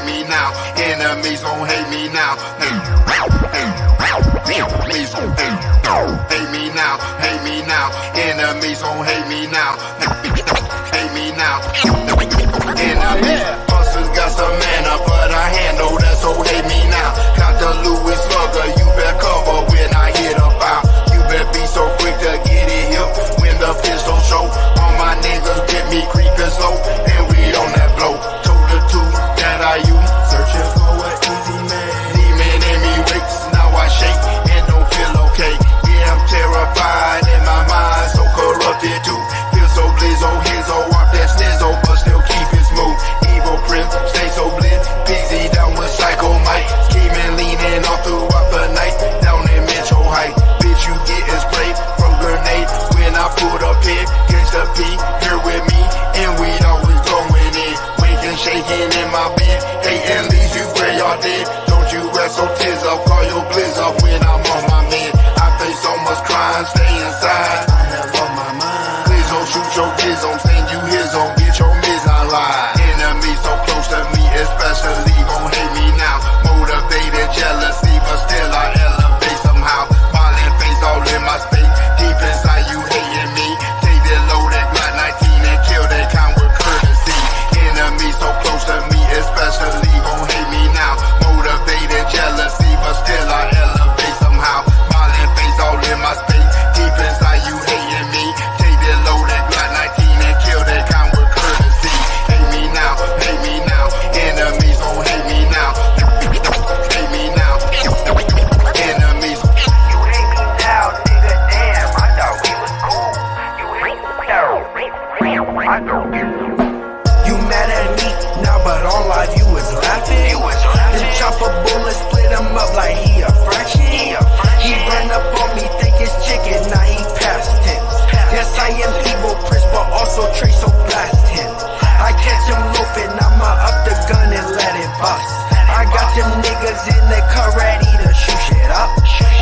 me now. Enemies gon' hate me now. Enemies gon' hate me now. Hate me now. Enemies gon' hate me now. Hate me now. Enemies. Hustlers got some mana, but I handle that, so hate me now. Got the Louis Slugger, you better cover when I hit a foul. You better be so quick to get it hip when the pistol show. All my niggas get me creeping slow, and we on that blow. Told the two that I use, searching for an easy man. Demon in me wakes, now I shake and don't feel okay. Yeah, I'm terrified in my mind, so corrupted too. Feel so blizzo, hizzo, off that snizzo, but still keep it smooth. Evil prince, stay so blitz, busy down with Psycho Mike. Scheming, leaning all throughout the night, down in Metro Heights. Bitch, you getting sprayed from grenade when I pulled up here. Gangsta P, here with me, and we always going in. Waking, shaking in my bed, hating leaves you where y'all dead. Don't you rest so tears up, call your blizz up when I'm on my man. I face so much crime, stay inside. I have on my mind. Please don't shoot your kids on, send you his on, get your miss online. Enemies so close to me, especially gon' hate me now. Motivated jealousy, but still I elevate somehow. Smiling face all in my space, deep inside you hating me. Take that loaded Glock 19 and kill that kind with courtesy. Enemies so close to me, especially gon' hate me now. Motivated jealousy, but still I elevate somehow. Smiling face all in my space, deep inside you hating me. Take that loaded Glock 19 and kill that kind with courtesy. Hate me now, hate me now. Enemies gon' hate me now. Hate me now. Enemies. You hate me now, nigga, damn, I thought we was cool. You hate me now, I thought we was cool. You mad at me now, but all life you was laughing. Then chop a bullet, split him up like he a fraction. He ran up on me, think it's chicken, now he past tense. Yes, I am evil Prince, but also Trace, so blast him. I catch him loafing, I'ma up the gun and let it bust. I got them niggas in the car ready to shoot shit up.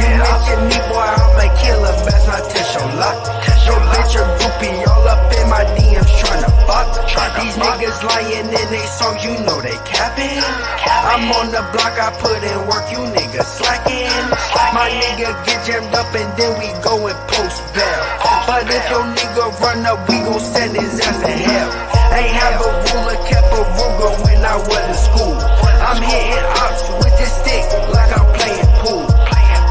You mention me, boy, I'm a killer, best not test your luck. Yo, bitch, a groupie, all up in my DMs tryna fuck. These niggas lying in they songs, you know they capping. I'm on the block, I put in work, you niggas slacking. My nigga get jammed up and then we go and post bail. But if your nigga run up, we gon' send his ass to hell. Ain't have a ruler, kept a Ruger when I was in school. I'm hitting ops with this stick like I'm playing pool.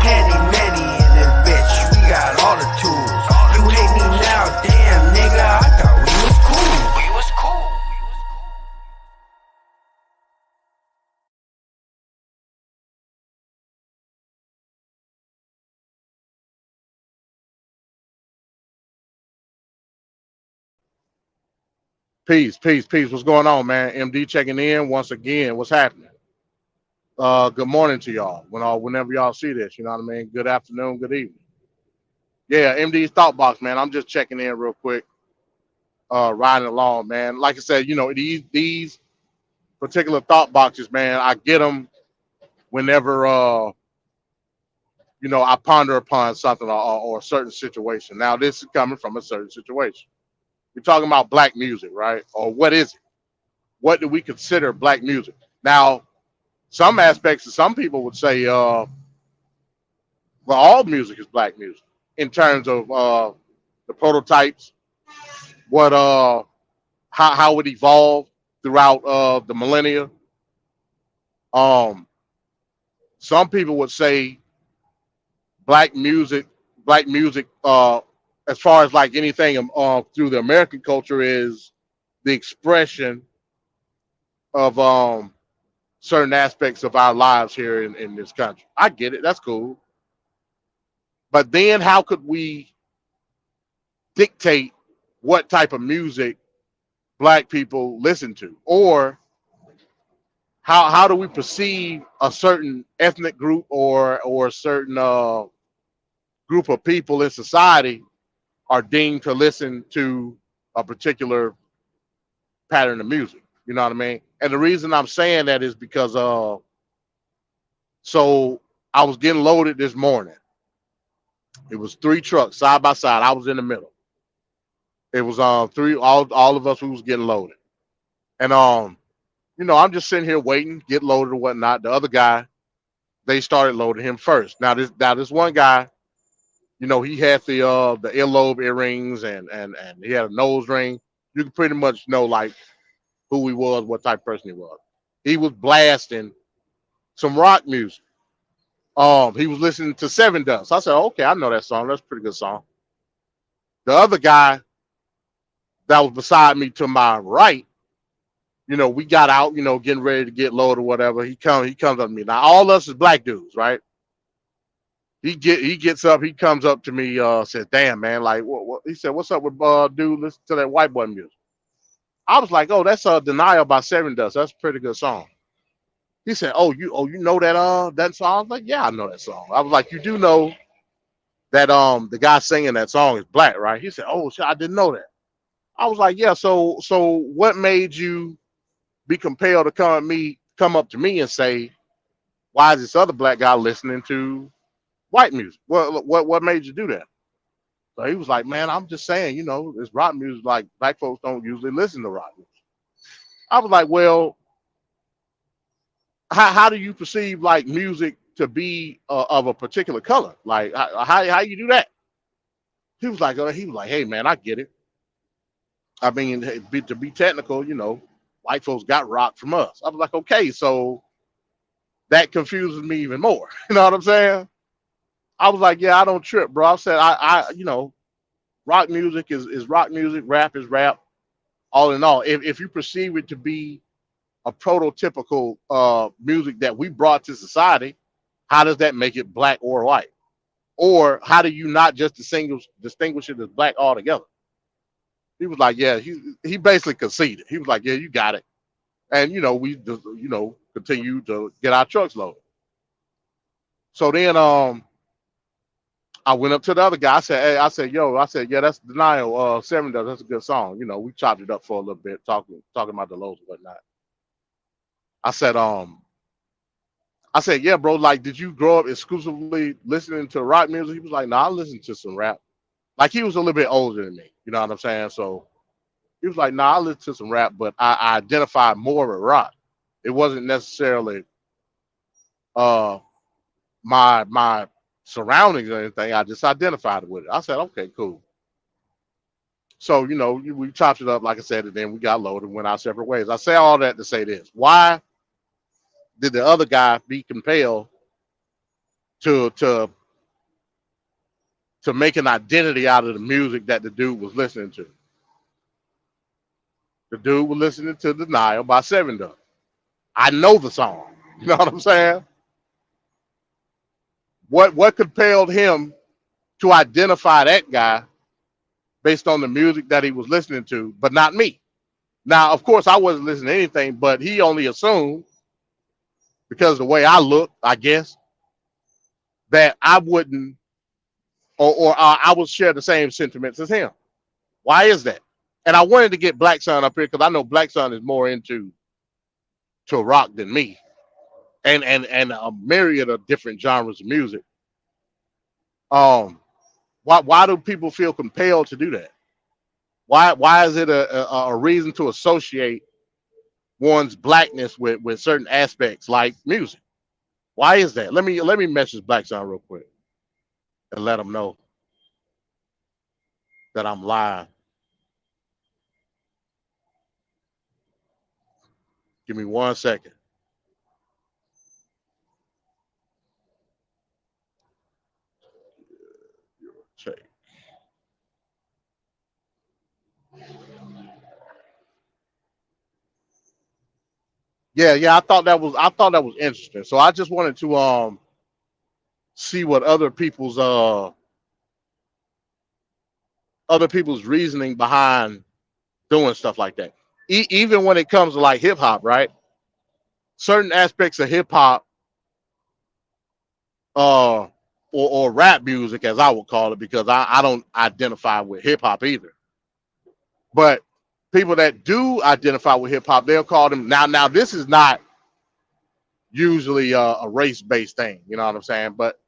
Handy manny in this bitch, we got all the tools. You hate me now, damn nigga, I thought we was cool. We was cool. Peace, peace, peace. What's going on, man? MD checking in once again. What's happening? Good morning to y'all. Whenever y'all see this, you know what I mean? Good afternoon, good evening. Yeah, MD's thought box, man. I'm just checking in real quick. Riding along, man. Like I said, you know, these particular thought boxes, man, I get them whenever you know, I ponder upon something or a certain situation. Now, this is coming from a certain situation. We're talking about black music, right? Or what is it? What do we consider black music? Now, some aspects of some people would say, well, all music is black music in terms of the prototypes, what how it evolved throughout the millennia. Some people would say black music, as far as like anything through the American culture, is the expression of certain aspects of our lives here in this country. I get it. That's cool. But then how could we dictate what type of music black people listen to? Or how do we perceive a certain ethnic group or a certain group of people in society are deemed to listen to a particular pattern of music? You know what I mean? And the reason I'm saying that is because so I was getting loaded this morning. It was 3 trucks side by side. I was in the middle. It was three all of us who was getting loaded. And I'm just sitting here waiting, get loaded or whatnot. The other guy, they started loading him first. Now this one guy, he had the earlobe earrings and he had a nose ring. You can pretty much know like who he was, what type of person he was. He was blasting some rock music. He was listening to Seven Dust. I said, okay, I know that song. That's a pretty good song. The other guy that was beside me to my right, we got out, getting ready to get loaded or whatever. He comes up to me. Now all of us is black dudes, right? He gets up, he comes up to me, says, damn man, like what he said, what's up with dude, listen to that white boy music. I was like, oh, that's Denial by Seven Dust. That's a pretty good song. He said, you know that song? I was like, yeah, I know that song. I was like, you do know that the guy singing that song is black, right? He said, oh shit, I didn't know that. I was like, yeah, so what made you be compelled to come up to me and say, why is this other black guy listening to white music? What made you do that? So he was like, man, I'm just saying, it's rock music, like black folks don't usually listen to rock music. I was like, well, how do you perceive like music to be of a particular color? Like how you do that? He was like, hey man, I get it. I mean, to be technical, white folks got rock from us. I was like, okay, so that confuses me even more. You know what I'm saying? I was like, yeah, I don't trip, bro. I said, rock music is rock music, rap is rap. All in all, if you perceive it to be a prototypical music that we brought to society, how does that make it black or white? Or how do you not just distinguish it as black altogether? He was like, yeah, he basically conceded. He was like, yeah, you got it. And we just, continue to get our trucks loaded. So then I went up to the other guy. I said, yeah, that's Denial, Seven Dust. That's a good song. We chopped it up for a little bit, talking about the lows and whatnot. I said, yeah, bro, like, did you grow up exclusively listening to rock music? He was like, no, I listen to some rap. Like, he was a little bit older than me. You know what I'm saying? So he was like, no, I listen to some rap, but I identify more with rock. It wasn't necessarily my surroundings or anything. I just identified with it. I said, okay, cool. So, we chopped it up, like I said, and then we got loaded and went our separate ways. I say all that to say this. Why did the other guy be compelled to make an identity out of the music that the dude was listening to? The dude was listening to Denial by Seven Dust. I know the song. You know what I'm saying? What compelled him to identify that guy based on the music that he was listening to, but not me? Now, of course, I wasn't listening to anything, but he only assumed, because of the way I look, I guess, that I wouldn't, or I would share the same sentiments as him. Why is that? And I wanted to get Black Sun up here because I know Black Sun is more into rock than me, and a myriad of different genres of music. Why do people feel compelled to do that? Why is it a reason to associate one's blackness with certain aspects like music? Why is that? Let me message Black Sun real quick and let them know that I'm live. Give me 1 second. Check. Yeah. I thought that was interesting. So I just wanted to see what other people's reasoning behind doing stuff like that. Even when it comes to like hip hop, right? Certain aspects of hip hop, or rap music, as I would call it, because I don't identify with hip hop either. But people that do identify with hip hop, they'll call them now. This is not usually a race based thing, you know what I'm saying? But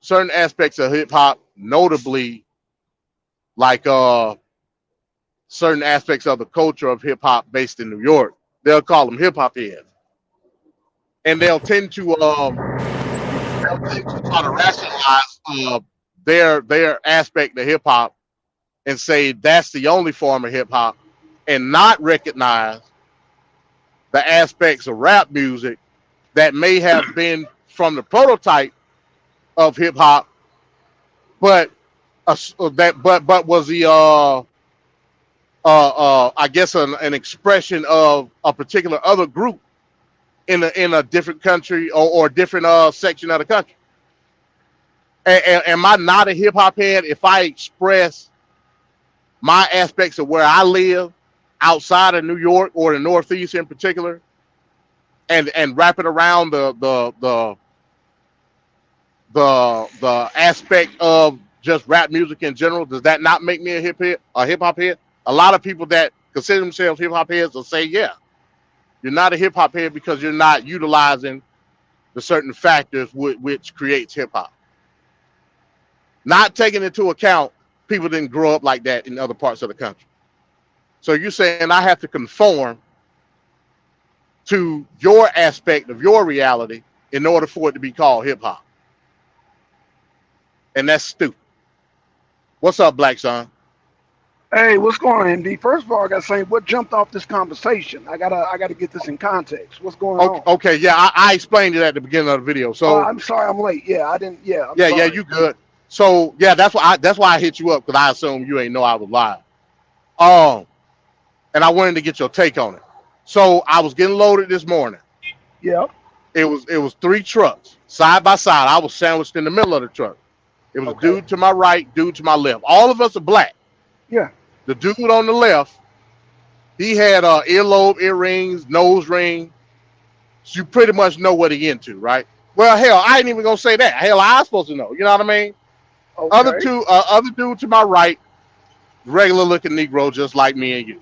certain aspects of hip hop, notably like certain aspects of the culture of hip hop based in New York, they'll call them hip hop heads, and they'll tend to try to rationalize their aspect of hip hop and say that's the only form of hip hop, and not recognize the aspects of rap music that may have been from the prototype of hip hop, but but was the I guess an expression of a particular other group in a different country or different section of the country. Am I not a hip hop head if I express my aspects of where I live outside of New York or the Northeast in particular, and wrap it around the aspect of just rap music in general? Does that not make me a hip hop head? A lot of people that consider themselves hip hop heads will say, yeah, you're not a hip hop head because you're not utilizing the certain factors which creates hip hop. Not taking into account people didn't grow up like that in other parts of the country. So you're saying I have to conform to your aspect of your reality in order for it to be called hip hop. And that's stupid. What's up, Black Son? Hey, what's going on, MD? First of all, I gotta say, what jumped off this conversation? I gotta get this in context. What's going on? Okay, yeah, I explained it at the beginning of the video. So I'm sorry, I'm late. Yeah, I didn't. Yeah, I'm yeah, sorry. you good. So yeah, that's why I hit you up, because I assumed you ain't know I was live. And I wanted to get your take on it. So I was getting loaded this morning. Yep. It was 3 trucks side by side. I was sandwiched in the middle of the truck. It was a dude to my right, dude to my left. All of us are black. Yeah. The dude on the left, he had earlobe, earrings, nose ring. So you pretty much know what he into, right? Well, hell, I ain't even gonna say that. Hell, I was supposed to know. You know what I mean? Okay. Other dude to my right, regular looking Negro, just like me and you.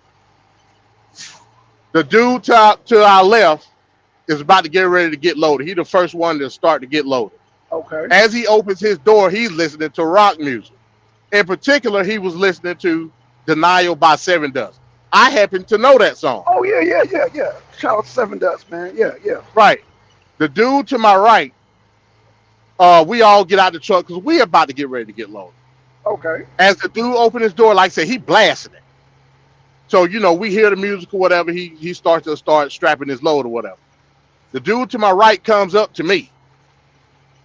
The dude to our left is about to get ready to get loaded. He the first one to start to get loaded. Okay. As he opens his door, he's listening to rock music. In particular, he was listening to Denial by Seven Dust. I happen to know that song. Oh yeah. Shout out to Seven Dust, man. Yeah. Right. The dude to my right, we all get out the truck because we about to get ready to get loaded. Okay. As the dude opened his door, like I said, he blasted it. So, you know, we hear the music or whatever, he starts strapping his load or whatever. The dude to my right comes up to me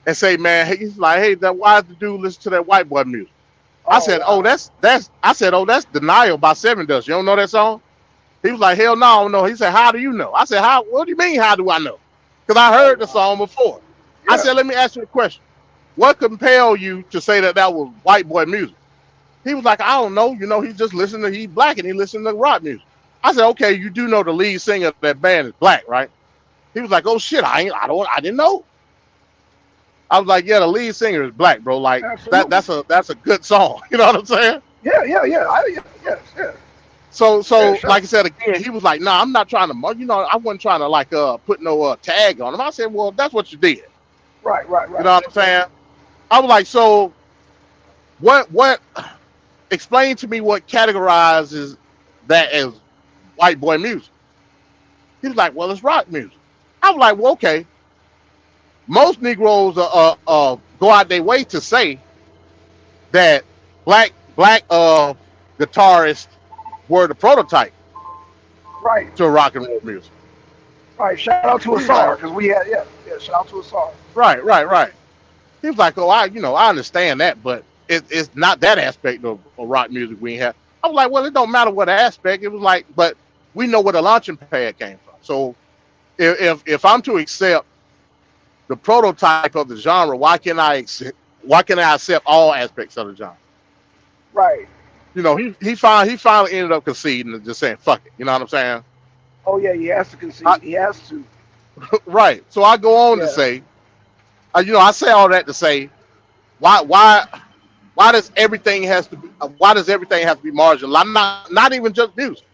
and say, man, he's like, hey, why is the dude listen to that white boy music? I said, wow. that's Denial by Seven Dust. You don't know that song? He was like, hell no, I don't know. He said, how do you know? I said, what do you mean, how do I know? Because I heard the song before. Yeah. I said, let me ask you a question. What compelled you to say that was white boy music? He was like, I don't know. You know, he's black and he listens to rock music. I said, okay, you do know the lead singer of that band is black, right? He was like, oh shit, I didn't know. I was like, yeah, the lead singer is black, bro. Like that's a good song. You know what I'm saying? Yeah. Yes. So Yeah, sure. like I said again, he was like, nah, I'm not trying to, you know, I wasn't trying to like put no tag on him. I said, well, that's what you did. Right. You know what I'm saying? I was like, so what explain to me what categorizes that as white boy music. He was like, well, it's rock music. I was like, well, okay. Most Negroes go out their way to say that black guitarists were the prototype Right. to rock and roll music. Right. Shout out to Asar, because we had shout out to Asar. Right. He was like, oh, I understand that, but it's not that aspect of rock music we have. I was like, well, it don't matter what aspect. It was like, but we know where the launching pad came from. So if I'm to accept the prototype of the genre, why can I accept all aspects of the genre? Right. You know, he finally ended up conceding and just saying, fuck it. You know what I'm saying? Oh yeah, he has to concede. He has to. Right. So I go on to say, I say all that to say, why does everything have to be marginal? I'm not even just music,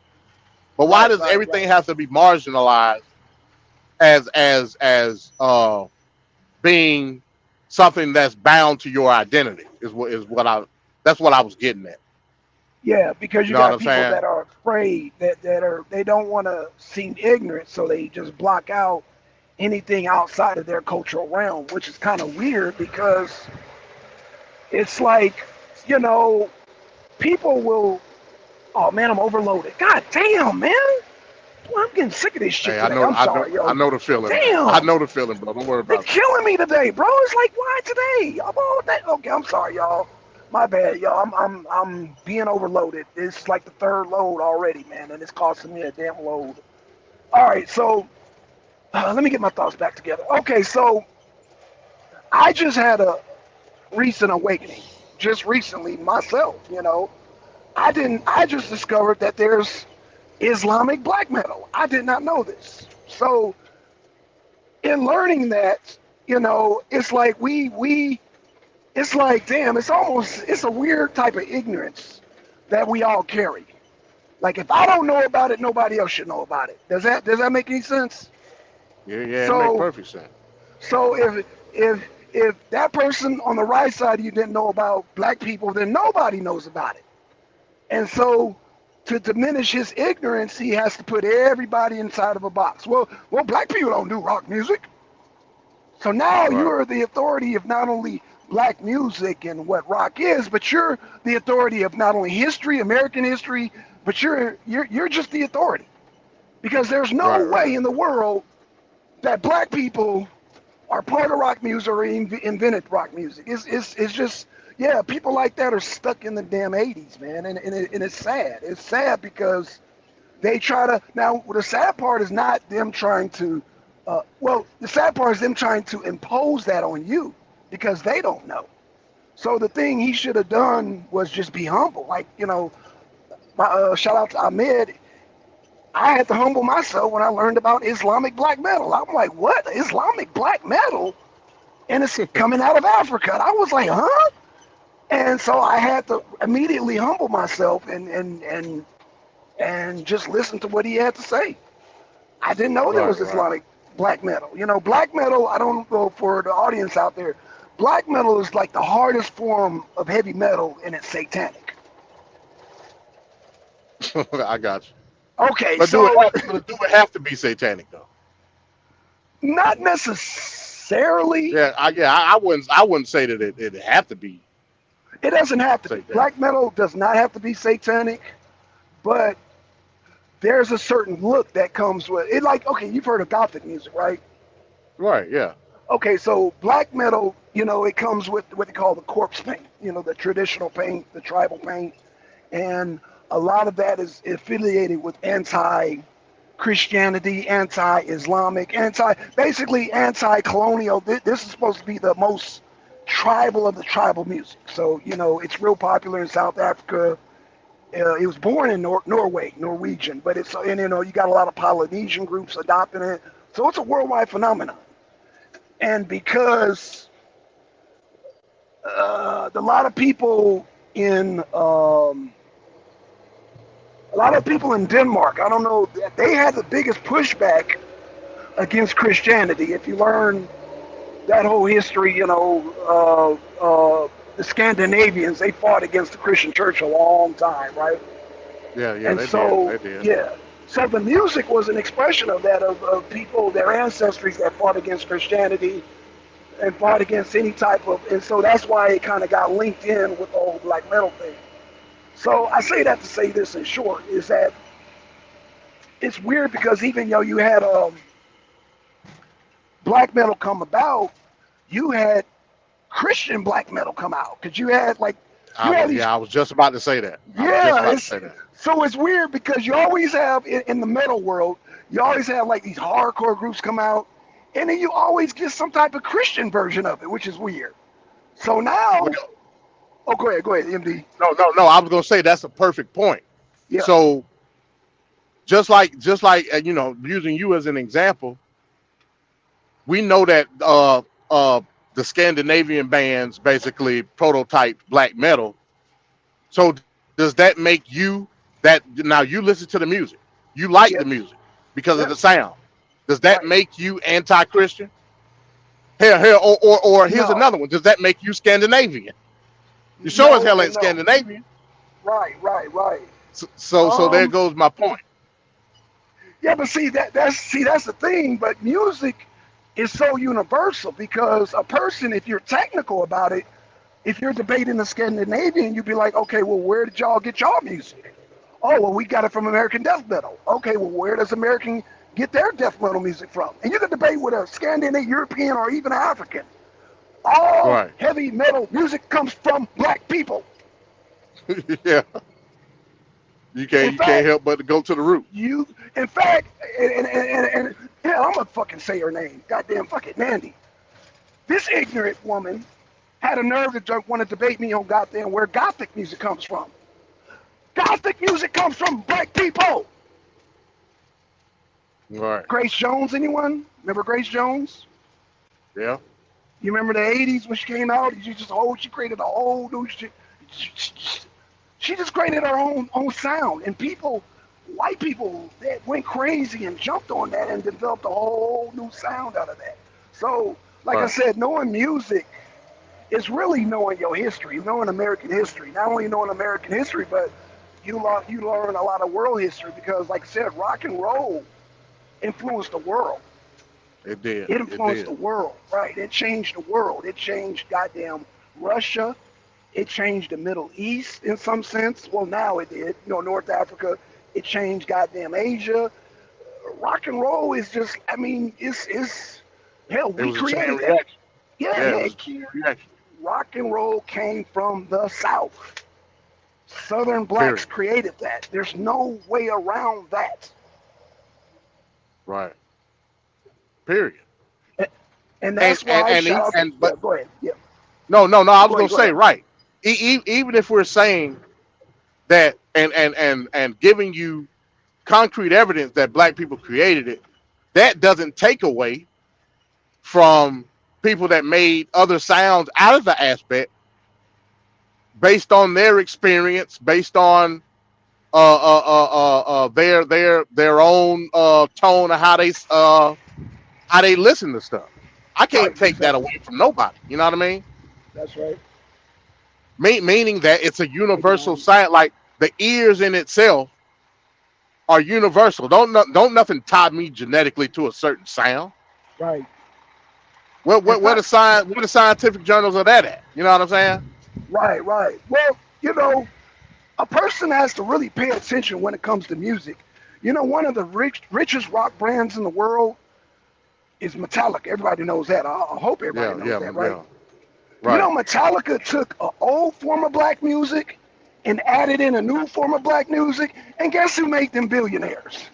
but why does everything have to be marginalized as being something that's bound to your identity? That's what I was getting at. Yeah, because You you know what got I'm people saying? that are afraid they don't want to seem ignorant, so they just block out anything outside of their cultural realm, which is kind of weird because it's like, you know, people will. Oh man, I'm overloaded. God damn, man. Boy, I'm getting sick of this shit Hey, today. I'm sorry, I yo. know the feeling, man. I Damn, know the feeling, bro. Don't worry they're about it. killing me today, bro. It's like, why today? I'm all that. Okay, I'm sorry, y'all. My bad, y'all. I'm being overloaded. It's like the third load already, man, and it's costing me a damn load. All right, so let me get my thoughts back together. Okay, so I just had a recent awakening, just recently myself. You know, I didn't. I just discovered that there's Islamic black metal. I did not know this. So in learning that, you know, it's like it's like, damn, it's a weird type of ignorance that we all carry. Like if I don't know about it, nobody else should know about it. Does that make any sense? Yeah, it make So perfect sense. so if that person on the right side of you didn't know about black people, then nobody knows about it. And so to diminish his ignorance, he has to put everybody inside of a box. Well, black people don't do rock music. So now you Right. are the authority of not only black music and what rock is, but you're the authority of not only history, American history, but you're just the authority. Because there's no Right. way in the world that black people are part of rock music or invented rock music. It's just, yeah, people like that are stuck in the damn 80s, man. And it's sad. It's sad because they try to, now the sad part is not them trying to, the sad part is them trying to impose that on you because they don't know. So the thing he should have done was just be humble. Like, you know, shout out to Ahmed. I had to humble myself when I learned about Islamic black metal. I'm like, what? Islamic black metal? And it's coming out of Africa. And I was like, huh? And so I had to immediately humble myself and just listen to what he had to say. I didn't know there was Right. Islamic black metal. You know, black metal, I don't know for the audience out there, black metal is like the hardest form of heavy metal and it's satanic. I got you. Okay, But so do it have to be satanic though? not necessarily. Yeah, I wouldn't say that it have to be It doesn't have to be. satanic. Black metal does not have to be satanic, but there's a certain look that comes with it. Like, okay, you've heard of Gothic music, right? Right, yeah. Okay, so black metal, you know, it comes with what they call the corpse paint, you know, the traditional paint, the tribal paint, and a lot of that is affiliated with anti-Christianity, anti-Islamic, basically anti-colonial. This is supposed to be the most tribal of the tribal music. So, you know, it's real popular in South Africa. It was born in Norway, Norwegian, but and you know, you got a lot of Polynesian groups adopting it. So it's a worldwide phenomenon. And because a lot of people in Denmark, I don't know, they had the biggest pushback against Christianity. If you learn that whole history, you know, the Scandinavians, they fought against the Christian church a long time, right? Yeah, And they so, did. They did. yeah. So the music was an expression of that, of people, their ancestors that fought against Christianity and fought against any type of, and so that's why it kind of got linked in with the whole black metal thing. So I say that to say this in short, is that it's weird because even though you had black metal come about, you had Christian black metal come out, because you had like, I was just about to say that. So it's weird because you always have in the metal world, you always have like these hardcore groups come out, and then you always get some type of Christian version of it, which is weird. So now, go ahead, MD. No. I was gonna say that's a perfect point. Yeah. So just like you know, using you as an example, we know that the Scandinavian bands basically prototype black metal. So does that make you that now you listen to the music, you like the music because of the sound? Does that make you anti-Christian? Here, or here's another one. Does that make you Scandinavian? You sure as hell ain't Scandinavian. Right. So there Um, goes my point. yeah, but that's the thing. But music is so universal because a person, if you're technical about it, if you're debating the Scandinavian, you'd be like, okay, well, where did y'all get y'all music? Oh, well, we got it from American death metal. Okay, well, where does American get their death metal music from? And you can debate with a Scandinavian, European, or even African. All Right. heavy metal music comes from black people. Yeah. You In can't fact, help but to go to the root. you, in fact, and hell, I'm gonna fucking say her name. Goddamn, fucking Mandy. This ignorant woman had a nerve to want to debate me on goddamn where Gothic music comes from. Gothic music comes from black people. Right. Grace Jones, anyone? Remember Grace Jones? Yeah. You remember the 80s when she came out? She created a whole new shit. She just created her own sound. And people, white people, that went crazy and jumped on that and developed a whole new sound out of that. So, like I Right. said, knowing music is really knowing your history, knowing American history. Not only knowing American history, but you learn a lot of world history because, like I said, rock and roll influenced the world. It did. It It influenced did. the world, right? It changed the world. It changed goddamn Russia. It changed the Middle East in some sense. Well, now it did. North Africa. It changed goddamn Asia. Rock and roll is just, I mean, it's hell, It we was a chain created that. reaction. Yeah, Yeah, it yeah. was a chain reaction. Rock and roll came from the South. Southern blacks Period. created that. There's no way around that. Right. Period. And And that's and why I and, shout e- out. and Yeah, but go ahead. Yeah, no, no, no. I was go gonna ahead. Go say ahead. right. Even if we're saying that and giving you concrete evidence that black people created it, that doesn't take away from people that made other sounds out of the aspect based on their experience, based on their own tone of how they listen to stuff. I Right, can't take that exactly. away from nobody. You know what I mean? That's right. Meaning that it's a Thank you, universal Marty. sound. Like the ears in itself are universal. Don't nothing tie me genetically to a certain sound. Right. What In what what fact, the what the scientific journals are that at? You know what I'm saying? right. Well, a person has to really pay attention when it comes to music. One of the richest rock brands in the world is Metallica. Everybody knows that. I hope everybody Yeah, knows yeah, that, right? yeah. Right. Metallica took an old form of black music and added in a new form of black music, and guess who made them billionaires?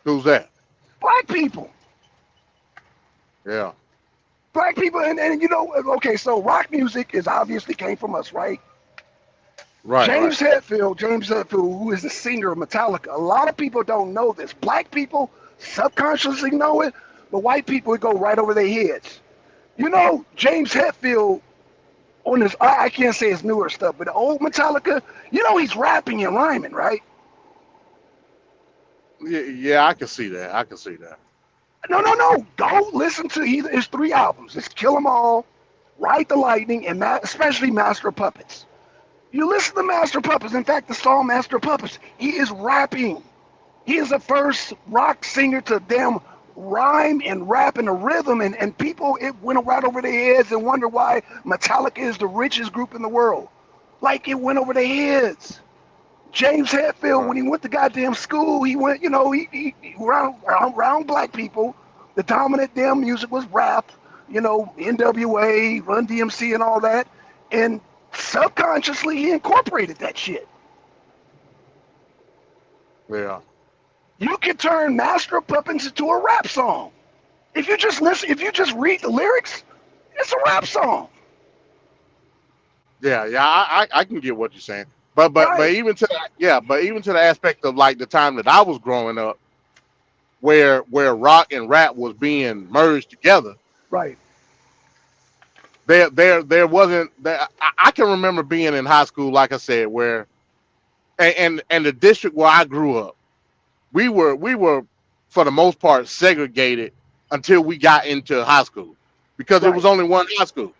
Who's that? Black people. Yeah. Black people, and okay, so rock music is obviously came from us, right? Right. James Hetfield, who is the singer of Metallica, a lot of people don't know this. Black people subconsciously know it, but white people, it go right over their heads. James Hetfield on his, I can't say his newer stuff, but the old Metallica, he's rapping and rhyming, right? Yeah, I can see that. I can see that. No. Go listen to his three albums. It's Kill 'Em All, Ride the Lightning, and especially Master of Puppets. You listen to Master of Puppets. In fact, the song Master of Puppets, he is rapping. He is the first rock singer to damn rhyme and rap in a rhythm, and people, it went right over their heads and wonder why Metallica is the richest group in the world. Like, it went over their heads. James Hetfield, Right. when he went to goddamn school, he went, he around black people. The dominant damn music was rap, NWA, Run DMC, and all that. And subconsciously, he incorporated that shit. Yeah. You can turn Master of Puppets into a rap song. If you just listen, if you just read the lyrics, it's a rap song. Yeah. I can get what you're saying. But Right, even to that, yeah, but even to the aspect of like the time that I was growing up, where rock and rap was being merged together, right, there wasn't that I can remember being in high school, like I said, where and the district where I grew up, we were for the most part segregated until we got into high school because it right, was only one high school.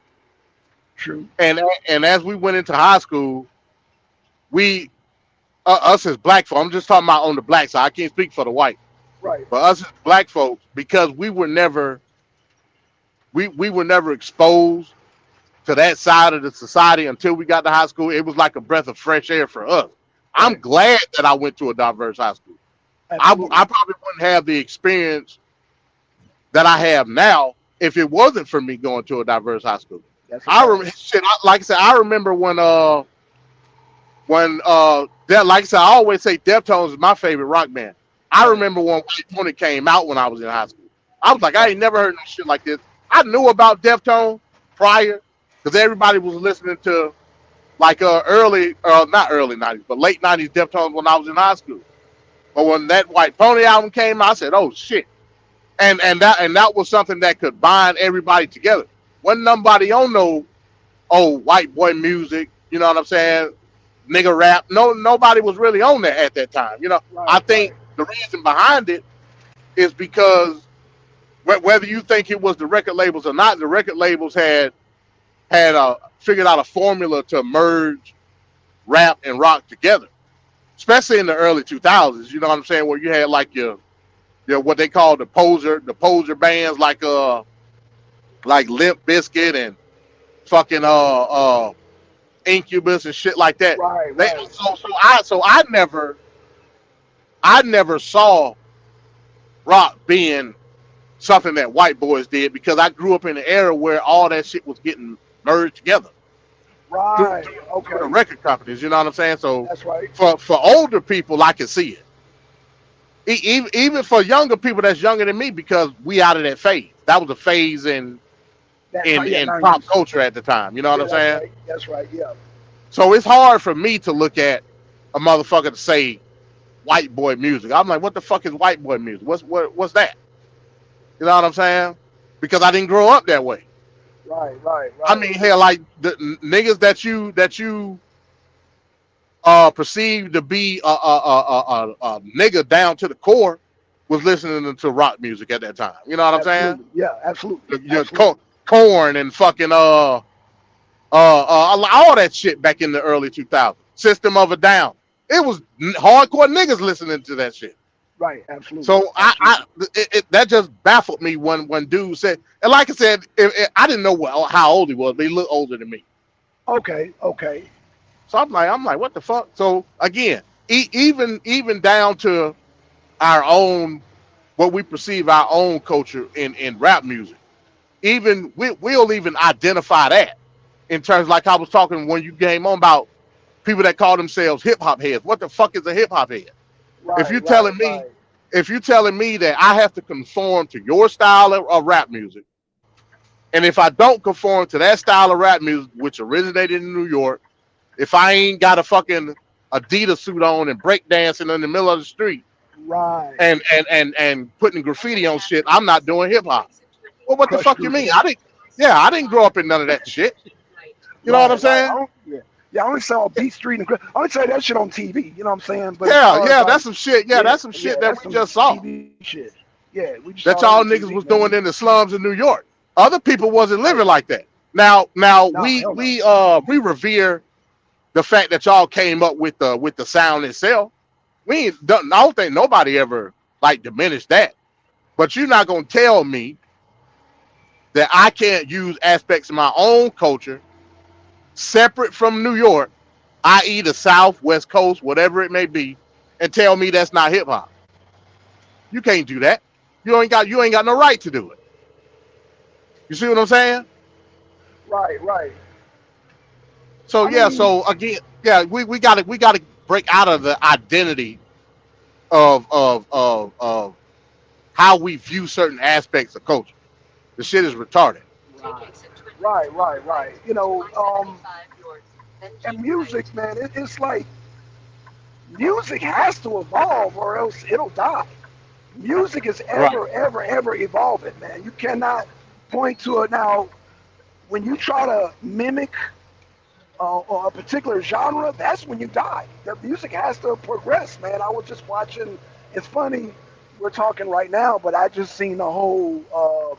True. And as we went into high school, we us as black folk, I'm just talking about on the black side. I can't speak for the white, Right. but us as black folks, because we were never exposed to that side of the society until we got to high school. It was like a breath of fresh air for us. I'm Right. glad that I went to a diverse high school. Absolutely. I probably wouldn't have the experience that I have now if it wasn't for me going to a diverse high school. That's a I fact. remember shit. Like I said, I remember when that, like I said, I always say Deftones is my favorite rock band. I Right. remember when it came out when I was in high school. I was like, I Right. ain't never heard no shit like this. I knew about Deftones prior because everybody was listening to like early, not early '90s, but late '90s Deftones when I was in high school. But when that White Pony album came out, I said, "Oh shit!" And that was something that could bind everybody together. Wasn't nobody on no white boy music. You know what I'm saying? Nigga rap. No, nobody was really on that at that time. You know, I Right. think Right. the reason behind it is because whether you think it was the record labels or not, the record labels had figured out a formula to merge rap and rock together, especially in the early 2000s. You know what I'm saying? Where you had like your what they call the poser bands like Limp Bizkit and fucking Incubus and shit like that. Right. They Right. so I never saw rock being something that white boys did because I grew up in an era where all that shit was getting merged together through, Right. through, through the Okay. record companies. You know what I'm saying? So That's right. for older people, I can see it. Even for younger people that's younger than me, because we out of that phase. That was a phase in That's in right. Yeah. in pop 90s. culture at the time. You know what Yeah. I'm That's saying? right. That's right. Yeah. So it's hard for me to look at a motherfucker to say white boy music. I'm like, what the fuck is white boy music? What's that? You know what I'm saying? Because I didn't grow up that way. Right. Right. I Right. mean, hell, like the niggas that you perceive to be a nigga down to the core was listening to rock music at that time. You know what I'm saying? Absolutely. Yeah. Absolutely. Your Absolutely. corn and fucking all that shit back in the early 2000s. System of a Down. It was hardcore niggas listening to that shit. Right. Absolutely. So Absolutely. that just baffled me when dude said, and like I said, I didn't know how old he was, but he looked older than me. Okay. Okay. So I'm like, what the fuck? So again, even down to our own, what we perceive our own culture in rap music, even we'll even identify that in terms, like I was talking when you came on about people that call themselves hip hop heads. What the fuck is a hip hop head? If Right. you're Right. telling me Right. if you're telling me that I have to conform to your style of rap music, and if I don't conform to that style of rap music, which originated in New York, if I ain't got a fucking Adidas suit on and break dancing in the middle of the street Right. and putting graffiti on shit, I'm not doing hip hop. Well, what the Crush fuck you Groove. mean? I didn't grow up in none of that shit. You know what I'm Right. Right. saying? Yeah. Yeah. I only saw Beat Street and I only say that shit on TV. You know what I'm saying? But as Yeah, far as yeah, like, that's some shit. Yeah, yeah, that's some yeah, shit that that's we some just saw. TV shit. Yeah, we just That saw that y'all on niggas TV, was doing man. in the slums in New York. Other people wasn't Right. living like that. Now No, hell no. we revere the fact that y'all came up with the sound itself. I don't think nobody ever like diminished that. But you're not gonna tell me that I can't use aspects of my own culture separate from New York, i.e. the South, West Coast, whatever it may be, and tell me that's not hip hop. You can't do that. You ain't got no right to do it. You see what I'm saying? Right. Right. So I yeah, mean, so again, yeah, we gotta break out of the identity of how we view certain aspects of culture. The shit is retarded. right. Right. Right. And music, man, it's like music has to evolve or else it'll die. Music is Right. ever evolving, man. You cannot point to it now. When you try to mimic a particular genre, that's when you die. The music has to progress, man. I was just watching. It's funny we're talking right now, but I just seen the whole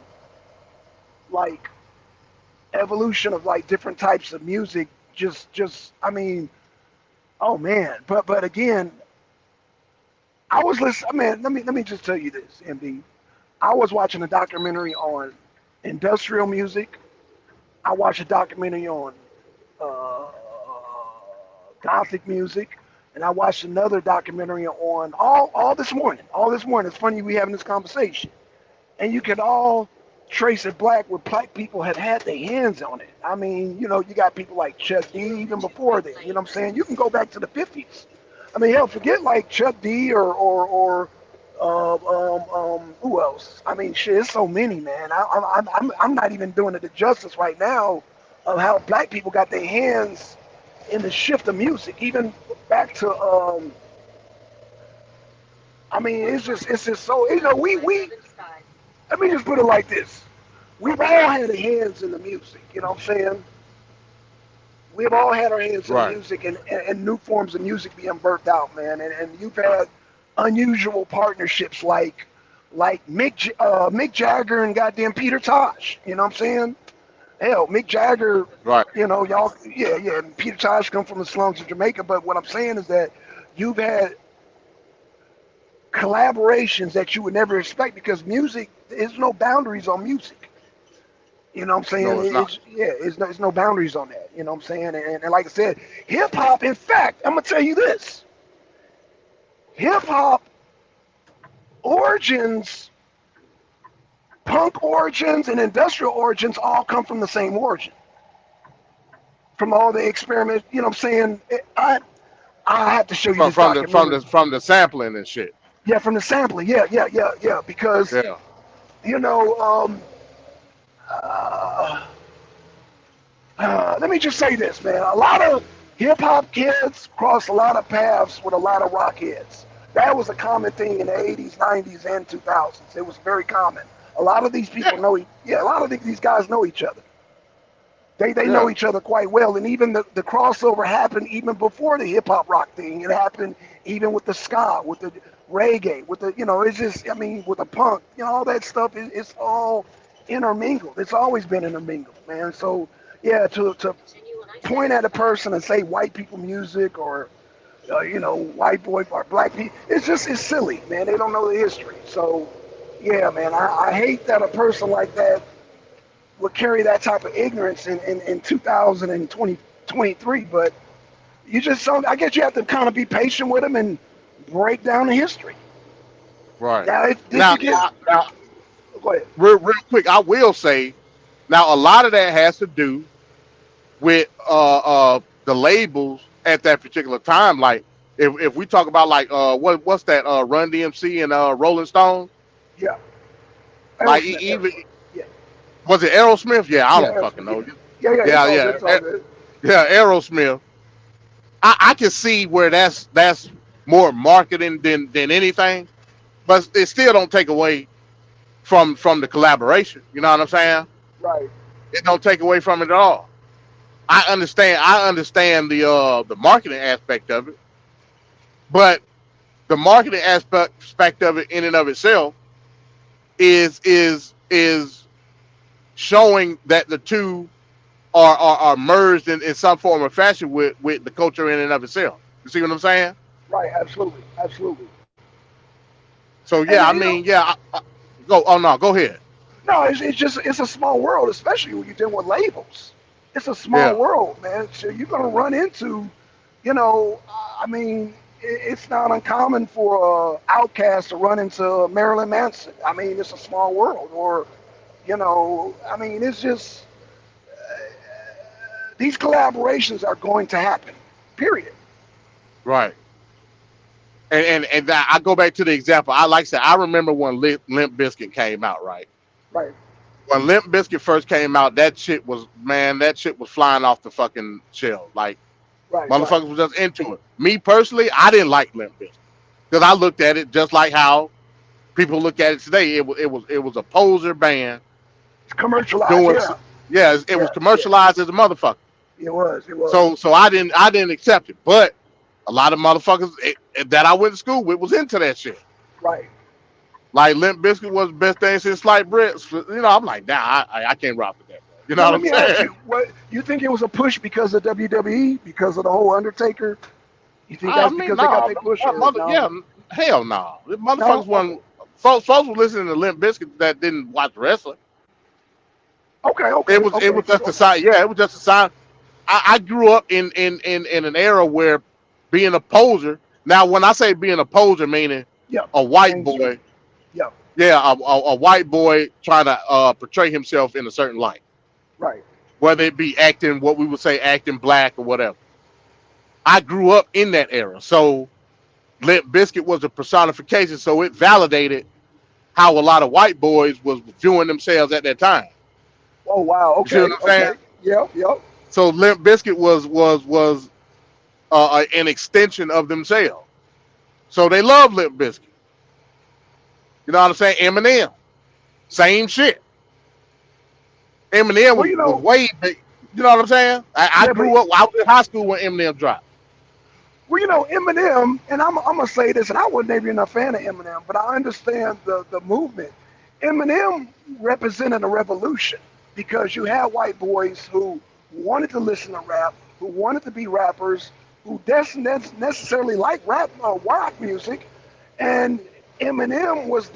like evolution of like different types of music. Just I mean, oh man. But again, I was listening. Man, let me just tell you this, MD. I was watching a documentary on industrial music. I watched a documentary on uh, gothic music, and I watched another documentary on all this morning. All this morning. It's funny we having this conversation, and you can all trace it black where black people have had their hands on it. I mean, you know, you got people like Chuck D even before then. You know what I'm saying? You can go back to the 50s. I mean, hell, forget like Chuck D or who else? I mean, shit, it's so many, man. I'm not even doing it the justice right now of how black people got their hands in the shift of music, even back to I mean, it's just so, you know, we let me just put it like this: we've all had our hands in the music. You know what I'm saying? We've all had our hands in the Right. music and new forms of music being birthed out, man. And you've had unusual partnerships like Mick Jagger and goddamn Peter Tosh. You know what I'm saying? Hell, Mick Jagger, Right. you know, y'all, yeah. And Peter Tosh come from the slums of Jamaica, but what I'm saying is that you've had collaborations that you would never expect because music, there's no boundaries on music. You know what I'm saying? No, it's not. It's no boundaries on that. You know what I'm saying? And like I said, hip hop, in fact, I'm going to tell you this: hip hop origins, punk origins, and industrial origins all come from the same origin. From all the experiments, you know what I'm saying? I have to show you From this from the documentary. from the sampling and shit. Yeah, from the sampling. Yeah. Because, Yeah. you know, uh, let me just say this, man. A lot of hip hop kids cross a lot of paths with a lot of rock heads. That was a common thing in the 80s, 90s, and 2000s. It was very common. A lot of these people know, a lot of these guys know each other. They Yeah. know each other quite well, and even the crossover happened even before the hip hop rock thing. It happened even with the ska, with the reggae, with the, you know, it's just, I mean, with the punk, you know, all that stuff it's all intermingled. It's always been intermingled, man. So yeah, to point at a person and say white people music or you know, white boy or black people, it's silly, man. They don't know the history. So yeah, man, I hate that a person like that would carry that type of ignorance in 2023, but you just don't, I guess you have to kind of be patient with them and break down the history. Right. Now, Now, you get, now, go ahead. real quick, I will say, now a lot of that has to do with the labels at that particular time. Like if we talk about like what's that Run DMC and Rolling Stone, Yeah. like Aerosmith, even yeah, was it Aerosmith? Yeah, I yeah, don't fucking know. Aerosmith, yeah. It's Yeah, all yeah, good, it's all good. yeah, Aerosmith. I can see where that's more marketing than anything, but it still don't take away from the collaboration. You know what I'm saying? Right. It don't take away from it at all. I understand the marketing aspect of it, but the marketing aspect of it in and of itself is showing that the two are merged in some form or fashion with the culture in and of itself. You see what I'm saying? Right. Absolutely. So And yeah, I you know, mean, yeah. Go. Oh no, go ahead. no, it's a small world, especially when you're dealing with labels. It's a small Yeah. world, man. So you're gonna run into, you know, I mean, it's not uncommon for Outcast to run into Marilyn Manson. I mean, it's a small world, or you know, I mean, it's just these collaborations are going to happen. Period. Right. And that, I go back to the example. I like to say I remember when Limp Bizkit came out. Right. Right. When Limp Bizkit first came out, that shit was flying off the fucking shelf. Like Right. motherfuckers was just into it. Me personally, I didn't like Limp Bizkit because I looked at it just like how people look at it today. It was a poser band It's commercialized. doing. Yeah. Yeah, it was commercialized as a motherfucker. It was. So I didn't accept it. But a lot of motherfuckers that I went to school with was into that shit. Right. Like Limp Bizkit was the best thing since sliced bread. You know, I'm like, nah, I can't rock with that, bro. You know Now, what let I'm me ask saying? you, what you think it was a push because of WWE, because of the whole Undertaker? You think I that's mean, because they got no, their push, or no? yeah, hell no. The No? motherfuckers Okay. wasn't. Folks were listening to Limp Bizkit that didn't watch wrestling. Okay, It okay, was okay. just a sign. Yeah, it was just a sign. I grew up in an era where being a poser. Now, when I say being a poser, meaning Yeah, a white mainstream. boy, Yeah, yeah, a white boy trying to portray himself in a certain light, right. whether it be acting what we would say acting black or whatever. I grew up in that era, so Limp Bizkit was a personification, so it validated how a lot of white boys was viewing themselves at that time. Oh wow. You see what Okay, I'm saying? okay. Yep, yep. So Limp Bizkit was an extension of themselves. So they love Limp Bizkit. You know what I'm saying? Eminem, same shit. Eminem Well, you was know, way big. You know what I'm saying? I yeah, but grew up. I was in high school when Eminem dropped. well, you know, Eminem, and I'm gonna say this, and I wasn't even a fan of Eminem, but I understand the movement. Eminem represented a revolution because you had white boys who wanted to listen to rap, who wanted to be rappers, who didn't necessarily like rock music, and Eminem was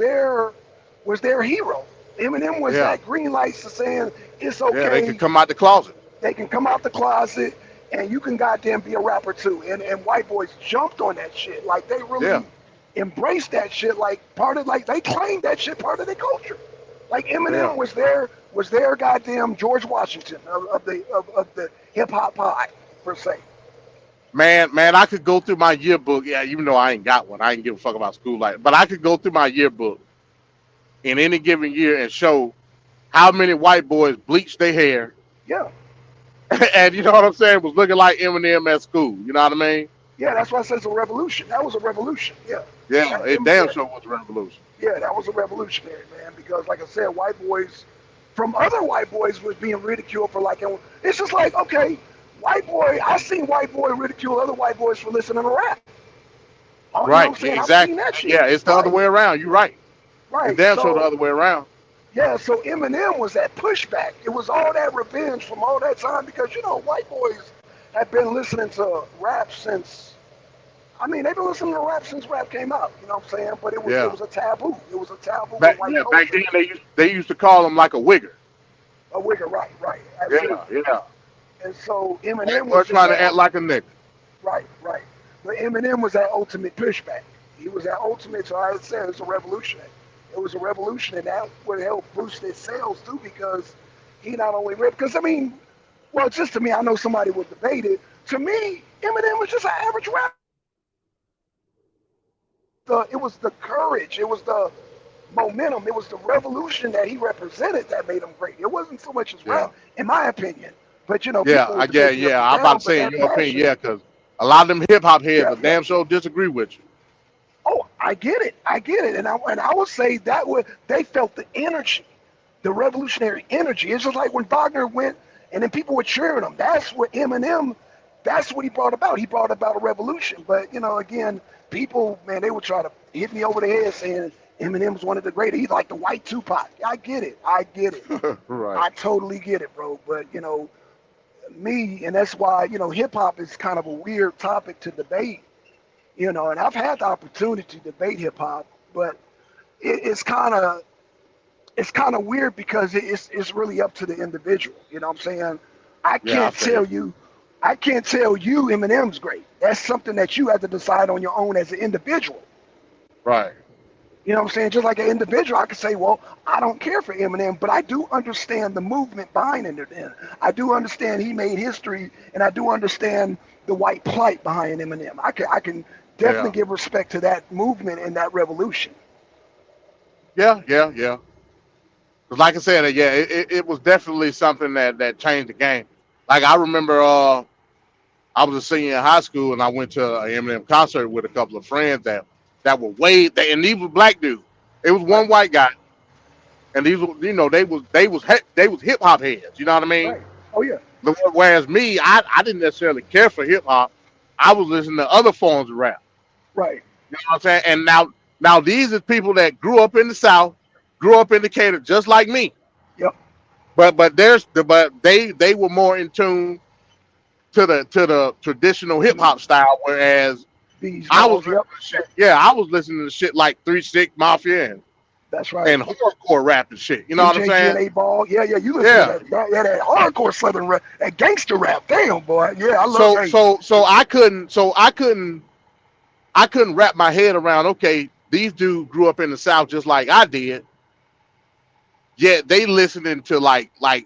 their hero. Eminem was Yeah, that green light to saying it's yeah. They could okay. come out the closet. They can come out the closet and you can goddamn be a rapper too. And white boys jumped on that shit. Like they Yeah, really embraced that shit like part of like they claimed that shit part of their culture. Like yeah. Eminem was their goddamn George Washington of the hip hop pie per se. Man, I could go through my yearbook. Yeah, even though I ain't got one, I ain't give a fuck about school life. But I could go through my yearbook in any given year and show how many white boys bleached their hair Yeah. and you know what I'm saying, was looking like Eminem at school. You know what I mean? Yeah, that's why I said it's a revolution. That was a revolution. Yeah. Yeah, That, it damn sure was a revolution. yeah, that was a revolutionary, man, because like I said, white boys from other white boys was being ridiculed for like, it's just like, okay, white boy, I seen white boy ridicule other white boys for listening to rap. Oh, you know what Right, I'm yeah, saying? I've seen exactly. that shit. Yeah, it's the other Right, way around. You're right. It's right. damn sure the So, other way around. yeah, so Eminem was that pushback. It was all that revenge from all that time because, you know, white boys have been listening to rap since, I mean, they've been listening to rap since rap came out, you know what I'm saying? But it Yeah. was a taboo. It was a taboo in Back white yeah, back culture. then they used to call him like a wigger. A wigger, right, right, Yeah, absolutely. yeah. And so White Eminem boy was just trying to that, act like a nigga. right, right. But Eminem was that ultimate pushback. He was that ultimate, so I said it's a revolutionary. It was a revolution, and that would help boost his sales too because he not only ripped, because I mean, well, just to me, I know somebody would debate it. To me, Eminem was just an average rapper. It was the courage, it was the momentum, it was the revolution that he represented that made him great. It wasn't so much his Yeah. rap, in my opinion. But you know, Yeah, people debate me up yeah. and I'm about down, to but say in that your opinion, passion, yeah, because a lot of them hip hop heads yeah, are yeah. damn sure disagree with you. Oh, I get it, and I would say that would they felt the energy, the revolutionary energy. It's just like when Wagner went, and then people were cheering him. That's what Eminem, that's what he brought about. He brought about a revolution. But you know, again, people, man, they would try to hit me over the head saying Eminem was one of the greatest. He's like the white Tupac. I get it. I get it. Right. I totally get it, bro. But you know, me, and that's why you know, hip hop is kind of a weird topic to debate. You know, and I've had the opportunity to debate hip hop, but it's kind of weird because it's really up to the individual. You know what I'm saying? I Yeah, I can't feel you. tell you, I can't tell you Eminem's great. That's something that you have to decide on your own as an individual. Right. You know what I'm saying? Just like an individual, I could say, well, I don't care for Eminem, but I do understand the movement behind Eminem. I do understand he made history, and I do understand the white plight behind Eminem. I can definitely Yeah. give respect to that movement and that revolution. Yeah, yeah, yeah. 'Cause like I said, yeah, it was definitely something that changed the game. Like I remember I was a senior in high school and I went to an Eminem concert with a couple of friends that were and these were black dudes. It was Right, one white guy, and these were, you know, they was hip hop heads. You know what I mean? right. Oh yeah, Whereas me, I didn't necessarily care for hip hop. I was listening to other forms of rap. right. You know what I'm saying? And now these are people that grew up in the South, grew up in Decatur, just like me. Yep. but they were more in tune to the traditional hip hop style, whereas These I was laws, listening yep, to shit. Yeah, I was listening to shit like 3 6 Mafia that's right. and hardcore rap and shit. You know what I'm MJG and saying? 8 Ball, yeah, you listen Yeah. to that hardcore Southern rap, that gangster rap. Damn, boy, yeah, I love. So Hey, so so I couldn't wrap my head around. Okay, these dudes grew up in the South just like I did. Yet they listening to like I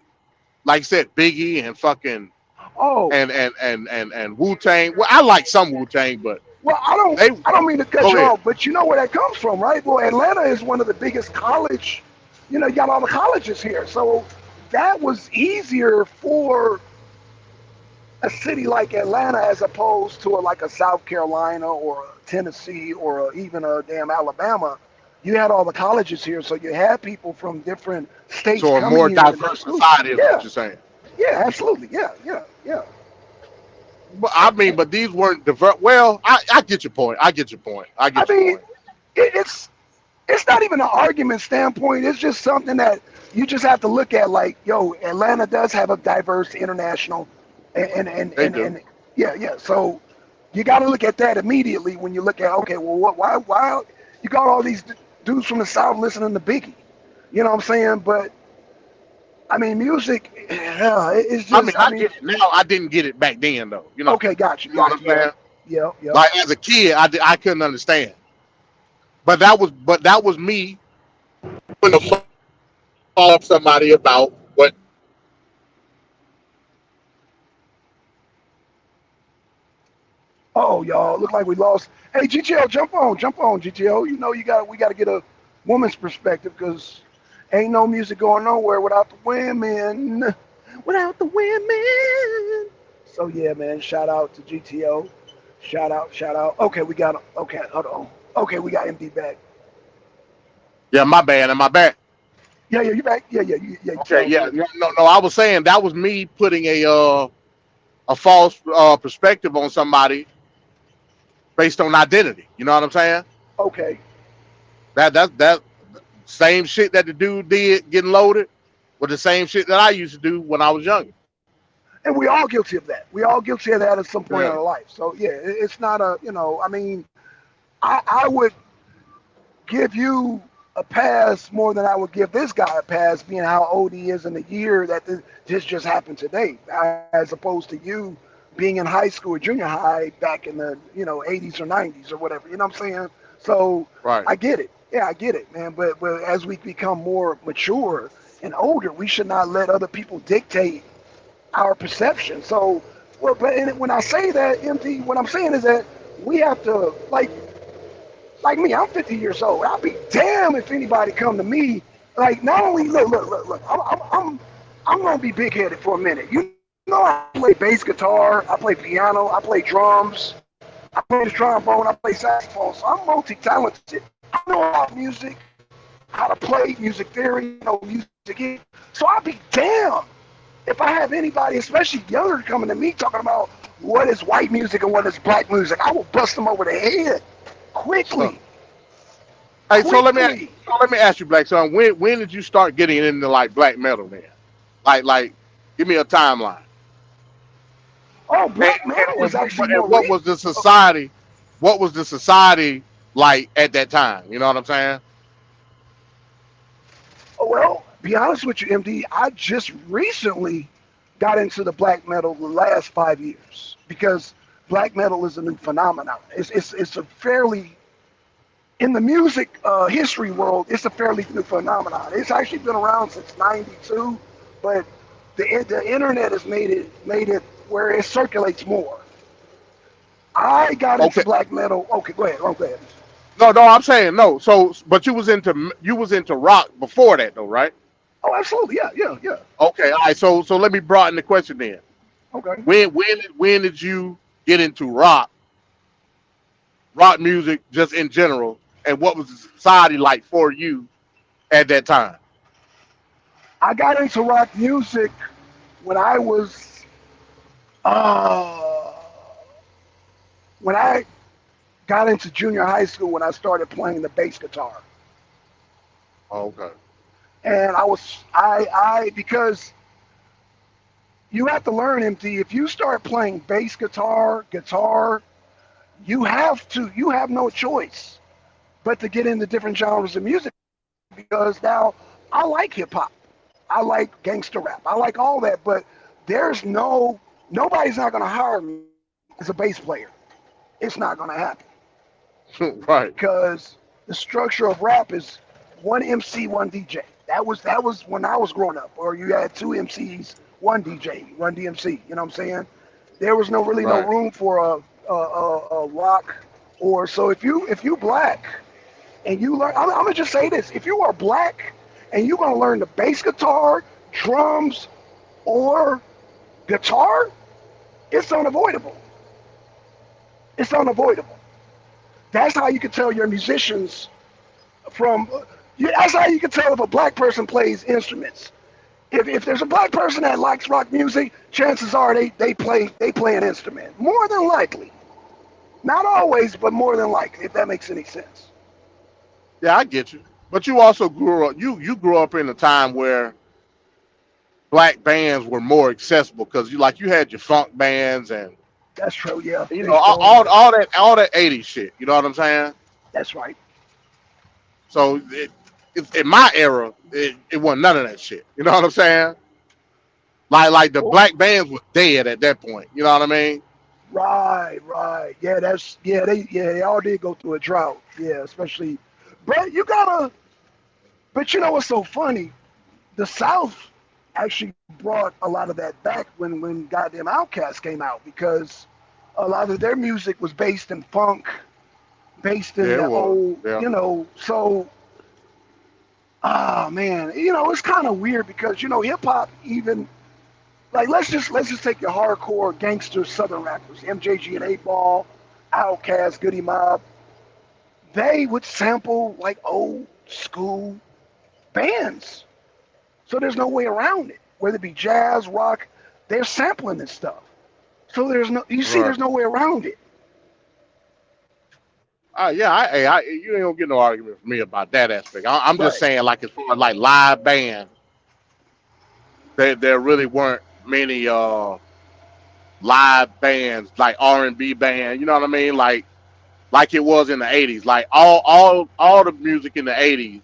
said, Biggie and fucking oh, and Wu Tang. Well, I like some Wu Tang, but well, they I don't mean to cut go you ahead. off, but you know where that comes from, right? Well, Atlanta is one of the biggest college. You got all the colleges here, so that was easier for a city like Atlanta as opposed to like a South Carolina or a Tennessee or even a damn Alabama. You had all the colleges here, so you had people from different states So a coming more here. And diverse society is what yeah, you're saying. yeah, absolutely, yeah. But I mean, but these weren't diverse. Well, I get your point. I get your point. I I get your mean, point. it's not even an argument standpoint. It's just something that you just have to look at. Like, yo, Atlanta does have a diverse international, They do. and yeah. So you got to look at that immediately when you look at, okay, well, why you got all these dudes from the South listening to Biggie? You know what I'm saying? But I mean, music, yeah, it's I mean, just, I I mean, get it now. I didn't get it back then, though. okay, got you, You know what I'm yeah, saying? yeah. Like as a kid, I couldn't understand. But that was me when the fuck somebody about what. Oh, y'all, look like we lost. Hey, GTO, jump on, GTO. You know we got to get a woman's perspective because ain't no music going nowhere without the women. Without the women. So yeah, man. Shout out to GTO. Shout out. Okay, we got him. Okay, hold on. Okay, we got MD back. Yeah, my bad. Am I back? Yeah, you back. Yeah, you Okay, sound yeah, good. no. I was saying that was me putting a false perspective on somebody based on identity. You know what I'm saying? Okay, That same shit that the dude did getting loaded was the same shit that I used to do when I was younger. and we all guilty of that. We all guilty of that at some point in Yeah. our life. So yeah, it's not a, I mean, I would give you a pass more than I would give this guy a pass, being how old he is in the year that this just happened today, as opposed to you being in high school or junior high back in the 80s or 90s or whatever. You know what I'm saying? So Right. I get it. Yeah, I get it, man. But as we become more mature and older, we should not let other people dictate our perception. So, well, but when I say that, MD, what I'm saying is that we have to like me, I'm 50 years old. I'll be damn if anybody come to me. Like, not only look. I'm gonna be big headed for a minute. You know, I play bass guitar, I play piano, I play drums, I play the trombone, I play saxophone. So I'm multi-talented. I know about music, how to play music theory, music. So I'll be damn if I have anybody, especially younger, coming to me talking about what is white music and what is black music. I will bust them over the head So, quickly. hey, so Quickly. let me ask you, Black Son, when did you start getting into like black metal, man? Like, give me a timeline. Oh, And, black metal was actually and more what recent. was the society? What was the society like at that time? You know what I'm saying? Oh, well, be honest with you, MD, I just recently got into the black metal the last 5 years because black metal is a new phenomenon. It's a fairly in the music history world, it's a fairly new phenomenon. It's actually been around since '92, but the internet has made it where it circulates more. I got into Okay. black metal. Okay, go ahead. Go ahead. No, I'm saying no. So, but you was into rock before that, though, right? Oh, absolutely. Yeah. Okay. All right. So let me broaden the question then. Okay. When did you get into rock music just in general, and what was the society like for you at that time? I got into rock music when I was uh when I got into junior high school when I started playing the bass guitar. Okay. And I because you have to learn, MT. If you start playing bass guitar, you have no choice but to get into different genres of music because now I like hip hop, I like gangster rap, I like all that, but nobody's not gonna hire me as a bass player. It's not gonna happen Right. because the structure of rap is one MC, one DJ. That was when I was growing up, or you had two MCs, one DJ, one DMC. You know what I'm saying? There was no Right. room for a rock or so. If you black and you learn, I'm gonna just say this: if you are black and you're gonna learn the bass guitar, drums, or guitar, it's unavoidable. It's unavoidable. That's how you can tell your musicians from. That's how you can tell if a black person plays instruments. If there's a black person that likes rock music, chances are they play an instrument. More than likely. Not always, but more than likely, if that makes any sense. Yeah, I get you. But you also grew up. You grew up in a time where black bands were more accessible because you had your funk bands and That's true, yeah. you know Big Joe. all that 80s shit. You know what I'm saying? That's right. So in my era, it wasn't none of that shit. You know what I'm saying? Like the Oh, black bands were dead at that point. You know what I mean? right. They all did go through a drought. Yeah, especially but but you know what's so funny? The South actually brought a lot of that back when goddamn Outkast came out because a lot of their music was based in funk, based in Yeah, it the was. old, Yeah. so man, it's kind of weird because hip hop even like let's just take your hardcore gangster southern rappers, MJG and 8 Ball, Outkast, Goody Mob. They would sample like old school bands. So there's no way around it. Whether it be jazz, rock, they're sampling this stuff. So Right. there's no way around it. Yeah. You ain't gonna get no argument from me about that aspect. I'm just Right. saying, like as far as like live band, there really weren't many live bands like R&B band. You know what I mean? Like it was in the 80s. Like all the music in the 80s,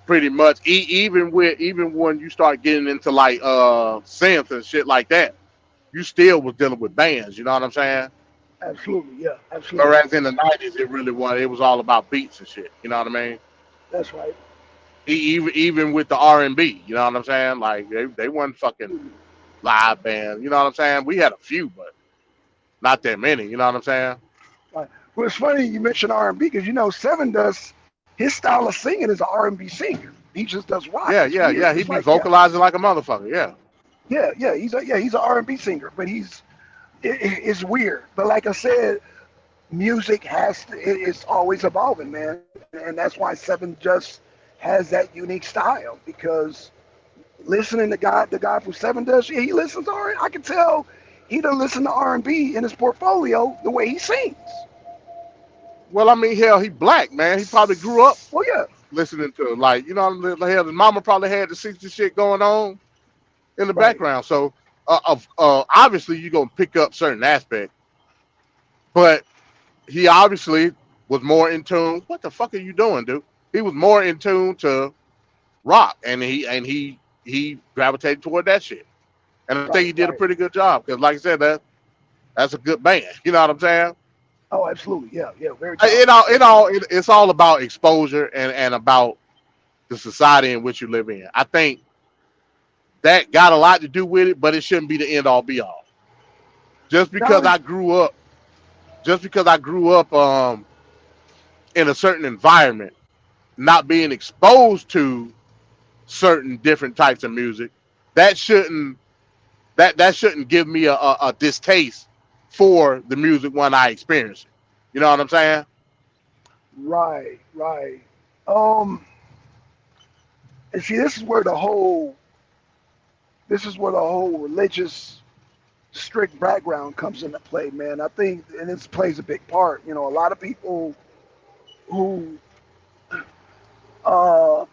pretty much. Even when you start getting into like synth and shit like that, you still was dealing with bands. You know what I'm saying? Absolutely. Yeah. Absolutely. Whereas in the 90s, it was all about beats and shit. You know what I mean? That's right. Even with the R&B, you know what I'm saying? Like they wasn't fucking live bands. You know what I'm saying? We had a few, but not that many. You know what I'm saying? Right. Well, it's funny you mentioned R&B because Seven does his style of singing is an R&B singer. He just does rock. Yeah, It's yeah, weird. yeah. He It's be like yeah, vocalizing like a motherfucker. Yeah. yeah. He's an R&B singer, but it's weird. But like I said, music it's always evolving, man, and that's why Seven just has that unique style because listening to the guy from Seven does, yeah, he listens to R. I can tell he doesn't listen to R&B in his portfolio the way he sings. Well, I mean, hell, he black, man. He probably grew up Well, yeah, listening to like, hell, his mama probably had the 60 shit going on in the right. background. So, obviously, you're gonna pick up certain aspects, but he obviously was more in tune. What the fuck are you doing, dude? He was more in tune to rock, and he gravitated toward that shit. And I think Right, he did a right. pretty good job because, like I said, that's a good band. You know what I'm saying? Oh, absolutely. Yeah. Very talented. It's all about exposure and about the society in which you live in. I think that got a lot to do with it, but it shouldn't be the end all be all. Just Now, because I grew up, just because I grew up in a certain environment, not being exposed to certain different types of music, that shouldn't that shouldn't give me a distaste for the music when I experience it. You know what I'm saying? right. Um, and see, this is where the whole religious strict background comes into play, man. I think, and this plays a big part. A lot of people who uh,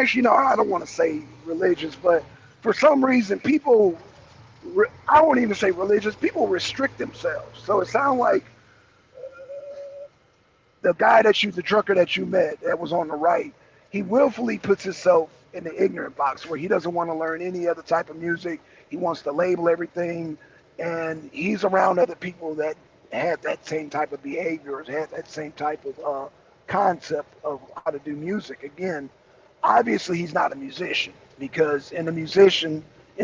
actually, no, I don't want to say religious, but for some reason, people, I won't even say religious, people restrict themselves. So it sounds like the trucker that you met that was on the right, he willfully puts himself in the ignorant box where he doesn't want to learn any other type of music. He wants to label everything, and he's around other people that had that same type of behavior, or had that same type of concept of how to do music. Again, obviously he's not a musician because in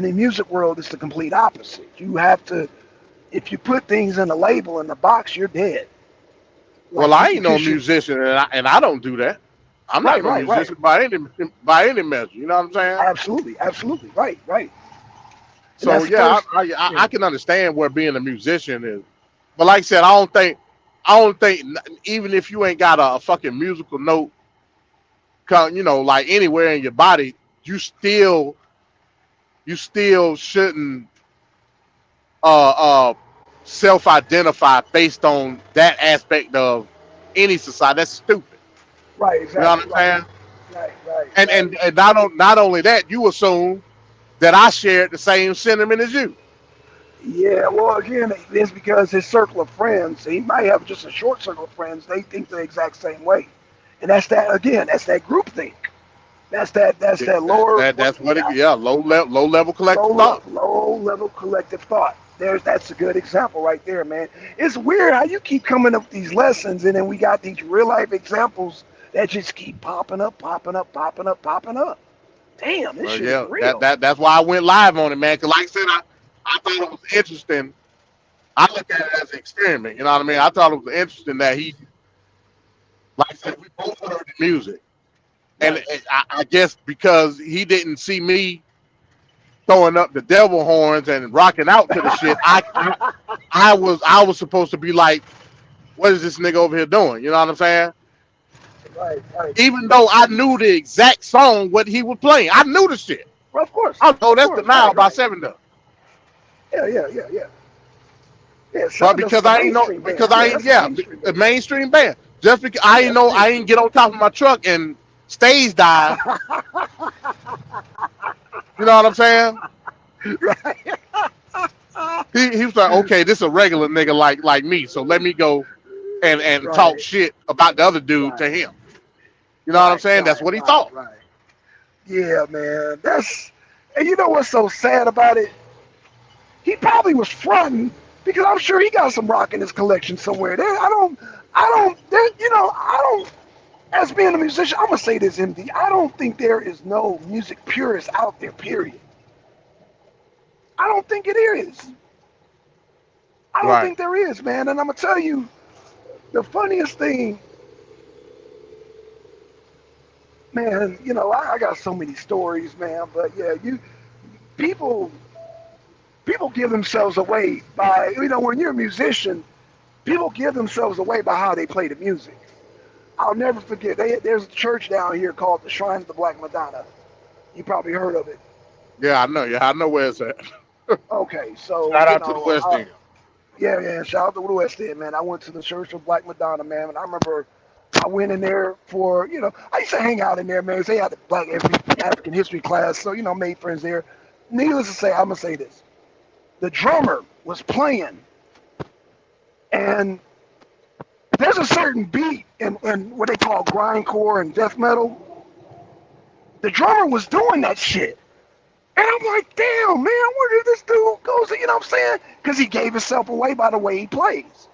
the music world, it's the complete opposite. You have to, if you put things in a label in the box, you're dead. Well, Like I you ain't can no kiss your musician, and I don't do that. I'm not right, no right, right. musician by any measure. You know what I'm saying? Absolutely, absolutely, right, right. And So that's the yeah, first. I Yeah, can understand where being a musician is, but like I said, I don't think even if you ain't got a fucking musical note, you know, like anywhere in your body, you still shouldn't uh uh self-identify based on that aspect of any society. That's stupid. right, You know what exactly, I'm right, saying? right, right, And right. not only that, you assume that I shared the same sentiment as you. Yeah, well, again, it's because his circle of friends, he might have just a short circle of friends. They think the exact same way, and that's that. Again, that's that group think. That's Yeah, that lower. that's what it. Yeah, Yeah, low level collective thought. low level collective thought. That's a good example right there, man. It's weird how you keep coming up with these lessons, and then we got these real life examples that just keep popping up, popping up, popping up, popping up. Damn, this Well, shit is yeah, real. that's why I went live on it, man. Cause like I said, I thought it was interesting. I look at it as an experiment. You know what I mean? I thought it was interesting that he, like I said, we both heard the music, and Right. I guess because he didn't see me throwing up the devil horns and rocking out to the shit, I was supposed to be like, what is this nigga over here doing? You know what I'm saying? Right, right. Even though I knew the exact song what he was playing, I knew the shit. Well, of course, I know of that's course. Denial Right, by right. Seven Dust. Yeah, yeah, yeah, yeah. Yeah, But Seven Dust is because a I ain't know, mainstream band. because Yeah, I ain't, that's a yeah, mainstream a band. mainstream band. Just because I Yeah, ain't that's a know, I ain't mainstream get on top of my truck and stage dive. You know what I'm saying? band. Right. He was like, okay, this is a regular nigga like me, so let me go and talk Right, shit about the other dude right, to him. You know what I'm right, saying? That's right, what he right, thought. right. Yeah, man. And you know what's so sad about it? He probably was fronting because I'm sure he got some rock in his collection somewhere. I don't, as being a musician, I'm going to say this, MD. I don't think there is no music purist out there, period. I don't think it is. I don't Right. think there is, man. And I'm going to tell you, the funniest thing, man, I got so many stories, man. But yeah, people, people give themselves away by, when you're a musician, people give themselves away by how they play the music. I'll never forget. There's a church down here called the Shrine of the Black Madonna. You probably heard of it. Yeah, I know. Yeah, I know where it's at. Okay, so Shout out to the West End. yeah, yeah. Shout out to the West End, man. I went to the Church of Black Madonna, man, and I remember I went in there for, I used to hang out in there, man. 'Cause they had the Black African history class, so made friends there. Needless to say, I'm gonna say this: the drummer was playing, and there's a certain beat in what they call grindcore and death metal. The drummer was doing that shit. And I'm like, damn, man, where did this dude go? So, you know what I'm saying? Because he gave himself away by the way he plays.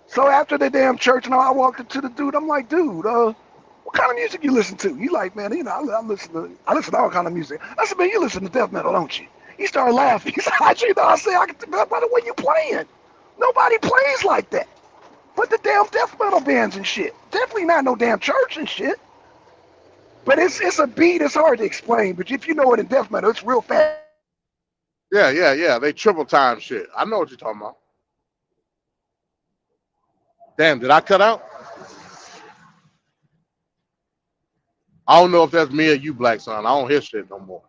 So after the damn church, I walked up to the dude. I'm like, dude, what kind of music you listen to? You like, man, I listen to all kind of music. I said, man, you listen to death metal, don't you? He started laughing. He said, I said, I can tell by the way you playing. Nobody plays like that. But the damn death metal bands and shit. Definitely not no damn church and shit. But it's a beat. It's hard to explain. But if you know it in death metal, it's real fast. Yeah, yeah, yeah. They triple time shit. I know what you're talking about. Damn, did I cut out? I don't know if that's me or you, Black Son. I don't hear shit no more.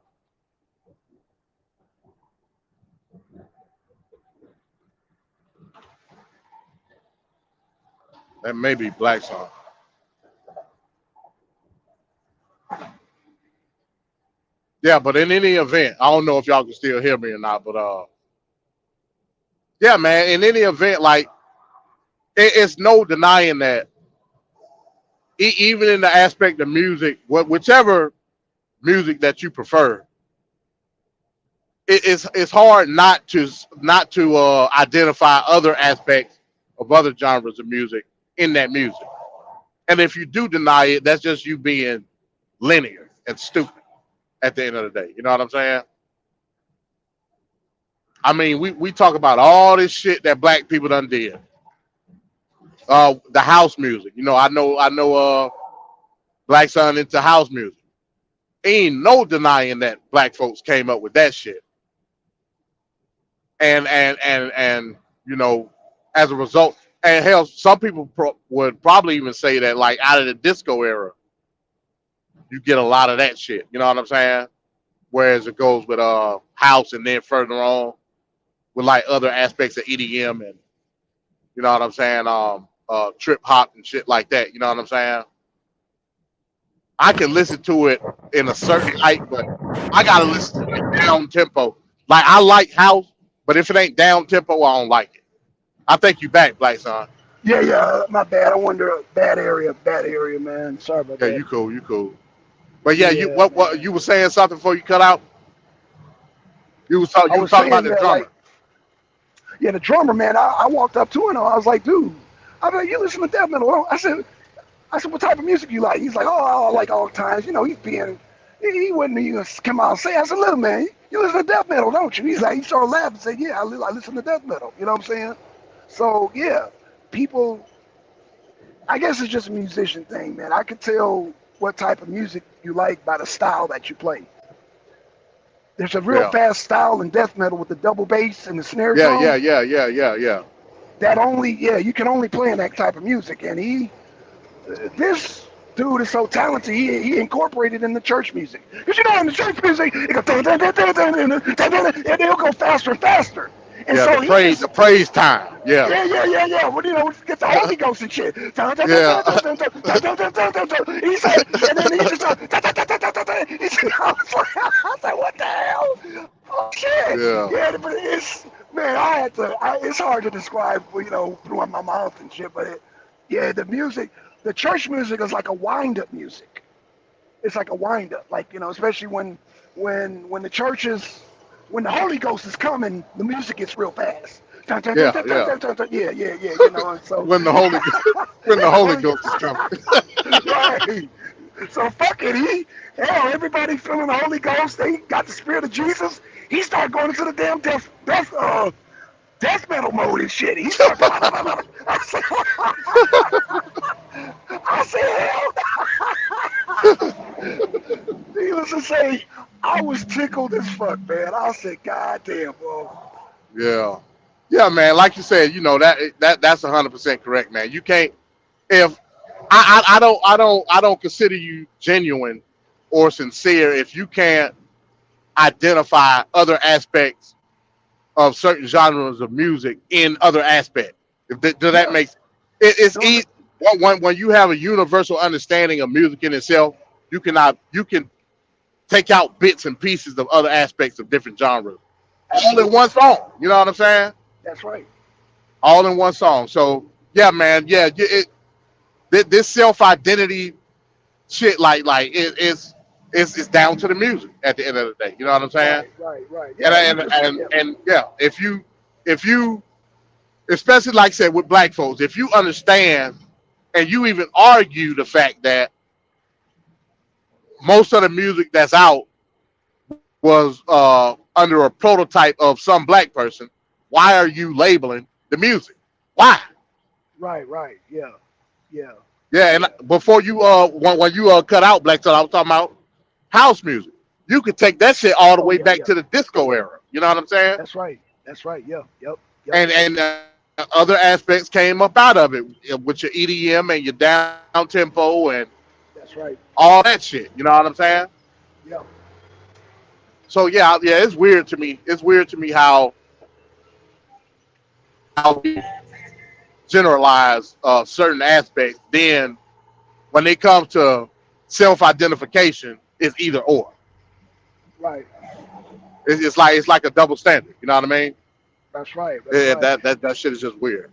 That may be Black Son. Yeah, but in any event, I don't know if y'all can still hear me or not, but yeah, man. In any event, like it's no denying that even in the aspect of music, whichever music that you prefer, it's hard not to identify other aspects of other genres of music in that music. And if you do deny it, that's just you being linear and stupid at the end of the day. You know what I'm saying? I mean, we talk about all this shit that black people done did. The house music. You know, I know Black Son into house music. Ain't no denying that black folks came up with that shit. And you know, as a result, and hell, some people would probably even say that like out of the disco era, you get a lot of that shit. You know what I'm saying? Whereas it goes with house and then further on with like other aspects of EDM and you know what I'm saying, trip hop and shit like that. You know what I'm saying? I can listen to it in a certain height, but I gotta listen to it down tempo. Like I like house, but if it ain't down tempo, I don't like it. I think you back, Black Son. Yeah, yeah. My bad. I wonder. Bad area, man. Sorry about Yeah, that. you cool, you cool. But yeah, you Yeah, what man. you were saying something before you cut out? I You was was talking about saying the that, like, drummer. yeah, the drummer, man. I walked up to him. I was like, dude. I mean, you listen to death metal? I said, what type of music you like? He's like, oh, I like all kinds. You know, he wouldn't even come out and say. I said, look, man, you listen to death metal, don't you? He's like, he started laughing and said, yeah, I listen to death metal. You know what I'm saying? So yeah, people. I guess it's just a musician thing, man. I could tell what type of music you like by the style that you play. There's a real Yeah. fast style in death metal with the double bass and the snare Yeah, yeah, drum. yeah, yeah, yeah, yeah. That only, yeah, you can only play in that type of music. And this dude is so talented. He incorporated in the church music. Because you know, in the church music, it goes dun, dun, dun, dun, dun, dun, dun, dun, dun, and they'll go faster and faster. And Yeah, so he the just, praise time. Yeah. yeah, yeah, yeah, yeah. Well, you know, get the Holy Ghost and shit. Dun, dun, dun, Yeah. dun, dun, dun, dun, dun, dun, dun, dun, dun. He said, and then he just, dun, dun, dun, dun, dun, dun, dun. He said, I was like, what the hell? Oh shit! Yeah. Yeah, but it's man, it's hard to describe, you know, through my mouth and shit. But yeah, the music, the church music is like a wind-up music. It's like a wind-up, like you know, especially when the church is, when the Holy Ghost is coming, the music gets real fast. Dun, dun, dun, Yeah, dun, dun, yeah. dun, dun, dun. Yeah, yeah, yeah. You know, and so When the Holy when the when the Holy Holy Ghost is coming. right. So fuck it, hell, everybody feeling the Holy Ghost, they got the spirit of Jesus. He started going into the damn death metal mode and shit. He started. I said, hell. Needless to say, I was tickled as fuck, man. I said, God damn, bro. Yeah. Yeah, man. Like you said, you know, that's 100% correct, man. You can't if I don't consider you genuine or sincere if you can't identify other aspects of certain genres of music in other aspects. Does that Yeah. make it's No, no, easy when you have a universal understanding of music in itself, you can take out bits and pieces of other aspects of different genres all in absolutely. one song. You know what I'm saying? That's right. All in one song. So yeah, man. Yeah, this self identity shit, it's down to the music at the end of the day. You know what I'm saying? Right. And Yeah, you just, yeah. and yeah, if you especially like I said with black folks, if you understand and you even argue the fact that most of the music that's out was under a prototype of some black person, why are you labeling the music? Why? Right. Yeah. Yeah, and before you when you cut out Black Thought, I was talking about house music. You could take that shit all the Oh way yeah, back yeah. to the disco era. You know what I'm saying? That's right. Yeah. Yep. And other aspects came up out of it with your EDM and your down tempo and That's right. all that shit. You know what I'm saying? Yeah. So yeah, it's weird to me. It's weird to me how we generalize certain aspects. Then when it comes to self-identification, it's either or. Right. It's like a double standard. You know what I mean? That's right. That's Yeah, right. that shit is just weird.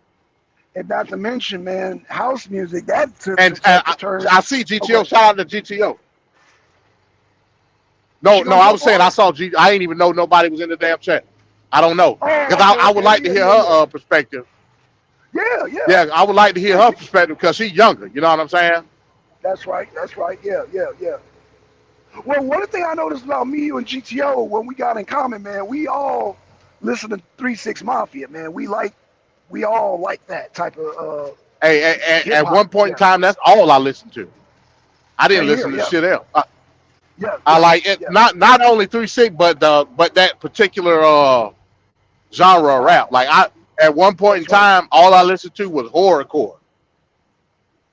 And not to mention, man, house music that took And a turn. I see GTO. Okay. Shout out to GTO. No, You no, gonna I go was saying for I it? saw G. I didn't even know nobody was in the damn chat. I don't know Oh, because okay, I would okay, like to yeah, hear yeah, her yeah. perspective. Yeah, yeah. Yeah, I would like to hear her perspective because she's younger. You know what I'm saying? That's right. That's right. Yeah, yeah, yeah. Well, one thing I noticed about me, you, and GTO, when we got in common, man, we all listen to 3 6 Mafia, man. We all like that type of Hey, hip at one hop. point in Yeah. time, that's all I listened to. I didn't Same here. listen to Yeah, shit else. yeah, I yeah, like it. yeah. Not only 3 6, but that particular genre of rap. Like at one point in That's right. time, all I listened to was horrorcore.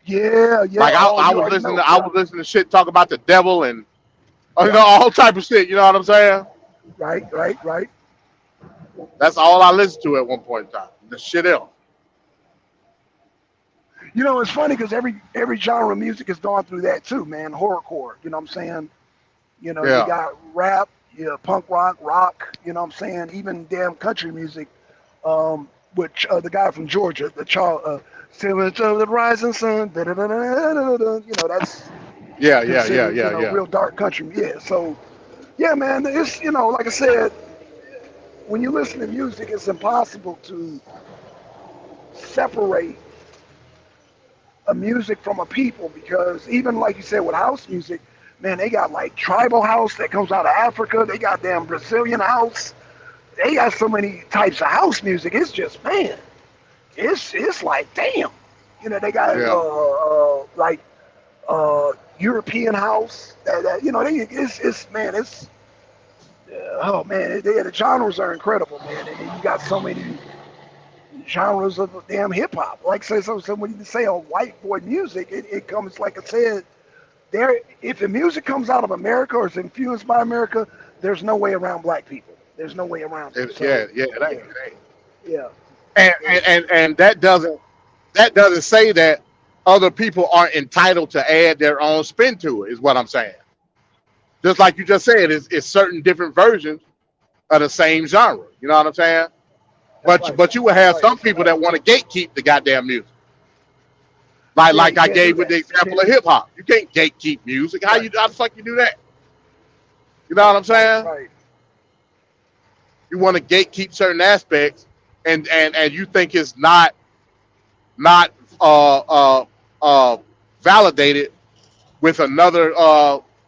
Yeah, yeah. Like Oh, I you was already listening know. to I Yeah, was listening to shit talk about the devil and you yeah. know all type of shit. You know what I'm saying? Right, right, right. That's all I listened to at one point in time. The shit else. You know, it's funny because every genre of music has gone through that too, man. Horrorcore. You know what I'm saying? You know, you Yeah. got rap, yeah, punk rock. You know what I'm saying? Even damn country music. Which the guy from Georgia, the child, Silver to the Rising Sun. You know, that's considered, Yeah. real dark country. Yeah. So, yeah, man, it's, like I said, when you listen to music, it's impossible to separate a music from a people because even like you said with house music, man, they got like tribal house that comes out of Africa. They got damn Brazilian house. They got so many types of house music. It's just, man, it's like damn. They got Yeah. like European house. It's man, it's oh man, the genres are incredible, man, and you got so many genres of damn hip hop. Like say so when you say a white boy music, it comes like I said. There, if the music comes out of America or is influenced by America, there's no way around black people. There's no way around it. So, Yeah. It ain't. yeah, It ain't. yeah, And that doesn't say that other people aren't entitled to add their own spin to it. Is what I'm saying. Just like you just said, it's certain different versions of the same genre. You know what I'm saying? that's But right. but you will have Right. some people that want to gatekeep the goddamn music. Like You I can't do gave with that. the You example can't. of hip hop. You can't gatekeep music. How Right, the fuck you do that? You know what I'm saying? right. You want to gatekeep certain aspects, and you think it's not uh, uh, uh, validated with another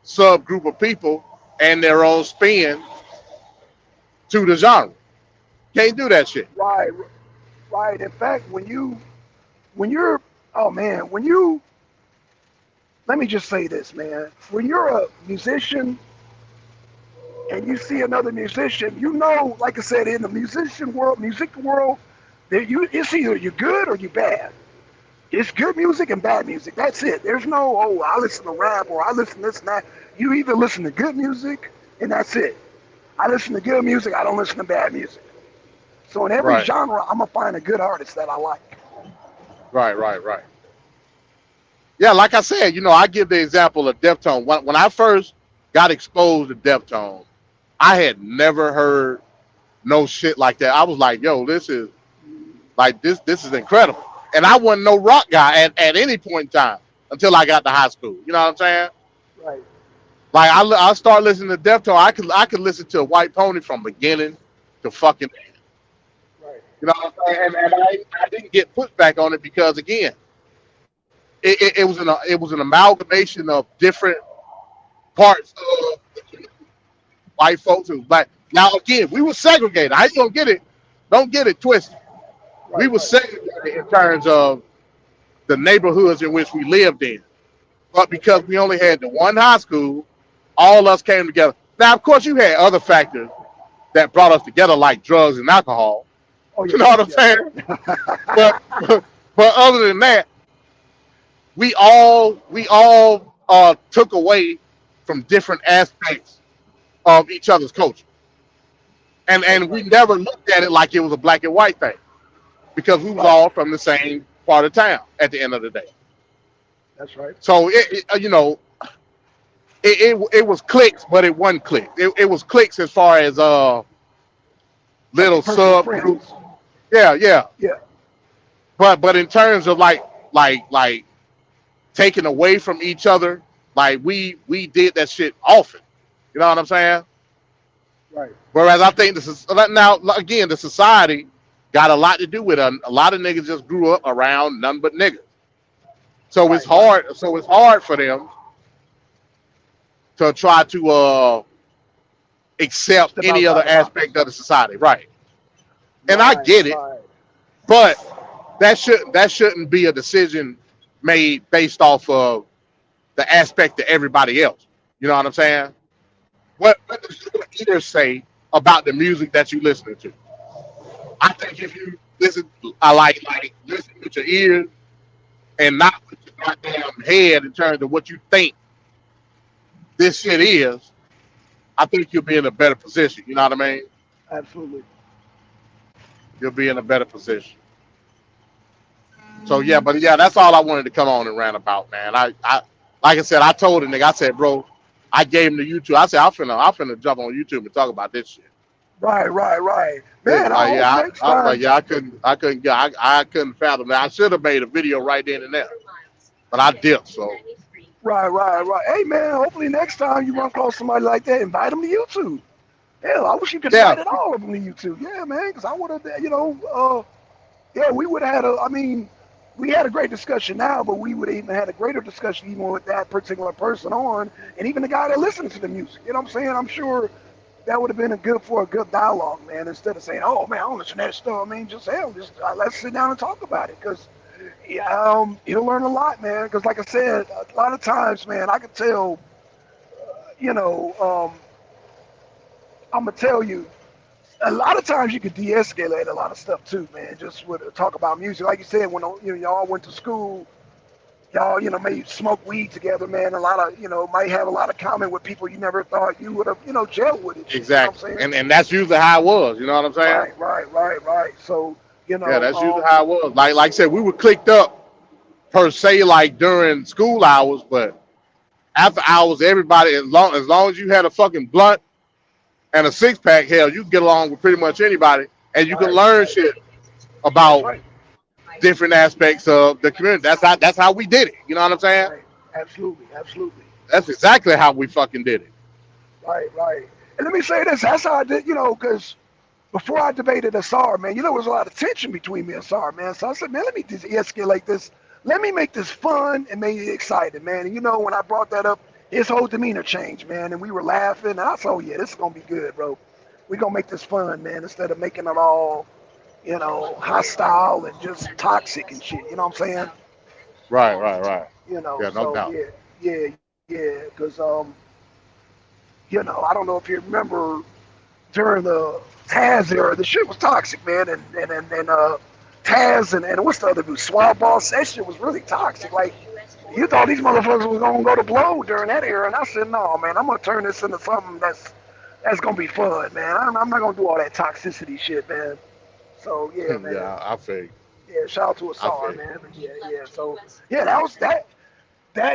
subgroup of people and their own spin to the genre. Can't do that shit. Right, right. In fact, when you're, oh man, when you, let me just say this, man. When you're a musician and you see another musician, like I said, in the music world, it's either you're good or you're bad. It's good music and bad music. That's it. There's no, I listen to rap or I listen to this and that. You either listen to good music and that's it. I listen to good music. I don't listen to bad music. So in every Right, genre, I'm gonna find a good artist that I like. right. Yeah, like I said, I give the example of Deftone. When I first got exposed to Deftone, I had never heard no shit like that. I was like, yo, this is like this is incredible. And I wasn't no rock guy at any point in time until I got to high school. You know what I'm saying? Right. Like I start listening to Deftone. I could listen to White Pony from beginning to fucking end. Right. You know what I'm saying? And I didn't get pushback on it because again, it was an amalgamation of different parts of white folks and black. Now again, we were segregated. I ain't gonna get it. Don't get it twisted. We Right. were segregated in terms of the neighborhoods in which we lived in. But because we only had the one high school, all of us came together. Now, of course, you had other factors that brought us together, like drugs and alcohol. Oh You know what I'm saying? But but other than that, we all took away from different aspects of each other's culture, and we never looked at it like it was a black and white thing because we was Right. all from the same part of town at the end of the day. That's right. So it was clicks, but it wasn't clicks. It was clicks as far as little Personal subgroups. friends. Yeah, Yeah. but in terms of like taking away from each other, like we did that shit often. You know what I'm saying? Right. Whereas I think this is now again the society got a lot to do with it. A lot of niggas just grew up around none but niggas. So it's hard. So it's hard for them to try to accept Step any outside other the box. aspect of the society, right? And I Right, get it, right. but that shouldn't be a decision made based off of the aspect of everybody else. You know what I'm saying? What does your ear say about the music that you listening to? I think if you listen, I like listen with your ears and not with your goddamn head in terms of what you think this shit is. I think you'll be in a better position. You know what I mean? Absolutely. You'll be in a better position. So yeah, but yeah, that's all I wanted to come on and rant about, man. I like I said, I told the nigga, I said, bro, I gave him the YouTube. I said, I'm finna jump on YouTube and talk about this shit. Right. Man, I next was time. like, yeah, I couldn't fathom that. I should have made a video right then and there, but I dipped. So Right. Hey, man, hopefully next time you run across somebody like that, invite them to YouTube. Hell, I wish you could Yeah. invite all of them to YouTube. Yeah, man, because I would have, yeah, we would have had we had a great discussion now, but we would have even had a greater discussion even with that particular person on, and even the guy that listens to the music. You know what I'm saying? I'm sure that would have been a good dialogue, man, instead of saying, oh, man, I don't listen to that stuff. I mean, just let's sit down and talk about it, because you'll learn a lot, man, because like I said, a lot of times, man, I could tell, I'm going to tell you, a lot of times you could de-escalate a lot of stuff too, man, just with talk about music. Like you said, when y'all went to school, y'all, maybe smoke weed together, man, a lot of, might have a lot of common with people you never thought you would have, gelled with it. exactly, You know what I'm saying? and that's usually how it was. You know what I'm saying? Right. So, Yeah, that's usually how it was. Like I said, we were clicked up per se, like during school hours, but after hours, everybody, as long as you had a fucking blunt and a six pack, hell, you can get along with pretty much anybody, and you can learn shit about different aspects of the community. That's how we did it. You know what I'm saying? Right. Absolutely. That's exactly how we fucking did it. Right. And let me say this, that's how I did, because before I debated Asar, man, there was a lot of tension between me and Asar, man. So I said, man, let me de-escalate this. Let me make this fun and make it exciting, man. And when I brought that up, his whole demeanor changed, man. And we were laughing. And I said, oh, yeah, this is going to be good, bro. We're going to make this fun, man, instead of making it all, hostile and just toxic and shit. You know what I'm saying? Right. Yeah, no doubt. Yeah. Because, I don't know if you remember during the Taz era, the shit was toxic, man. And Taz and what's the other dude? Swab Boss, that shit was really toxic. Like, you thought these motherfuckers was gonna go to blow during that era, and I said, no, man, I'm gonna turn this into something that's gonna be fun, man. I'm not gonna do all that toxicity shit, man. So yeah, man. Yeah, I feel. Yeah, shout out to Asar, man. But yeah. So yeah, that was that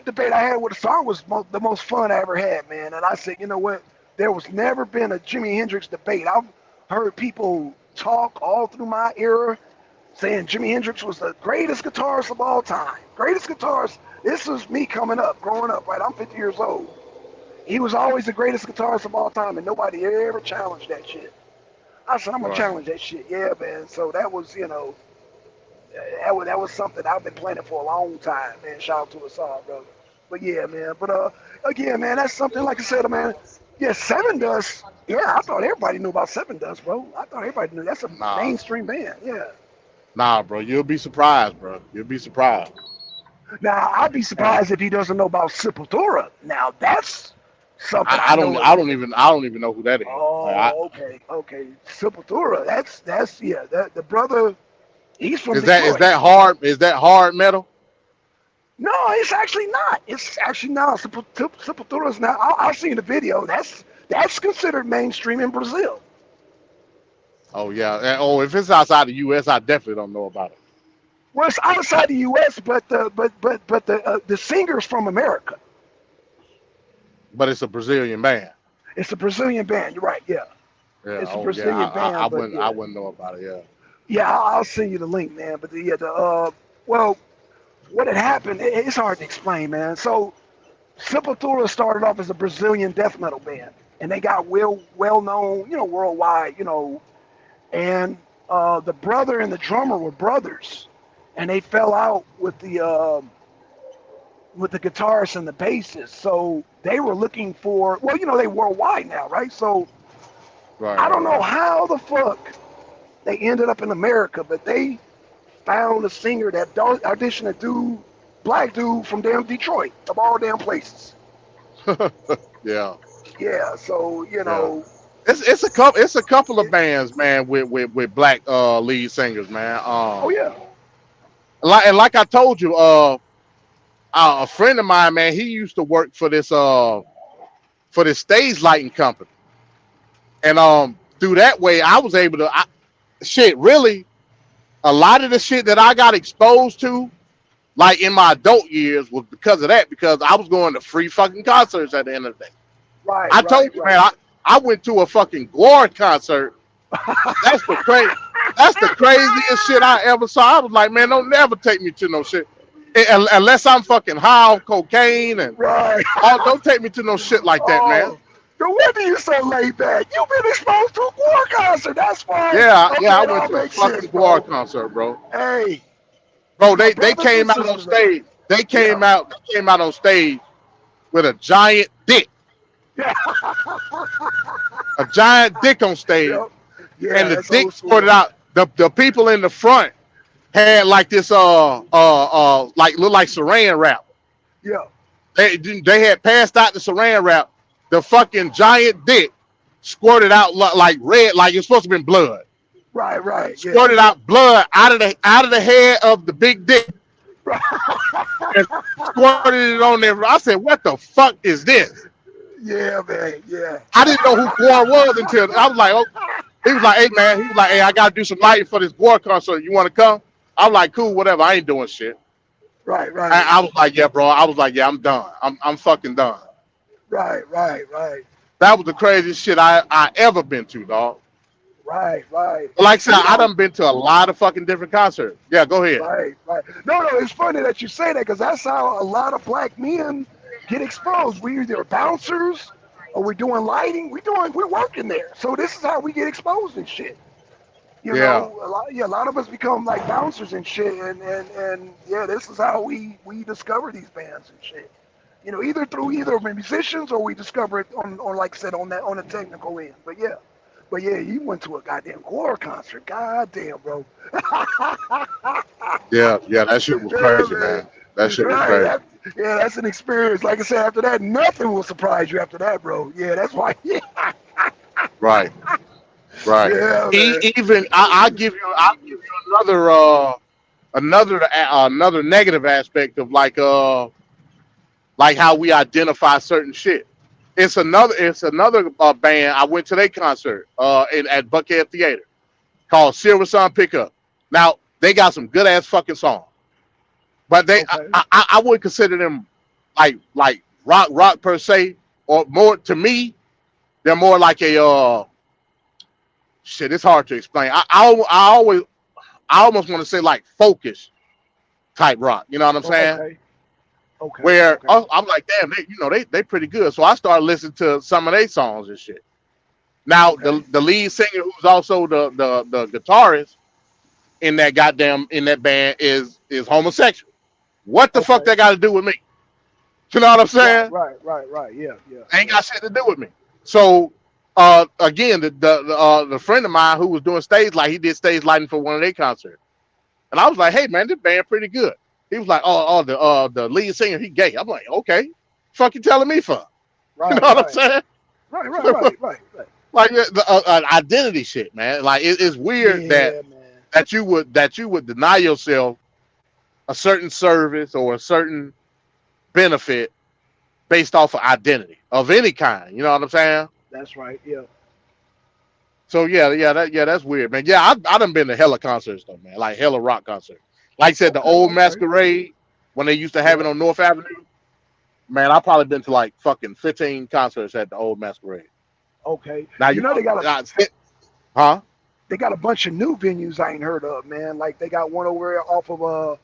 debate I had with Asar was the most fun I ever had, man. And I said, you know what? There was never been a Jimi Hendrix debate. I've heard people talk all through my era saying Jimi Hendrix was the greatest guitarist of all time. Greatest guitarist. This was me coming up, growing up, right? I'm 50 years old. He was always the greatest guitarist of all time, and nobody ever challenged that shit. I said, I'm going to challenge that shit. Yeah, man. So that was, that was something I've been planning for a long time, man. Shout out to Asar, brother. But yeah, man. But again, man, that's something, like I said, man. Yeah, Seven Dust. Yeah, I thought everybody knew about Seven Dust, bro. I thought everybody knew. That's a mainstream band. Yeah. Nah, bro, you'll be surprised, bro. You'll be surprised. Now, I'd be surprised if he doesn't know about Sepultura. Now, that's something I don't even know who that is. Oh, okay. Sepultura. That's the brother. He's from Is Detroit. that hard metal? No, it's actually not. It's actually not. Sepultura is not. I've seen the video. That's considered mainstream in Brazil. Oh yeah. Oh, if it's outside the U.S., I definitely don't know about it. Well, it's outside the U.S., but the singer's from America. But it's a Brazilian band. It's a Brazilian band. You're right. Yeah. Yeah. It's a Oh yeah. Brazilian band, I but wouldn't. yeah. I wouldn't know about it. Yeah. Yeah, I'll send you the link, man. But well, what had happened? It's hard to explain, man. So Sepultura started off as a Brazilian death metal band, and they got well known, worldwide, And the brother and the drummer were brothers, and they fell out with the guitarist and the bassist. So they were looking for, well, they worldwide now, right? So Right. I don't know Right. how the fuck they ended up in America, but they found a singer that auditioned a black dude from damn Detroit, of all damn places. Yeah. Yeah, so It's a couple of bands, man, with black lead singers, man. oh yeah, Like I told you, a friend of mine, man, he used to work for this stage lighting company, and through that way, I was able to really a lot of the shit that I got exposed to, like in my adult years, was because of that. Because I was going to free fucking concerts at the end of the day. right. I told you, man, I went to a fucking Gore concert. That's the craziest shit I ever saw. I was like, man, don't never take me to no shit. Unless I'm fucking high on cocaine and Right. don't take me to no shit like that, man. No wonder you so laid back. You've been exposed to a Gore concert. That's fine. Yeah, Okay, I it all went to a makes fucking sense, Gore bro. concert, bro. Hey, Bro, they brothers came and out on sisters, stage. They came out on stage with a giant dick. yeah, A giant dick on stage. yeah, yeah, And the that's dick old school. squirted out. The people in the front had like this like look like saran wrap. Yeah, They had passed out the saran wrap. The fucking giant dick squirted out like red, like it's supposed to be blood. right, yeah. Squirted out blood out of the head of the big dick. And squirted it on there. I said, "What the fuck is this?" Yeah, man, yeah. I didn't know who Gore was until I was like, "Oh." He was like, "Hey man," he was like, "Hey, I gotta do some lighting for this Gore concert. You want to come?" I'm like, "Cool, whatever. I ain't doing shit." Right. I was like, "Yeah, bro." I was like, "Yeah, I'm done. I'm fucking done." Right. That was the craziest shit I ever been to, dog. Right. Like I said, I done been to a lot of fucking different concerts. Yeah, go ahead. Right. No, it's funny that you say that because that's how a lot of black men get exposed. We either bouncers or we're doing lighting. We're working there. So this is how we get exposed and shit. You know, a lot of us become like bouncers and shit, and yeah, this is how we discover these bands and shit. Either through musicians or we discover it on like I said on the technical end. But yeah, you went to a goddamn Gore concert. Goddamn, bro. Yeah, that shit was crazy, man. That shit was Right, crazy. that's an experience. Like I said, after that, nothing will surprise you after that, bro. Yeah, that's why. Yeah, Right. yeah, man. Even I'll give you another negative aspect of like how we identify certain shit. It's another band. I went to their concert at Buckhead Theater called Silver Sun Pickup. Now they got some good ass fucking songs, but they Okay. I would consider them like rock per se, or more to me. They're more like a shit. It's hard to explain. I almost want to say like folkish type rock. You know what I'm saying? Okay. Where okay. I'm like, damn, they pretty good. So I started listening to some of their songs and shit. Now Okay. the lead singer, who's also the guitarist in that band, is homosexual. What the fuck Okay. that got to do with me? You know what I'm saying? Right. Yeah. Ain't got shit to do with me. So again, the friend of mine who was doing stage light, he did stage lighting for one of their concerts, and I was like, hey man, this band pretty good. He was like, the lead singer, he gay. I'm like, okay, fuck you telling me for? Right. You know what I'm saying? Right. Like the identity shit, man. Like it's weird Yeah, man. that you would deny yourself a certain service or a certain benefit based off of identity of any kind. You know what I'm saying? That's right. Yeah. So that's weird, man. Yeah, I done been to hella concerts though, man. Like hella rock concerts. Like I said, the old Okay. Masquerade when they used to have it on North Avenue. Man, I've probably been to like fucking 15 concerts at the old Masquerade. Okay. Now You know they got huh? they got a bunch of new venues I ain't heard of, man. Like they got one over there off of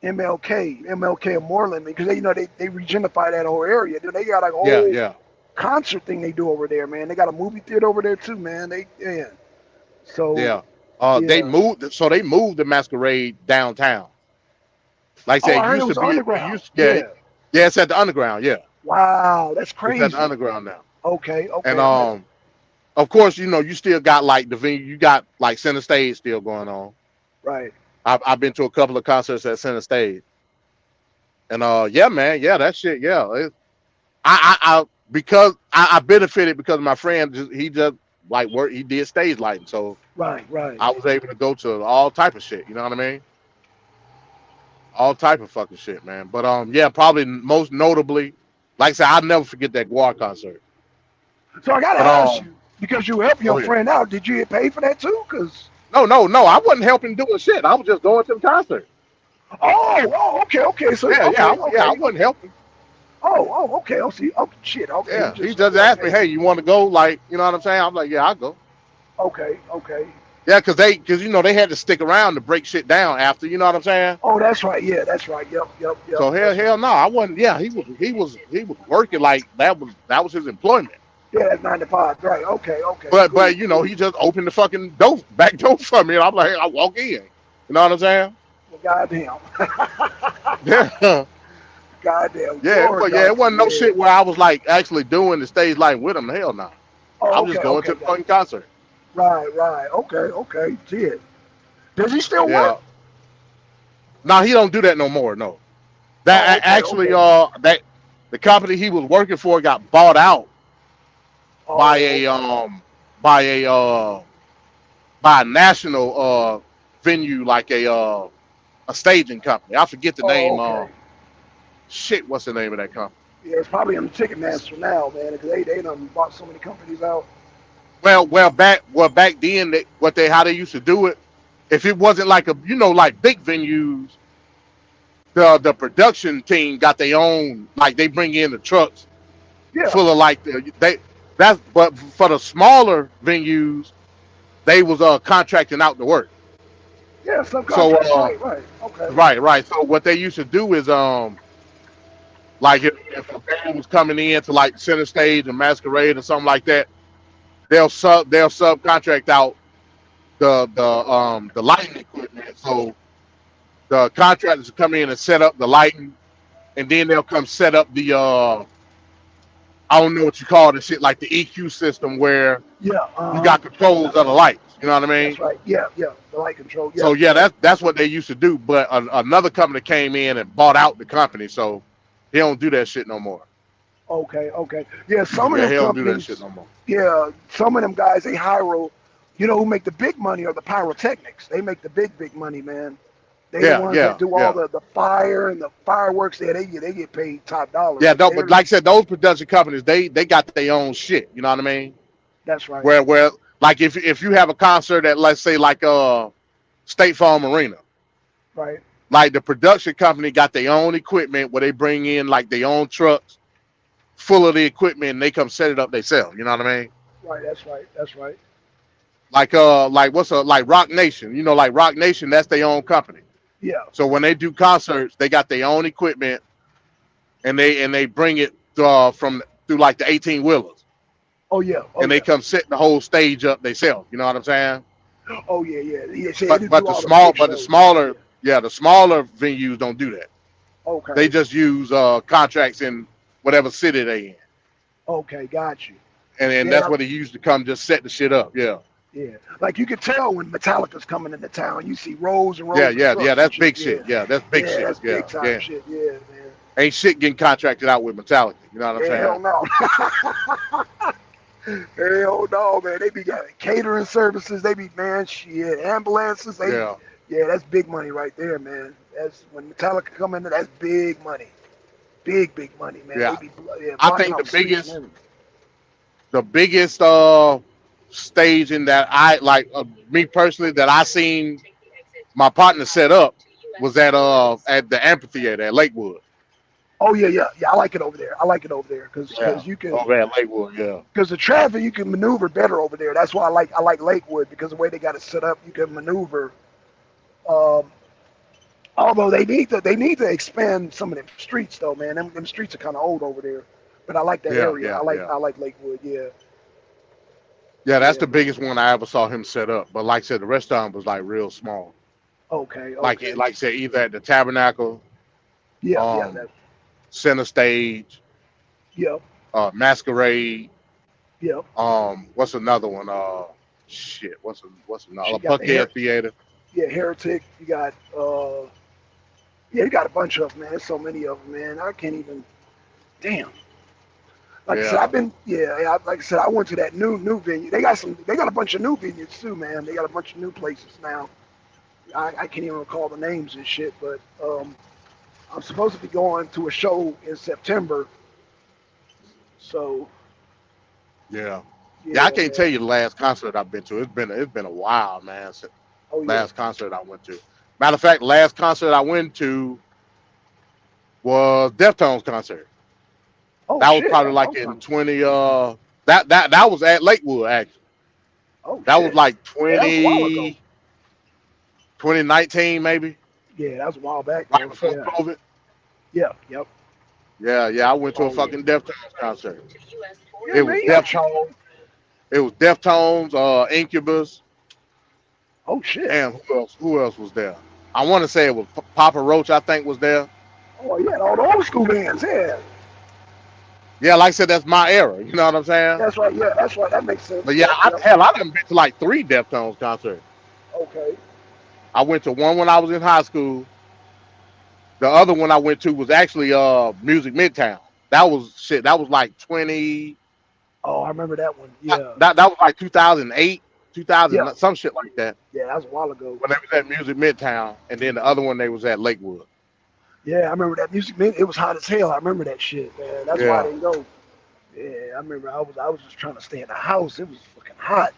MLK and Moreland, because they regenify that whole area. Dude, they got like a Yeah, whole yeah, concert thing they do over there, man. They got a movie theater over there too, man. So yeah. They yeah. moved, so they moved the Masquerade downtown. Like I Oh, said, I heard it was it underground. used yeah, yeah, it's at the underground, yeah. Wow, that's It's crazy. at the underground now. Okay. And Okay. of course, you still got like the venue, you got like Center Stage still going on. Right. I've been to a couple of concerts at Center Stage. And yeah, man, yeah, that shit, yeah. Because I benefited because my friend he just like work, he did stage lighting, so Right. I was able to go to all type of shit. You know what I mean? All type of fucking shit, man. But yeah, probably most notably, like I said, I'll never forget that Guar concert. So I gotta But ask you, because you helped your yeah. friend out, did you get paid for that too? Cause No, I wasn't helping doing shit. I was just going to the concert. okay. So Yeah, okay, I wasn't helping. okay. Oh, see, oh shit, okay. Yeah, he just asked me, hey, you want to go? Like, you know what I'm saying? I'm like, yeah, I'll go. Okay. Yeah, because they had to stick around to break shit down after. You know what I'm saying? Oh, that's right. Yeah, that's right. Yep. So hell no, I wasn't. Yeah, he was working like that was his employment. Yeah, that's 9 to 5. Right. Okay. But cool. he just opened the fucking back door for me, and I'm like, I walk in. You know what I'm saying? Well, goddamn. Yeah, Goddamn. yeah, Lord, but yeah, it wasn't no yeah. shit where I was like actually doing the stage light with him. Hell no, Oh, I was just going to the fucking concert. Right. Okay. Shit. Does he still Yeah. work? No, he don't do that no more. No, that actually, that the company he was working for got bought out by a national venue, like a staging company. I forget the name. Okay. Shit, what's the name of that company? Yeah, it's probably on the Ticketmaster now, man, because they done bought so many companies out. Well, back then, how they used to do it. If it wasn't like like big venues, the production team got their own, like they bring in the trucks Yeah. full of like but for the smaller venues, they was contracting out the work. Yeah, subcontract. So Right. Okay. right. So what they used to do is like if a band was coming in to like Center Stage and Masquerade or something like that, they'll subcontract out the lighting equipment. So the contractors come in and set up the lighting, and then they'll come set up the I don't know what you call the shit, like the EQ system where Yeah. you got controls of the lights. You know what I mean? That's right. Yeah. The light control. Yeah. So yeah, that's what they used to do. But another company came in and bought out the company, so he don't do that shit no more. Okay. Yeah, some of them he don't do that companies. shit no more. Yeah, some of them guys they hire, who make the big money are the pyrotechnics. They make the big money, man. They the ones that do all the fire and the fireworks. There, they get paid top dollar. Yeah, no, but like I said, those production companies, they got their own shit. You know what I mean? That's right. Where like if you have a concert at, let's say, like State Farm Arena, Right. like the production company got their own equipment where they bring in like their own trucks full of the equipment and they come set it up themselves. You know what I mean? Right. That's right. Like like Rock Nation, like Rock Nation, that's their own company. Yeah. So when they do concerts, they got their own equipment and they bring it through like the 18 wheelers. Oh yeah. And they come set the whole stage up themselves. You know what I'm saying? Oh yeah. So But the smaller venues don't do that. Okay. They just use contracts in whatever city they in. Okay, got you. And that's what they used to come just set the shit up. Yeah. Yeah, like you could tell when Metallica's coming into town. You see rows and rows. Yeah. of trucks That's and big shit. Yeah, that's big shit. That's big time Yeah. shit. Yeah, man. Ain't shit getting contracted out with Metallica. You know what I'm saying? Hell no. Hell no, man. They be getting catering services. They be, man, shit. Ambulances. Yeah, that's big money right there, man. That's when Metallica come in. That's big money. Big money, man. Yeah. They be, I think the biggest staging that I like, me personally, that I seen my partner set up was at the amphitheater at Lakewood. Oh yeah. I like it over there. I like it over there because Yeah. you can Over at Lakewood, yeah. because the traffic you can maneuver better over there. That's why I like Lakewood because the way they got it set up, you can maneuver. Um, although they need to expand some of them streets though, man. Them streets are kind of old over there. But I like that Yeah, area. yeah, yeah. I like Lakewood. Yeah. Yeah, that's Yeah. the biggest one I ever saw him set up. But like I said, the rest of them was like real small. Okay. Like Okay. like I said, either at the Tabernacle, Yeah. Yeah. um, Center Stage, Yep. Masquerade. Yep. What's another one? Shit. What's another? You got the Buckhead Theater. Yeah, Heretic. You got yeah, you got a bunch of them, man. There's so many of them, man. I can't even. Damn. Like I said, Yeah. like I said, I went to that new venue. They got a bunch of new venues too, man. They got a bunch of new places now. I can't even recall the names and shit, but I'm supposed to be going to a show in September. So Yeah. Yeah, I yeah, can't man. tell you the last concert I've been to. It's been a while, man. Since Oh yeah. last concert I went to. Matter of fact, last concert I went to was Deftones concert. Oh That was shit. probably like in 20 that was at Lakewood actually. Oh That shit. was like Yeah, that was a while ago. 2019 maybe, Yeah, that was a while back, right man. before Yeah. COVID. Yeah. Yep. Yeah, I went to a Oh yeah. fucking Deftones concert. Yeah, It man. was You got Deftones. It was Deftones, Incubus, Oh shit. and who else was there? I want to say it was Papa Roach, I think was there. Oh yeah, all the old school bands. Yeah. Yeah, like I said, that's my era. You know what I'm saying? That's right. Yeah, that's right. That makes sense. But yeah, Yep. I done been to like 3 Deftones concerts. Okay. I went to one when I was in high school. The other one I went to was actually Music Midtown. That was like 20. Oh, I remember that one. Yeah. That was like 2008, 2000, Yeah. some shit like that. Yeah, that was a while ago. When they was at Music Midtown, and then the other one they was at Lakewood. Yeah, I remember that music. Man, it was hot as hell. I remember that shit, man. That's why I Yeah, didn't go. Yeah, I remember. I was just trying to stay in the house. It was fucking hot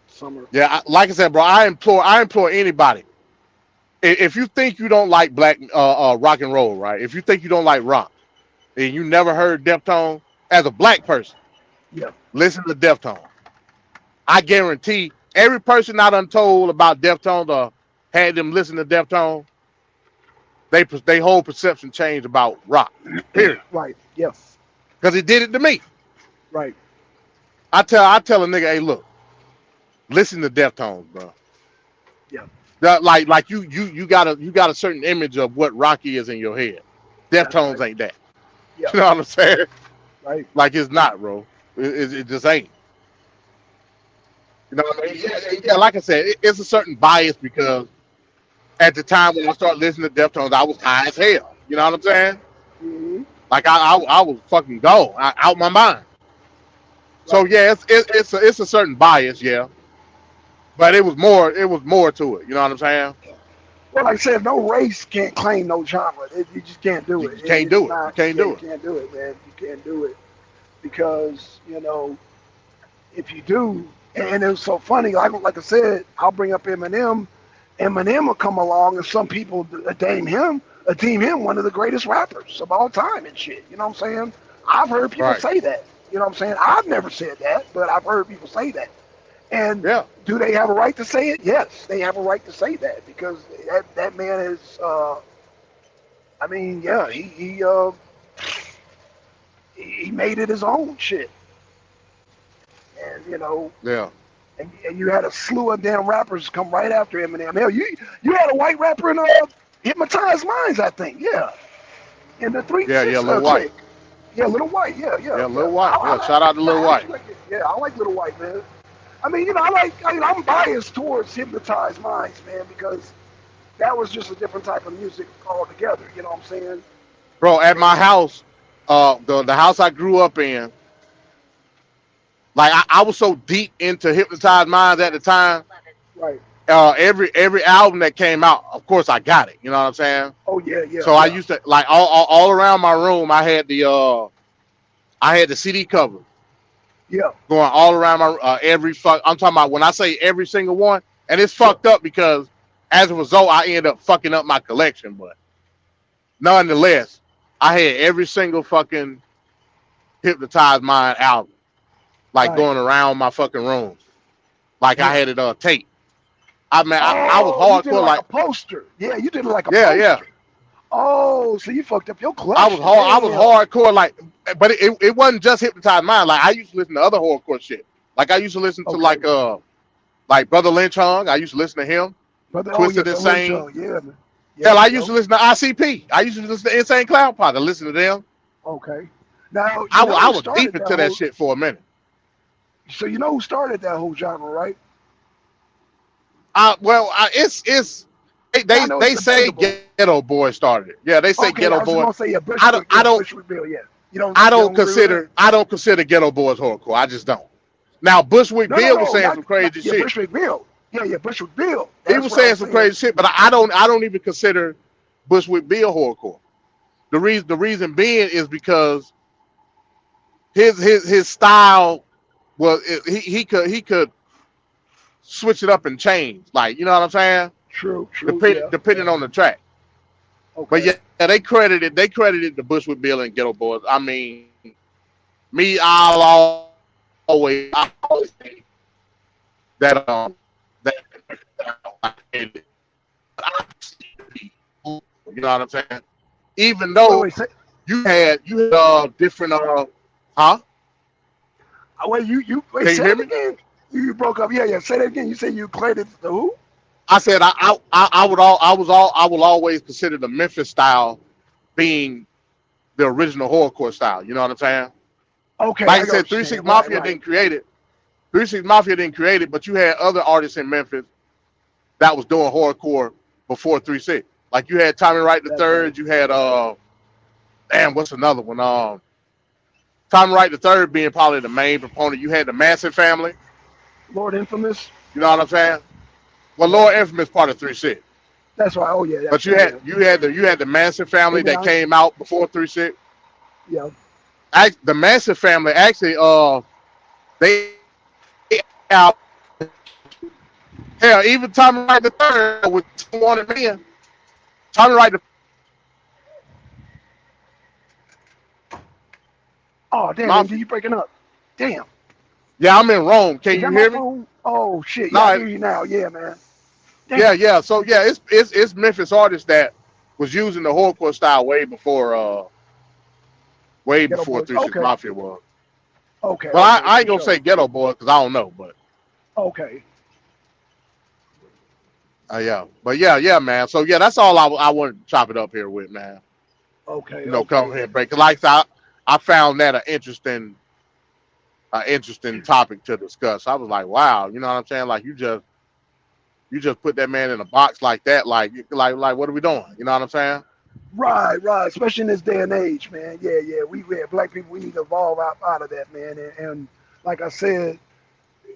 summer. yeah. Like I said, bro, I implore anybody. If you think you don't like black rock and roll, right? If you think you don't like rock, and you never heard Deftones, as a black person, Yeah. listen to Deftones. I guarantee every person I done told about Deftones or had them listen to Deftones, they whole perception changed about rock. Period. Right. Yeah. Because it did it to me. Right. I tell a nigga, hey, look, listen to Deftones, bro. Yeah. Like you got a certain image of what rock is in your head. That's Deftones right. ain't that. Yeah. You know what I'm saying? Right. Like it's not, bro. It just ain't. You know what I mean? Yeah, like I said, it's a certain bias because at the time when I started listening to Deftones, I was high as hell. You know what I'm saying? Mm-hmm. Like I was fucking gone, out my mind. So Right. yeah, it's a certain bias, yeah. But it was more to it. You know what I'm saying? Well, like I said, no race can't claim no genre. You just can't do You it. can't It's do it. You not. can't Yeah, do you it. can't do it, man. You can't do it because if you do, and it was so funny. Like I said, I'll bring up Eminem. Eminem will come along, and some people deem him one of the greatest rappers of all time and shit. You know what I'm saying? I've heard people Right. say that. You know what I'm saying? I've never said that, but I've heard people say that. And Yeah. do they have a right to say it? Yes, they have a right to say that because that man is. I mean, yeah, he made it his own shit, and Yeah. and you had a slew of damn rappers come right after Eminem. Hell, you had a white rapper in Hypnotized Minds, I think. Yeah, in the 3 Yeah, 6 Lil White. clique. Yeah, Little White. Yeah. Yeah, Lil White. Yeah, shout out to Lil White. I like Little White, man. I mean, I'm biased towards Hypnotized Minds, man, because that was just a different type of music altogether. You know what I'm saying? Bro, at my house, the house I grew up in, like I was so deep into Hypnotized Minds at the time. Right. Every album that came out, of course I got it. You know what I'm saying? Oh yeah. So I used to like all around my room. I had the CD cover Yeah. going all around my I'm talking about when I say every single one, and it's fucked up because as a result I end up fucking up my collection. But nonetheless, I had every single fucking Hypnotized Mind album, like Right. going around my fucking room, like I had it tape. I mean, I was Oh, you did it hardcore, like like a poster. Yeah, you did it like a yeah, poster. yeah. Oh, so you fucked up your I collection. was hard. I was Damn. hardcore, like, but it wasn't just Hypnotized Mind. Like I used to listen to other hardcore shit. Like I used to listen to Okay. like Brother Lynch Hung. I used to listen to him. Brother, oh yeah, Twisted the Lynch Insane. Show. Yeah, man. Hell, Yep, I used yep. to listen to ICP. I used to listen to Insane Clown Posse. Listen to them. Okay. Now I you was know I who was started deep that into that whole. shit for a minute. So you know who started that whole genre, right? It's Yeah, I know it's they say debatable. Ghetto Boy started it. Yeah, they say Okay, I Ghetto was just Boy. gonna say yeah, Bushwick, I yeah, don't Bushwick Bill, yeah. You don't agree with that? I don't consider Ghetto Boys hardcore. I just don't. Now Bushwick No, no, Bill was no, saying not, some crazy yeah, shit. Bushwick Bill. Yeah, Bushwick Bill. He That's was what I saying was some saying. crazy shit, but I don't even consider Bushwick Bill hardcore. The reason being is because his style was he could switch it up and change, like, you know what I'm saying, True, yeah. depending on the track. But Okay. yeah, they credited the Bushwick Bill and Ghetto Boys. I mean, me, I always think that that you know what I'm saying. Even though Wait, say, you had different huh? wait, you wait, Can you say hear it me? again. You broke up. Yeah, say that again. You said you credited the who? I said I will always consider the Memphis style being the original horrorcore style. You know what I'm saying? Okay, Like I I got said, what you're Three saying. Six Right, Mafia right. didn't create it. 3 6 Mafia didn't create it, but you had other artists in Memphis that was doing horrorcore before 3 6. Like you had Tommy Wright the That's right. Third. You had damn, what's another one? Tommy Wright the Third being probably the main proponent. You had the Massive Family. Lord Infamous. You know what I'm saying? Well, Yep. Lord Infamous part of 3 6. That's right. Oh yeah, But that's right. Yeah. you had the Massive Family that Eminem. came out before 3 6. Yeah. The Massive Family actually they out hell, even Tommy Wright the Third with Wanted Men. Tommy Wright the Oh damn, Mafia. MD, you breaking up? Damn. Yeah, I'm in Rome. Can Is that you my hear me? phone? Oh shit. Yeah, No, I hear you now. Yeah, man. Damn. yeah. So yeah, it's Memphis artists that was using the horrorcore style way before Ghetto Boys. 3 6 Okay. Mafia was. Okay. Well, Okay. I For ain't gonna sure. say Ghetto Boy because I don't know, but Okay. yeah, but yeah, man. So yeah, that's all I wanted to chop it up here with, man. Okay. You know, Okay. come here, break. Like I found that an interesting topic to discuss. I was like, wow, you know what I'm saying? Like you just put that man in a box like that, like what are we doing? You know what I'm saying? Right. Especially in this day and age, man. Yeah. We black people. We need to evolve out of that, man. And like I said,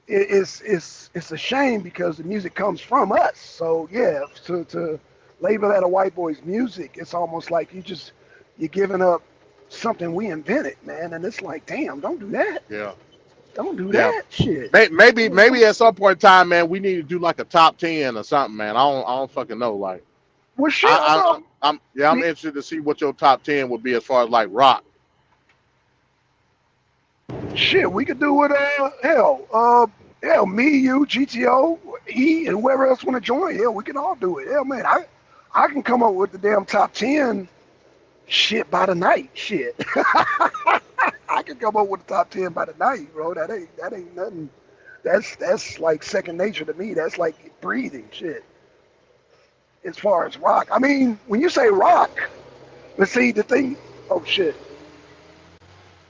it's a shame because the music comes from us. So yeah, to label that a white boy's music, it's almost like you're giving up something we invented, man. And it's like, damn, don't do that. Yeah. Don't do Yeah. that shit. Maybe at some point in time, man, we need to do like a top 10 or something, man. I don't fucking know. Like Well, shit, bro. I'm interested to see what your top 10 would be as far as like rock. Shit, we could do it. Hell, me, you, GTO, E, and whoever else want to join. Hell, we can all do it. Hell, man, I can come up with the damn top 10 shit by the night. Shit, I can come up with the top 10 by the night, bro. That ain't nothing. That's like second nature to me. That's like breathing. Shit. As far as rock, I mean, when you say rock, let's see the thing. Oh shit.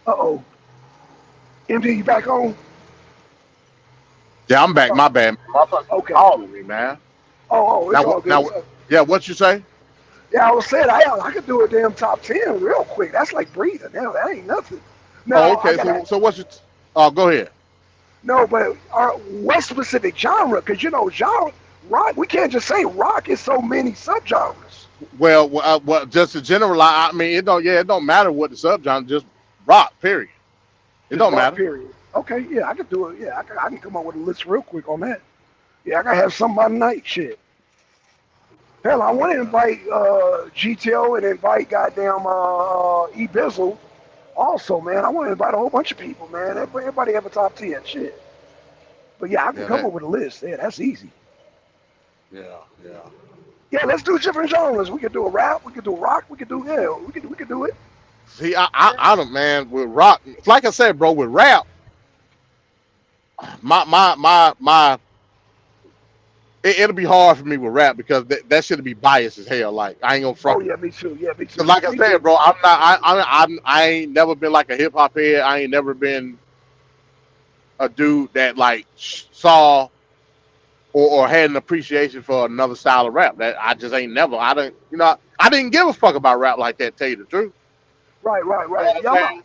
Uh-oh. MD, you back on? Yeah, I'm back. My bad. Motherfucker Okay. calling me, man. Oh, it's all good. Yeah, what you say? Yeah, I was saying I could do a damn top 10 real quick. That's like breathing. Now that ain't nothing. No, Okay. So what's your? Go ahead. No, but what specific genre? Because genre rock. We can't just say rock. It's so many subgenres. Well, just in general, I mean, it don't matter what the subgenre, just rock. Period. It Just don't rock, matter. Period. Okay, yeah, I could do it. Yeah, I can come up with a list real quick on that. Yeah, I gotta have something by the night. Shit. Hell, I want to invite GTO and invite goddamn E Bizzle also, man. I want to invite a whole bunch of people, man. Everybody have a top 10 shit. But yeah, I can Yeah, come up with a list. Yeah, that's easy. yeah, yeah. Yeah, let's do different genres. We could do a rap, we could do rock, we could do we could do it. See, I don't, man, with rock, like I said, bro, with rap, my it'll be hard for me with rap because that shit'll be biased as hell. Like I ain't gonna Oh front. yeah, me too. Yeah, me too. Cause like I Me said, too. bro, I'm not. I ain't never been like a hip hop head. I ain't never been a dude that like saw or had an appreciation for another style of rap. That I just ain't never. I don't. I didn't give a fuck about rap like that. Tell you the truth. Right, right, You know right. what Yeah, I'm saying?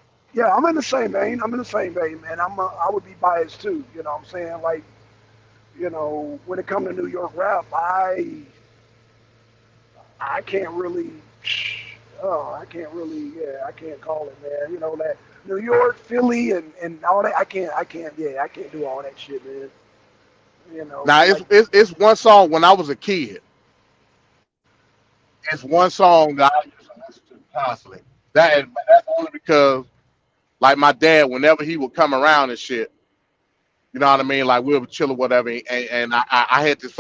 I'm in the same vein. I'm in the same vein, man. I would be biased too. You know what I'm saying? Like, when it comes to New York rap, I can't really, I can't really, yeah, I can't call it, man. That New York, Philly, and all that. I can't do all that shit, man. Now Like, it's one song when I was a kid. It's one song that I used to listen to constantly. But that's only because like my dad, whenever he would come around and shit, you know what I mean? Like we would chill or whatever, and I had this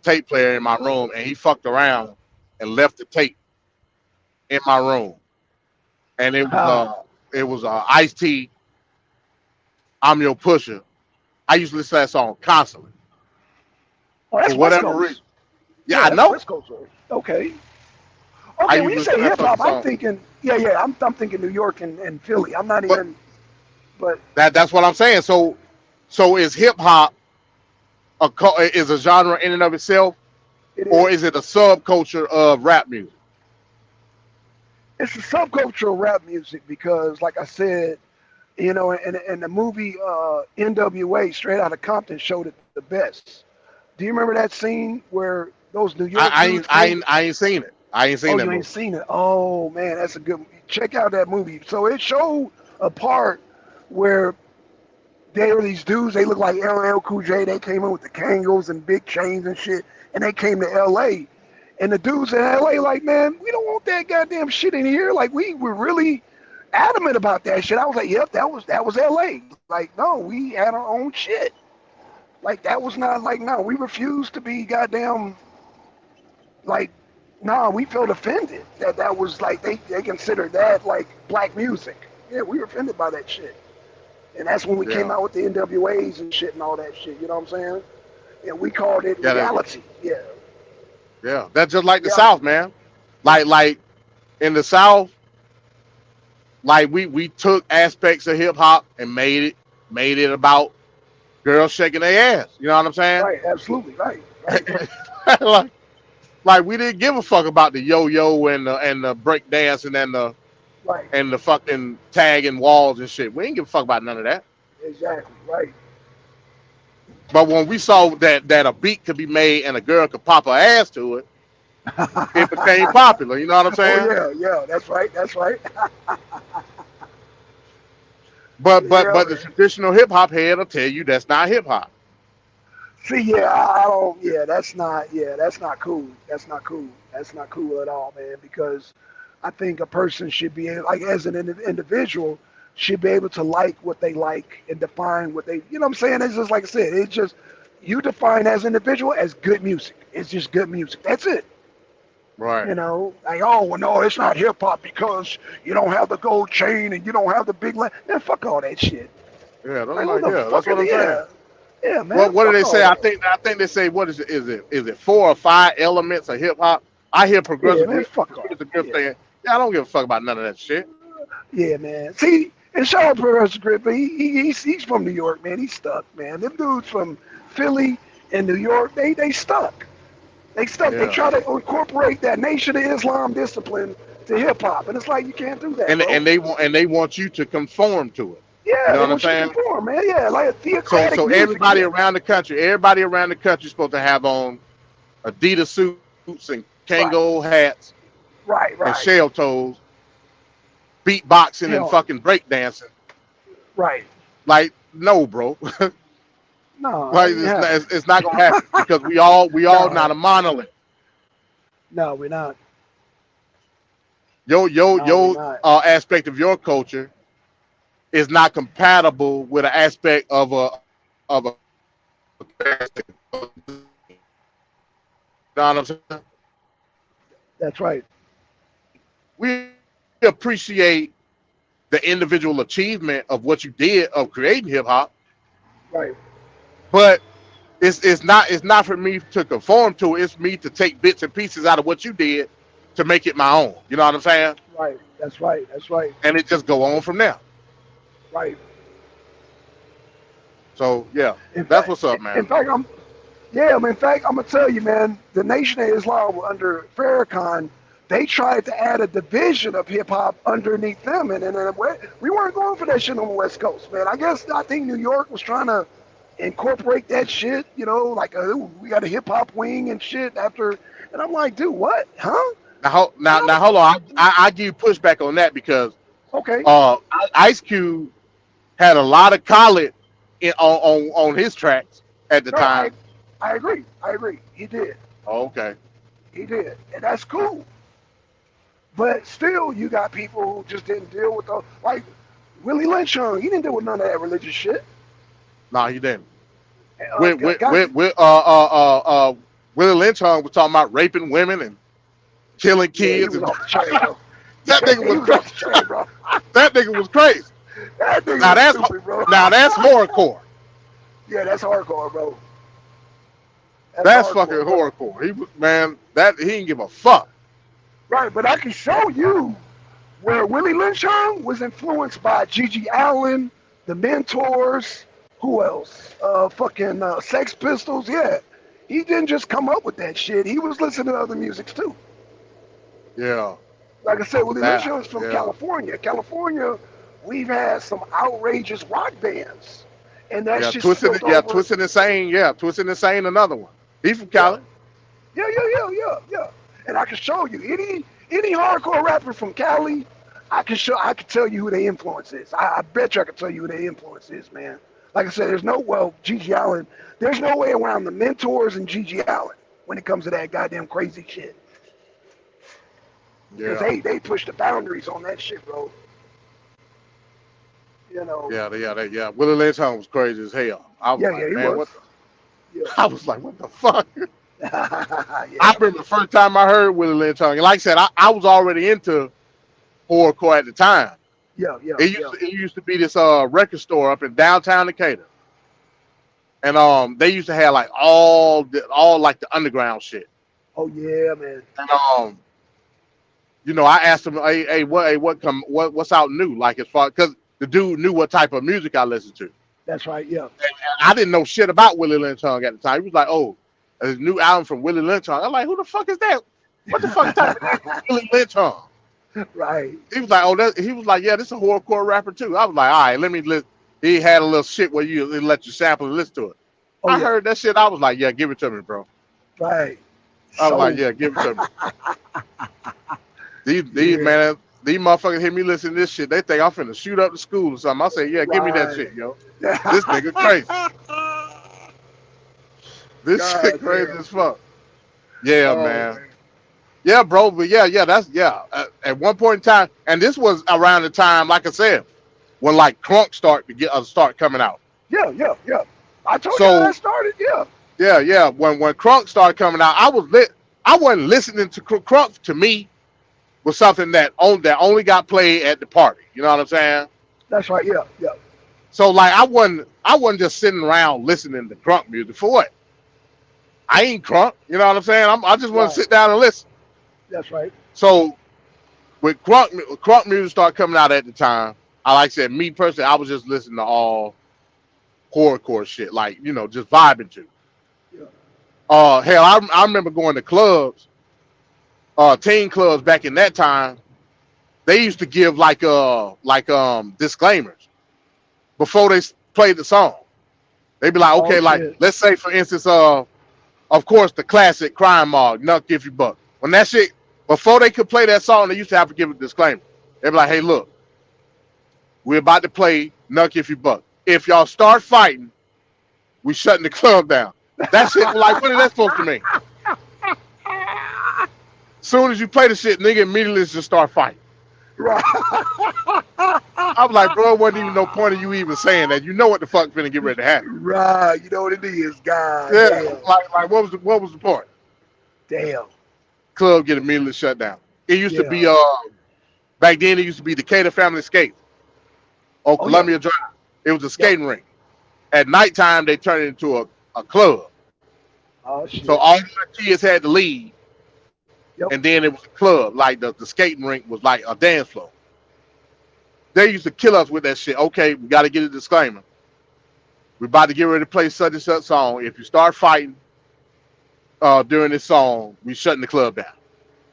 tape player in my room, and he fucked around and left the tape in my room, and ah, it was Ice T, I'm Your Pusher. I used to listen to that song constantly oh, for that's West whatever reason. Coast. Yeah, Yeah, I that's know. West Coast. Right? Okay. I Okay, when used you to listen say to that hip fucking hop, I'm song, thinking, yeah, I'm thinking New York and Philly. I'm not but even, but that's what I'm saying. So is hip hop is a genre in and of itself, it or is. is it a subculture of rap music? It's a subculture of rap music because, like I said, and the movie NWA, Straight Outta Compton, showed it the best. Do you remember that scene where those New York dudes came? I ain't seen it. I ain't seen Oh, that you ain't movie. seen it? Oh man, that's a good. Check out that movie. So it showed a part where they were these dudes. They look like LL Cool J. They came in with the Kangos and big chains and shit, and they came to L.A. And the dudes in L.A. like, man, we don't want that goddamn shit in here. Like we were really adamant about that shit. I was like, yep, that was L.A. Like, no, we had our own shit. Like that was not like no, we refused to be goddamn like no, we felt offended that was like they considered that like black music. Yeah, we were offended by that shit. And that's when we came Yeah, out with the NWAs and shit and all that shit, you know what I'm saying? And we called it yeah, reality. Yeah. yeah. That's just like the Yeah. South, man. Like in the South, like we took aspects of hip hop and made it about girls shaking their ass. You know what I'm saying? Right, absolutely. Right, right, like, like we didn't give a fuck about the yo-yo and the break dancing right. and the fucking tagging walls and shit. We didn't give a fuck about none of that. Exactly. Right. But when we saw that a beat could be made and a girl could pop her ass to it, it became popular. You know what I'm Oh saying? yeah, yeah, that's right, that's right. But Yeah, the man. traditional hip hop head will tell you that's not hip hop. See, yeah, I don't. That's not cool. That's not cool. That's not cool at all, man. Because I think a person should be like, as an individual, should be able to like what they like and define what they. You know what I'm saying? It's just like I said. It's just you define as an individual as good music. It's just good music. That's it. Right. Like, oh, well, no, it's not hip hop because you don't have the gold chain and you don't have the big line. Man, fuck all that shit. Yeah, Like, what the yeah, fuck that's what is I'm saying. yeah, yeah, man, What do fuck they all say? that. I think they say what is it 4 or 5 elements of hip hop? I hear Yeah, progressive man, hip fuck off. is a good Yeah. thing. Yeah, I don't give a fuck about none of that shit. Yeah, man. See, and shout out to Professor Grip, but he's from New York, man. He's stuck, man. Them dudes from Philly and New York, they stuck. They stuck. They Yeah. try to incorporate that Nation of Islam discipline to hip hop, and it's like you can't do that, bro. And they want you to conform to it. You Yeah, know they what I'm want you to saying? conform, man. Yeah, like a So theocratic music. everybody Yeah. around the country is supposed to have on Adidas suits and Right, Kango hats right, and right. shell toes, beatboxing You and know, fucking breakdancing. right. Like, no, bro. No, Like ain't happening. it's not gonna happen because we all No. not a monolith. No, we're not. Your No, we're not. aspect of your culture is not compatible with an aspect of a. You know what I'm saying? That's right. We appreciate the individual achievement of what you did of creating hip hop, Right. but it's not for me to conform to it. It's me to take bits and pieces out of what you did to make it my own. You know what I'm saying? Right. That's right. That's right. And it just go on from there. Right. So yeah, In that's fact, what's up, in man. fact, in fact, I'm gonna tell you, man. The Nation of Islam under Farrakhan, they tried to add a division of hip hop underneath them, and we weren't going for that shit on the West Coast, man. I think New York was trying to incorporate that shit, you know, like ooh, we got a hip hop wing and shit after, and I'm like, dude, what? Huh? Now hold on. I give you pushback on that because Okay. Ice Cube had a lot of Khaled on his tracks at the No, time. I agree. I agree. He did. Oh, okay. He did, and that's cool. But still, you got people who just didn't deal with the like Willie Lynch. He didn't deal with none of that religious shit. No, he didn't. Uh, guys, Willie Lynch was talking about raping women and killing yeah, he kids. was And off the chain, bro. that He nigga was was off the crazy. chain, bro. That nigga was crazy. That nigga Now was that's stupid, bro. horrorcore. Yeah, that's hardcore, bro. That's hardcore, fucking bro. horrorcore. He was man. That he didn't give a fuck. Right, but I can show you where Willie Lynch was influenced by Gigi Allen, the Mentors, who else? Sex Pistols. Yeah, he didn't just come up with that shit. He was listening to other musics too. Yeah. Like I said, Willie Lynch That, is from yeah. California. California, we've had some outrageous rock bands, and that Yeah, shit Twisted. spilled Yeah, over. Twisted Insane. Yeah, Twisted Insane. Another one. He's from Cali. Yeah. And I can show you any hardcore rapper from Cali. I can tell you who their influence is. I bet you I can tell you who their influence is, man. Like I said, Gigi Allen. There's no way around the Mentors and Gigi Allen when it comes to that goddamn crazy shit. Because Yeah. they push the boundaries on that shit, bro. You know. Yeah. Willie Lynch was crazy as hell. I was Yeah, like, he man, was. I was like, what the fuck? Yeah. I remember the first time I heard Willie Lynch, and like I said, I was already into horrorcore at the time. Yeah. It used to be this record store up in downtown Decatur, and they used to have like all like the underground shit. Oh yeah, man. And you know, I asked him, what's out new? Like as far because the dude knew what type of music I listened to. That's right. Yeah. And I didn't know shit about Willie Lynch at the time. He was like, oh, there's a new album from Willie Lynch. I'm like, who the fuck is that? What the fuck type of Willie Lynch? Right. He was like, oh, he was like, yeah, this is a horrorcore rapper too. I was like, all right, let me listen. He had a little shit where you let you sample and listen to it. Oh, I yeah. heard that shit. I was like, yeah, give it to me, bro. Right. I was like, yeah, give it to me. These man, these motherfuckers hear me listen to this shit. They think I'm finna shoot up the school or something. I say, yeah, give me that Right. shit, yo. This nigga crazy. This God shit crazy damn. as fuck. Yeah, Oh, man. Yeah, bro. But yeah, at one point in time, and this was around the time, like I said, when like Crunk start coming out. Yeah. I told So- you how that started. Yeah. Yeah. When Crunk started coming out, I wasn't listening to Crunk. To me, was something that only got played at the party. You know what I'm saying? That's right. Yeah. So like I wasn't just sitting around listening to Crunk music for what? I ain't Crunk. You know what I'm saying? I just want Right. to sit down and listen. That's right. So when Crunk music started coming out at the time, like I said, me personally, I was just listening to all horrorcore shit, like, you know, just vibing to. Yeah. Hell, I remember going to clubs, teen clubs back in that time. They used to give like disclaimers before they played the song. They'd be like, okay, Oh, like shit. let's say for instance, of course the classic Crime Mob, Nuck If You Buck. When that shit, before they could play that song, they used to have to give a disclaimer. They'd be like, hey, look, we're about to play Nuck If You Buck. If y'all start fighting, we shutting the club down. That shit, like, what is that supposed to mean? Soon as you play the shit, nigga immediately just start fighting. Right. I'm like, bro, it wasn't even no point of you even saying that. You know what the fuck finna get ready to happen. Right. You know what it is, God. Yeah, Damn. like what was the point? Damn. Club get immediately shut down. It used to be back then it used to be Decatur Family Skate on Columbia Drive. It was a skating rink. At nighttime they turned it into a club. Oh shit. So all the kids had to leave. Yep. And then it was a club. Like the skating rink was like a dance floor. They used to kill us with that shit. Okay, we got to get a disclaimer. We're about to get ready to play such and such song. If you start fighting during this song, we shutting the club down.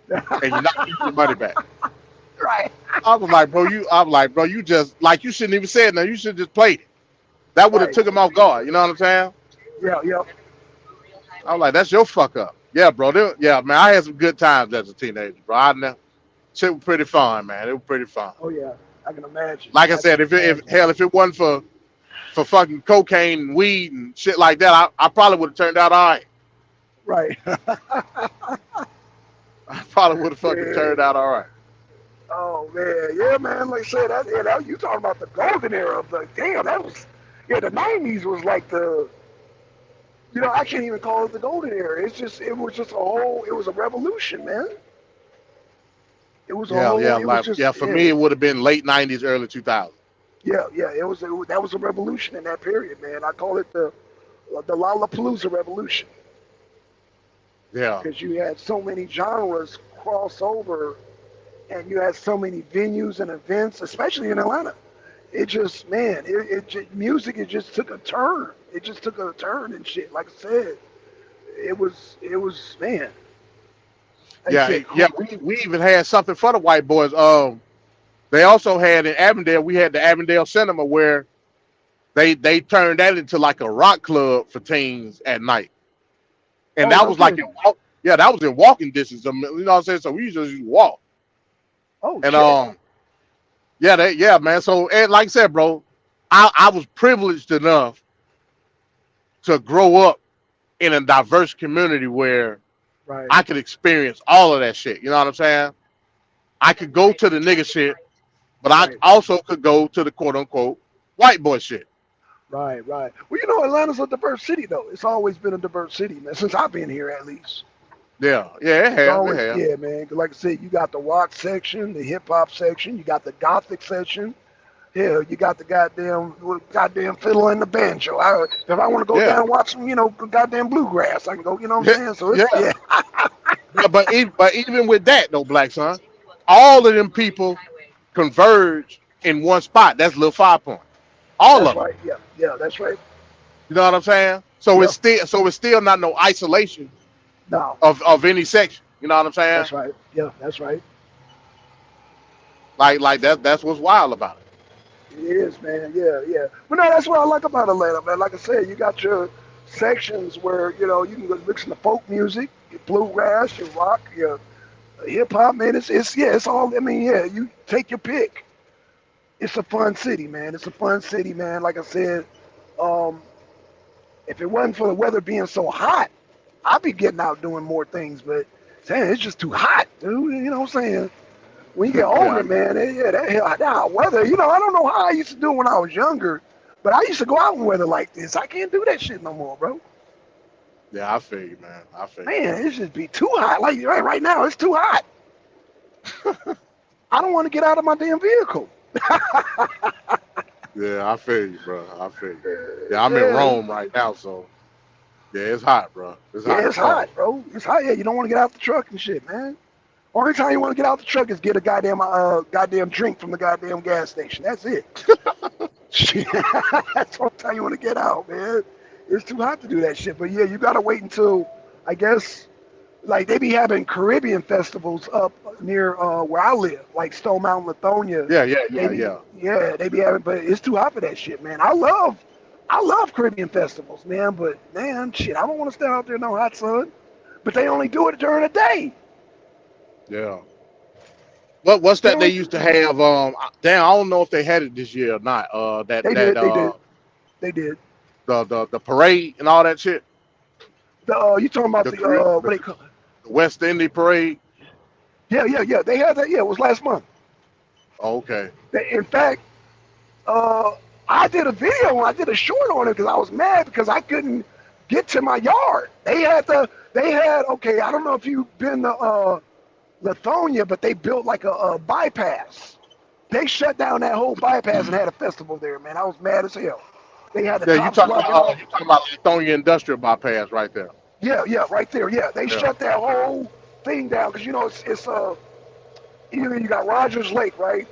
And you're not getting your money back. Right. I was like, bro, you just, like, you shouldn't even say it now. You should just played it. That would have took him off guard. You know what I'm saying? Yeah. I was like, that's your fuck up. Yeah, bro. Man, I had some good times as a teenager, bro. Shit was pretty fun, man. It was pretty fun. Oh yeah, I can imagine. Like I said, if it wasn't for fucking cocaine and weed and shit like that, I probably would have turned out all right. Right. I probably would have fucking turned out all right. Oh man, yeah, man. Like I said, that you talking about the golden era of the damn. That was the '90s was like the. You know, I can't even call it the golden era. It was a revolution, man. It was for me, it would have been late '90s, early 2000s. Yeah, that was a revolution in that period, man. I call it the Lollapalooza revolution. Yeah. Because you had so many genres cross over, and you had so many venues and events, especially in Atlanta. It just, man, music, it just took a turn. It just took a turn and shit. Like I said, it was, man. We even had something for the white boys. They also had in Avondale, we had the Avondale Cinema where they turned that into like a rock club for teens at night. And that was that was in walking distance. You know what I'm saying? So we used to just walk. Oh, and man. So, and like I said, bro, I was privileged enough to grow up in a diverse community where I could experience all of that shit. You know what I'm saying? I could go to the nigga shit, but I also could go to the quote unquote white boy shit. Right. Well, you know, Atlanta's a diverse city, though. It's always been a diverse city, man, since I've been here, at least. Yeah, it has. Yeah, man. Like I said, you got the rock section, the hip hop section, you got the gothic section. Yeah, you got the goddamn fiddle and the banjo. If I want to go down and watch some, goddamn bluegrass, I can go. You know what I'm saying? So but even with that though, Black Son, all of them people converge in one spot. That's Lil 5 Point. All of them. Right. Yeah, that's right. You know what I'm saying? So it's still not no isolation. No. Of any section. You know what I'm saying? That's right. Yeah, that's right. Like that's what's wild about it. It is, man. Yeah. But no, that's what I like about Atlanta, man. Like I said, you got your sections where, you can go listen to folk music, your bluegrass, your rock, your hip hop, man. It's all, you take your pick. It's a fun city, man. Like I said, if it wasn't for the weather being so hot, I'd be getting out doing more things, but saying it's just too hot, dude. You know what I'm saying? When you get older, man, that hot weather, I don't know how I used to do it when I was younger, but I used to go out in weather like this. I can't do that shit no more, bro. Yeah, I feel you, man. Man, it just be too hot. Like right now, it's too hot. I don't want to get out of my damn vehicle. Yeah, I feel you, bro. Yeah, I'm in Rome right now, so yeah, it's hot, bro. It's hot, bro. It's hot. Yeah, you don't want to get out the truck and shit, man. Only time you want to get out the truck is get a goddamn drink from the goddamn gas station. That's it. That's the only time you want to get out, man. It's too hot to do that shit. But yeah, you gotta wait until, I guess, like they be having Caribbean festivals up near where I live, like Stone Mountain, Lithonia. Yeah, they be having, but it's too hot for that shit, man. I love Caribbean festivals, man. But man, shit, I don't want to stand out there in no hot sun. But they only do it during the day. Yeah. What's that they used to have? Damn, I don't know if they had it this year or not. They did. the parade and all that shit. You talking about The the Korea- what they call? The West Indy parade. Yeah. They had that. Yeah, it was last month. Oh, okay. In fact, I did a video. I did a short on it because I was mad because I couldn't get to my yard. They had. Okay, I don't know if you've been to Lithonia, but they built like a bypass. They shut down that whole bypass and had a festival there, man. I was mad as hell. They had the Yeah, you cops talking blocking about off. Lithonia Industrial Bypass right there. Yeah, right there. Yeah, they Yeah. shut that whole thing down because it's either you got Rogers Lake, right,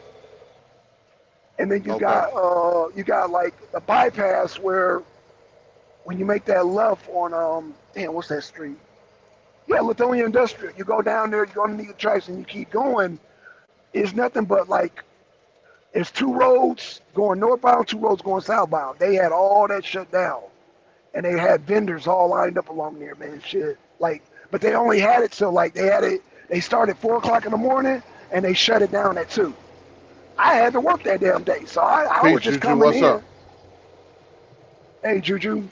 and then you Okay. got like a bypass where when you make that left on what's that street? Yeah, Lithonia Industrial. You go down there, you go underneath the tracks, and you keep going. It's nothing but like it's 2 roads going northbound, 2 roads going southbound. They had all that shut down. And they had vendors all lined up along there, man. Shit. Like, but they only had it till like they started 4 o'clock in the morning and they shut it down at 2. I had to work that damn day. So I Hey, was just Juju, coming what's in. up? Hey Juju.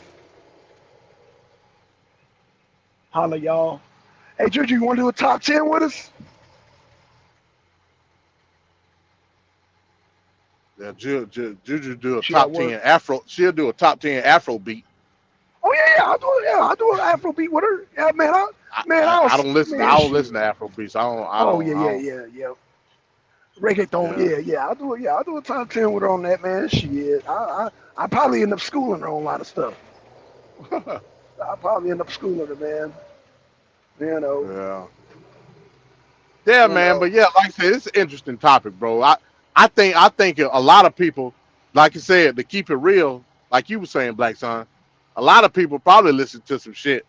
Holla y'all. Hey Juju, you wanna do a top 10 with us? Yeah, Juju do a She top at work. 10 Afro. She'll do a top 10 Afro beat. Oh yeah, I'll do an Afro beat with her. Yeah, man, I don't listen. Man, I don't shit. listen to Afro beats. I don't. Oh yeah. Reggaeton, yeah. I'll do a top 10 with her on that, man. Shit, I probably end up schooling her on a lot of stuff. I'll probably end up schooling her, man. You know. Yeah, man. But yeah, like I said, it's an interesting topic, bro. I think a lot of people, like you said, to keep it real, like you were saying, Black Son, a lot of people probably listen to some shit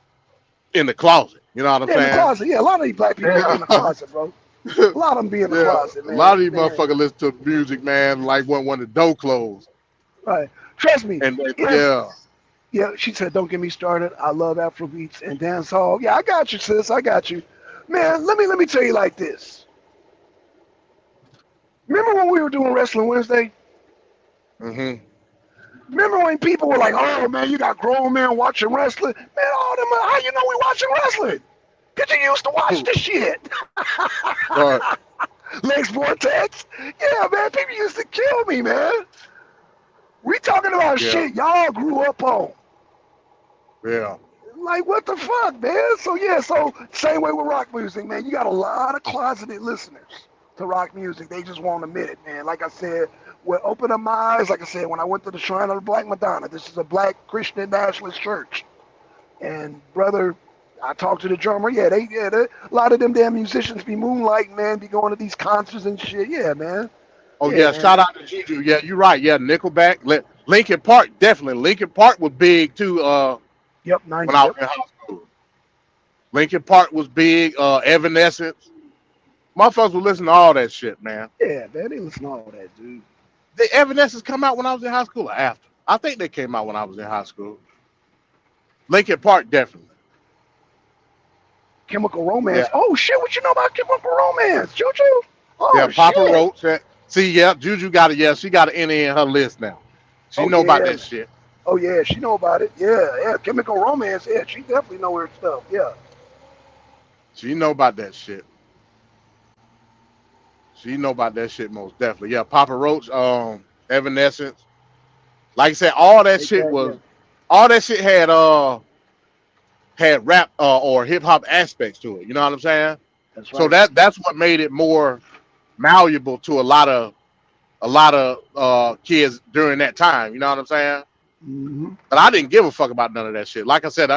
in the closet. You know what I'm Yeah, in the saying? closet. Yeah, a lot of these black people be in the closet, bro. A lot of them be in the closet, man. A lot of these Man. motherfuckers listen to music, man, like when the door closed. Right. Trust me. And Yeah, she said, don't get me started. I love Afrobeats and dancehall. Yeah, I got you, sis. I got you. Man, let me tell you like this. Remember when we were doing Wrestling Wednesday? Mm-hmm. Remember when people were like, oh, man, you got grown men watching wrestling? Man, all them, how you know we watching wrestling? Because you used to watch the shit. Right. Lex Vortex? Yeah, man, people used to kill me, man. We talking about shit y'all grew up on. Yeah. Like, what the fuck, man? So same way with rock music, man. You got a lot of closeted listeners to rock music. They just won't admit it, man. Like I said, what opened up my eyes, like I said, when I went to the Shrine of the Black Madonna, this is a black Christian nationalist church. And, brother, I talked to the drummer. Yeah, a lot of them damn musicians be moonlighting, man, be going to these concerts and shit. Yeah, man. Oh, yeah, shout out to Juju. Yeah, you're right. Yeah, Nickelback. Linkin Park, definitely. Linkin Park was big, too, Yep, when I was in high school. Linkin Park was big, Evanescence. Motherfuckers would listen to all that shit, man. Yeah, man, they listen to all that, dude. The Evanescence come out when I was in high school or after? I think they came out when I was in high school. Linkin Park, definitely. Chemical Romance. Yeah. Oh, shit, what you know about Chemical Romance, Juju? Oh, Yeah, Papa shit. Roach. See, yeah, Juju got it. She got an NA in her list now. She know about that shit. Oh, yeah, she know about it. Yeah, Chemical Romance. Yeah, she definitely know her stuff. Yeah. She know about that shit. She know about that shit most definitely. Yeah, Papa Roach, Evanescence. Like I said, all that shit had rap or hip hop aspects to it. You know what I'm saying? That's right. So that's what made it more malleable to a lot of kids during that time. You know what I'm saying? Mm-hmm. But I didn't give a fuck about none of that shit. Like I said,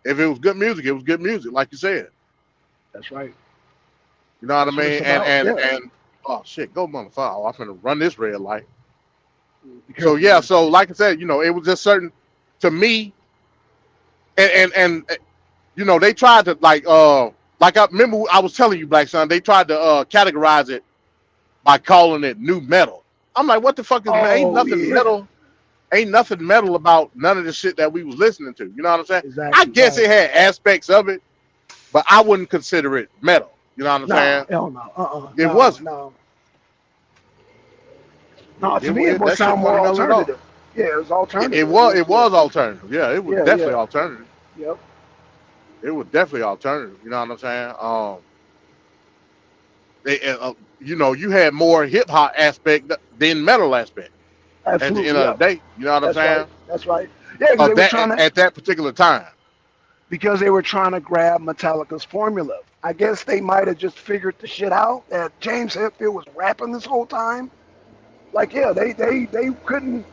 if it was good music, it was good music. Like you said. That's right. You know what I mean? And oh shit, go motherfucker! I'm finna run this red light. So yeah, so like I said, it was just certain to me, and they tried to like I remember I was telling you, Black Son, they tried to categorize it by calling it new metal. I'm like, what the fuck is ain't nothing metal? Ain't nothing metal about none of the shit that we was listening to. You know what I'm saying? Exactly, I guess it had aspects of it, but I wouldn't consider it metal. You know what I'm saying? Hell no. It wasn't. No, to me it would sound more alternative. Yeah, it was alternative. It was alternative. Yeah, it was Yeah, definitely yeah. alternative. Yep. It was definitely alternative. You know what I'm saying? You know, you had more hip hop aspect than metal aspect at the end Absolutely. of Yep. the day. You know what I'm That's right. saying? That's right. Yeah, because they were trying to At that particular time. grab Metallica's formula. I guess they might have just figured the shit out that James Hetfield was rapping this whole time. Like, yeah, they couldn't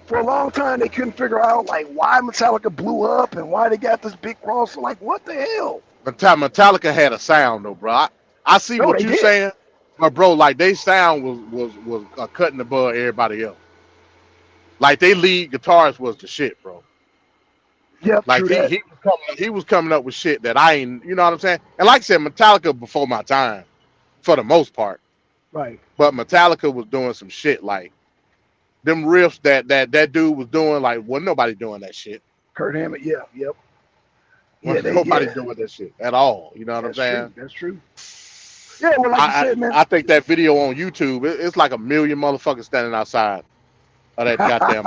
for a long time. They couldn't figure out like why Metallica blew up and why they got this big cross. Like, what the hell? Metallica had a sound though, bro. I see No, what they you're did. saying, but bro, like they sound was cutting above everybody else. Like they lead guitarist was the shit, bro. Yep, Like true that. he was coming up with shit that I ain't, you know what I'm saying? And like I said, Metallica before my time, for the most part. Right. But Metallica was doing some shit like them riffs that dude was doing. Like, wasn't nobody doing that shit. Kurt Hammett. Yeah. Yep. Yeah, Wasn't they, nobody yeah. doing that shit at all. You know what That's I'm saying? true. That's true. Yeah, well, like you said, man. I think that video on YouTube, it's like 1 million motherfuckers standing outside of that goddamn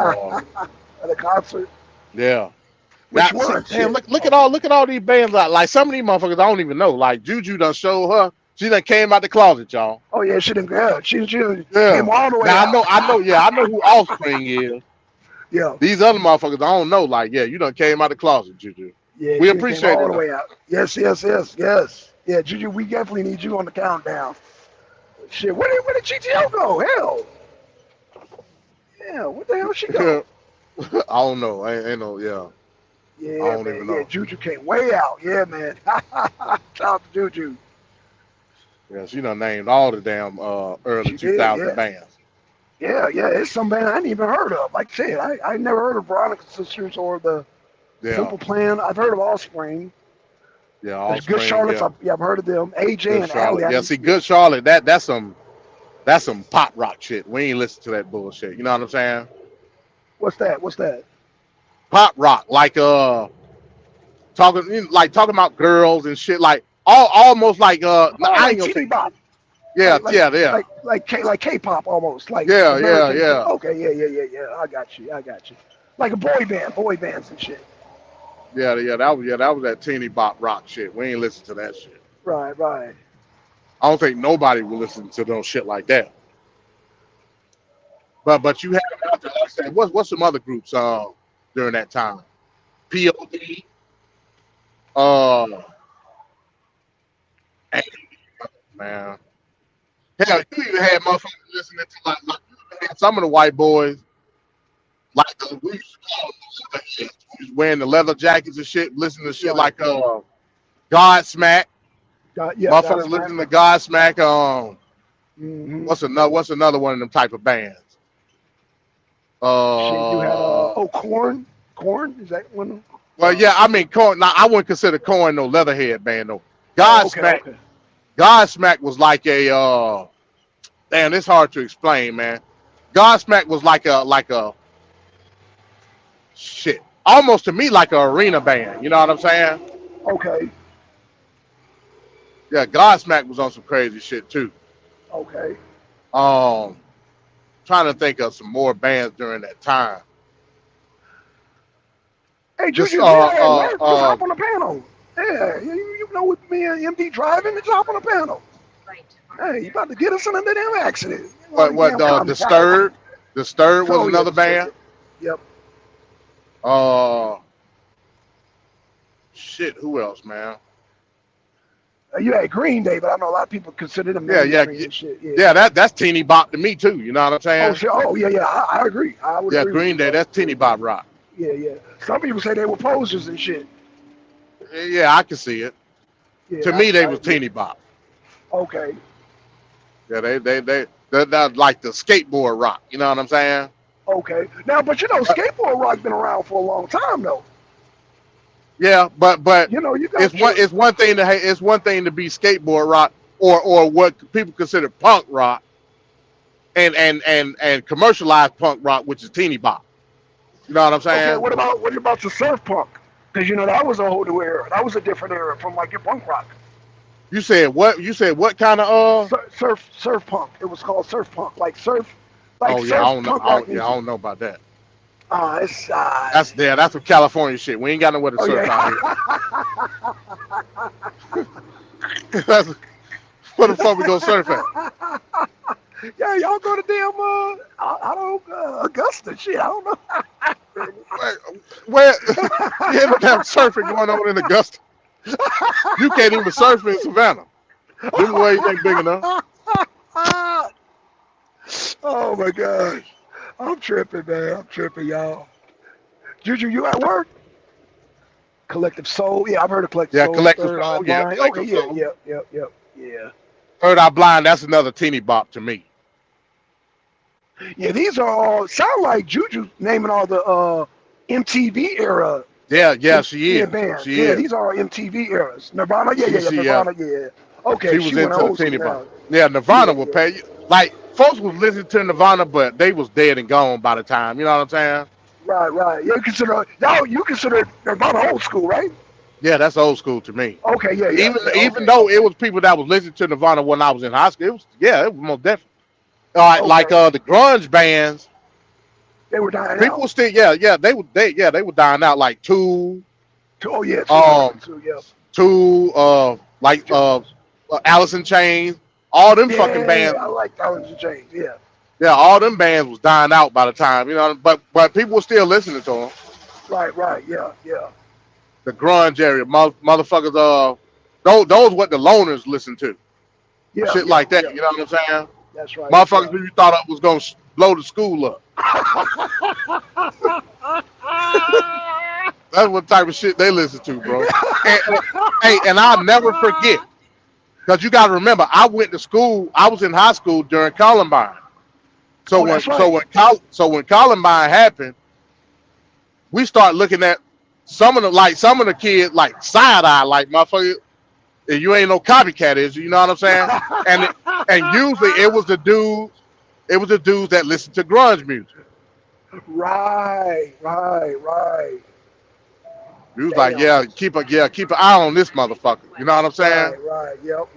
At a concert. yeah. Which Now, one? see, damn, look at all these bands. Like some of these motherfuckers, I don't even know. Like Juju done showed her. She done came out the closet, y'all. Oh yeah, she didn't. Yeah, she Yeah. came all the way Now out. I know who Offspring is. Yeah. These other motherfuckers, I don't know. Like, yeah, you done came out the closet, Juju. Yeah, We she appreciate came all it, the way out. Yes. Yeah, Juju, we definitely need you on the countdown. Shit, where did GTO go? Hell. Yeah, what the hell she go? I don't know. Ain't no, yeah. Yeah, I don't man. even know. Yeah, Juju came way out. Yeah, man. Shout out to Juju. Yeah, she done named all the damn early She 2000 did, yeah. bands. Yeah, it's some band I hadn't even heard of. Like I said, I never heard of Veronica Sisters or the Yeah, Simple Plan. I've heard of Offspring. yeah, There's Good Offspring. Charlotte's. Yeah, I've heard of them. AJ Good and Charlotte. Allie. Yeah, see, Good Charlotte. That's some pop rock shit. We ain't listen to that bullshit. You know what I'm saying? What's that? Pop rock, like talking about girls and shit. Like almost like Oh, I like ain't gonna teeny say. bop. Yeah, Like, yeah. like K-pop almost. Like Yeah, American. yeah. Okay, yeah. I got you. Like a boy bands and shit. Yeah, that was that teeny bop rock shit. We ain't listen to that shit. Right. I don't think nobody will listen to no shit like that. But you have out there, like I said, what's some other groups during that time? POD, and, man. Hell, you even had motherfuckers listening to like you had some of the white boys, like we used to call them leatherheads, who was wearing the leather jackets and shit, listening to shit like Godsmack. Motherfuckers listening to Godsmack. Mm-hmm. What's another one of them type of bands? You had Korn. Korn, is that one? Well, yeah, I mean, Korn. Now, I wouldn't consider Korn no leatherhead band though. Godsmack. Okay. Godsmack was like a damn. It's hard to explain, man. Godsmack was like a shit, almost to me like an arena band. You know what I'm saying? Okay. Yeah, Godsmack was on some crazy shit too. Okay. Trying to think of some more bands during that time. Hey, Just, Juju, just hop on the panel. Yeah, you know, with me and MD driving, just hop on the panel. Right. Hey, you about to get us in a damn accident. What Disturbed? Disturbed was Oh, yeah, another band. Yep. Shit, who else, man? You had Green Day, but I know a lot of people consider them. Yeah. and shit. Yeah, that's teeny bop to me too. You know what I'm saying? Oh, shit. Oh, yeah. I agree. I would Yeah, agree Green with Day, you. that's teeny bop rock. Yeah. Some people say they were posers and shit. Yeah, I can see it. Yeah, To me, they I was agree. teeny bop. Okay. Yeah, they're like the skateboard rock. You know what I'm saying? Okay. Now, but you know, skateboard rock been around for a long time though. Yeah, but You know, you got it's one thing to be skateboard rock or what people consider punk rock, and commercialized punk rock, which is teeny bop. You know what I'm saying? Okay, what about the surf punk? Because you know that was a whole new era. That was a different era from like your punk rock. You said what? You said what kind of Surf punk. It was called surf punk, like surf. Like Oh surf yeah, I don't know. punk rock I music. don't know about that. It's That's some California shit. We ain't got nowhere to oh surf out yeah. here. That's, where the fuck we go surf at? Yeah, y'all go to damn I don't Augusta shit. I don't know. Where you don't have surfing going on in Augusta. You can't even surf in Savannah. Them waves ain't big enough. Oh my gosh. I'm tripping, man. I'm tripping, y'all. Juju, you at work? Collective Soul. Yeah, I've heard of Collective Soul. Collective Third Soul. Eye Yeah, Blind. Collective Okay, Soul. yeah. Third Eye Blind, that's another teeny bop to me. Yeah, these are all sound like Juju naming all the MTV era. Yeah, she is. Bands. She yeah, is. these are all MTV eras. Nirvana, yeah, Nirvana, yeah. Okay, She was went into the old teeny school bop. now. Yeah, Nirvana will pay you. Like, folks was listening to Nirvana, but they was dead and gone by the time. You know what I'm saying? Right. You consider Nirvana old school, right? Yeah, that's old school to me. Okay, yeah. Even though it was people that was listening to Nirvana when I was in high school, it was most definitely. Like the grunge bands, they were dying people out. still they were dying out like Tool. Oh yeah, Like Alice in Chains, all them fucking bands. I like Alice in Chains. Yeah, all them bands was dying out by the time, you know. But people were still listening to them. Right. Yeah. The grunge area, motherfuckers. Those what the loners listen to. Yeah, shit like that. You know what I'm saying? That's right. Motherfuckers you thought I was gonna blow the school up. That's what type of shit they listen to, bro. And I'll never forget, because you got to remember, I went to school. I was in high school during Columbine. So when Columbine happened, we start looking at some of the kids like side eye, like motherfucker. You ain't no copycat, is you? You know what I'm saying? And usually it was the dudes that listened to grunge music. Right. He was like, keep an eye on this motherfucker. You know what I'm saying? Right. Yep.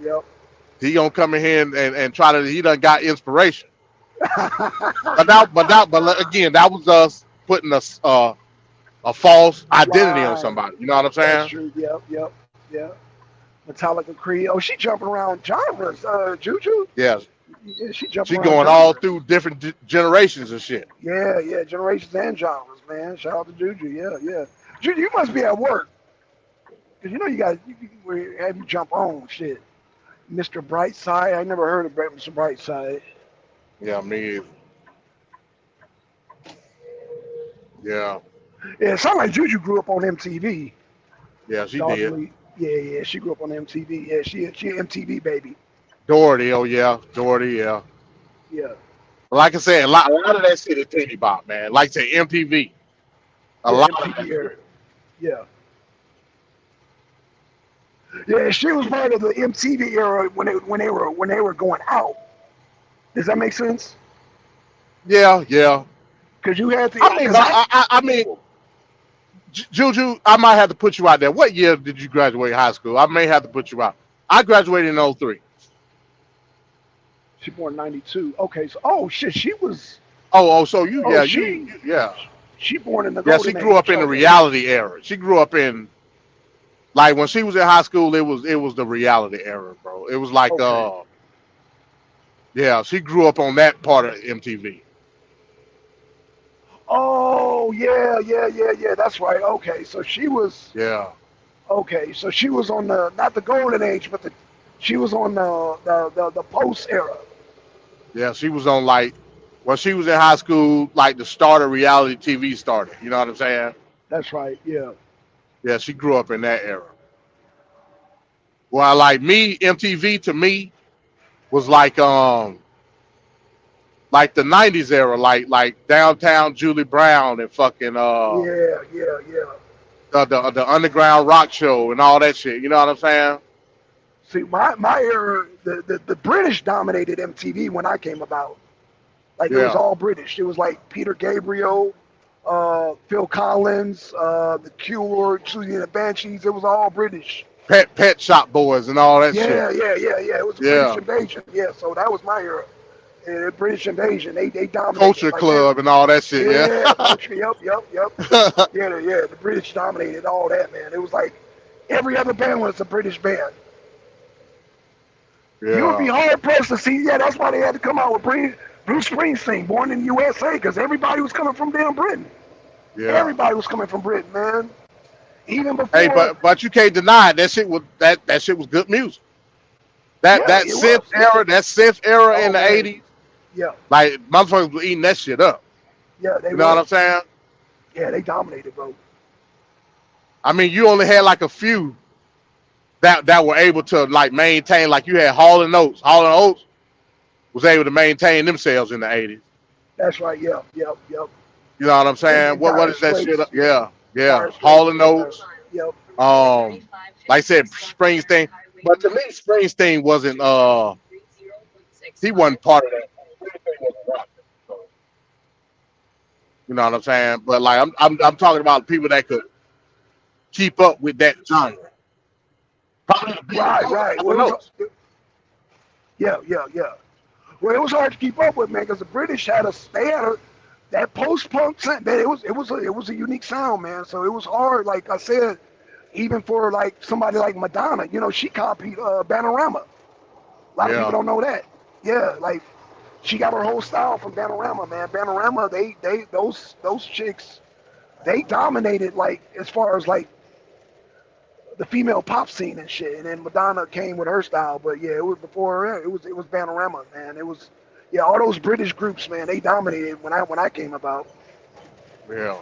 He gonna come in here and try to. He done got inspiration. but again, that was us putting a false identity on somebody. You know what I'm saying? That's true. Yep. Metallica, Creed. Oh, she jumping around genres. Juju. Yeah, she jumping. She around going genres. all through different generations and shit. Yeah, generations and genres, man. Shout out to Juju. Yeah. Juju, you must be at work, cause you know you guys have you jump on shit. Mr. Brightside. I never heard of Mr. Brightside. Yeah, me either. Yeah. Yeah, it sounds like Juju grew up on MTV. Yeah, she did. Yeah, she grew up on MTV. Yeah, she an MTV baby. Doherty, yeah. Yeah. Like I said, a lot of that shit is teeny bop, man. Like I say, MTV. A lot of that shit. Yeah. Yeah, she was part of the MTV era when they were going out. Does that make sense? Yeah. Because you had to. I mean, Juju, I might have to put you out there. What year did you graduate high school? I may have to put you out. I graduated in 03. She born 92. Okay, so shit, she was. So you She born in the she grew up in the reality era. She grew up in, like, when she was in high school, it was the reality era, bro. It was like she grew up on that part of MTV. Oh yeah. That's right. Okay, so she was. Yeah. Okay, so she was on the not the golden age, but she was on the post era. Yeah, she was on when she was in high school, like the start of reality TV started. You know what I'm saying? That's right. Yeah. Yeah, she grew up in that era. Well, like me, MTV to me was like the 90s era, like Downtown Julie Brown and fucking yeah. The Underground Rock Show and all that shit. You know what I'm saying? See, my era, the British dominated MTV when I came about. Like it was all British. It was like Peter Gabriel, Phil Collins, The Cure, Susie and the Banshees. It was all British. Pet Shop Boys and all that shit. Yeah. It was a British invasion. Yeah, so that was my era. British Invasion. They dominated. Culture Like, Club and all that shit. yeah, Yeah. culture. Yep. Yeah. The British dominated all that, man. It was like every other band was a British band. You would be Yeah. hard pressed to see. Yeah, that's why they had to come out with Bruce Springsteen, Born in the USA, because everybody was coming from damn Britain. Yeah. Everybody was coming from Britain, man. Even before. Hey, but you can't deny it. That shit was that shit was good music. That Yeah, that it synth was. era, that synth era in the man. 80s, Yeah, like motherfuckers was eating that shit up. they You know what were. I'm saying? Yeah, they dominated, bro. I mean, you only had like a few that were able to like maintain. Like you had Hall and Oates. Hall and Oates was able to maintain themselves in the 80s. That's right. Yep. You know what I'm saying? What Dire is that shit? Straits. Yeah. Dire Hall and Straits. Oates. Yep. Like I said, Springsteen. But to me, Springsteen wasn't. He wasn't part of that. Springsteen wasn't rock. You know what I'm saying? But like I'm talking about people that could keep up with that genre. Probably the Right. Hall and Oates. Yeah. Well, it was hard to keep up with, man, because the British had that post-punk sound. Man, it was a unique sound, man. So it was hard. Like I said, even for like somebody like Madonna, she copied Bananarama. A lot of people don't know that. Yeah, like she got her whole style from Bananarama, man. Bananarama, those chicks, they dominated like as far as like the female pop scene and shit. And then Madonna came with her style, but yeah, it was before her. It was Bananarama, man. It was all those British groups, man. They dominated when I came about. Yeah.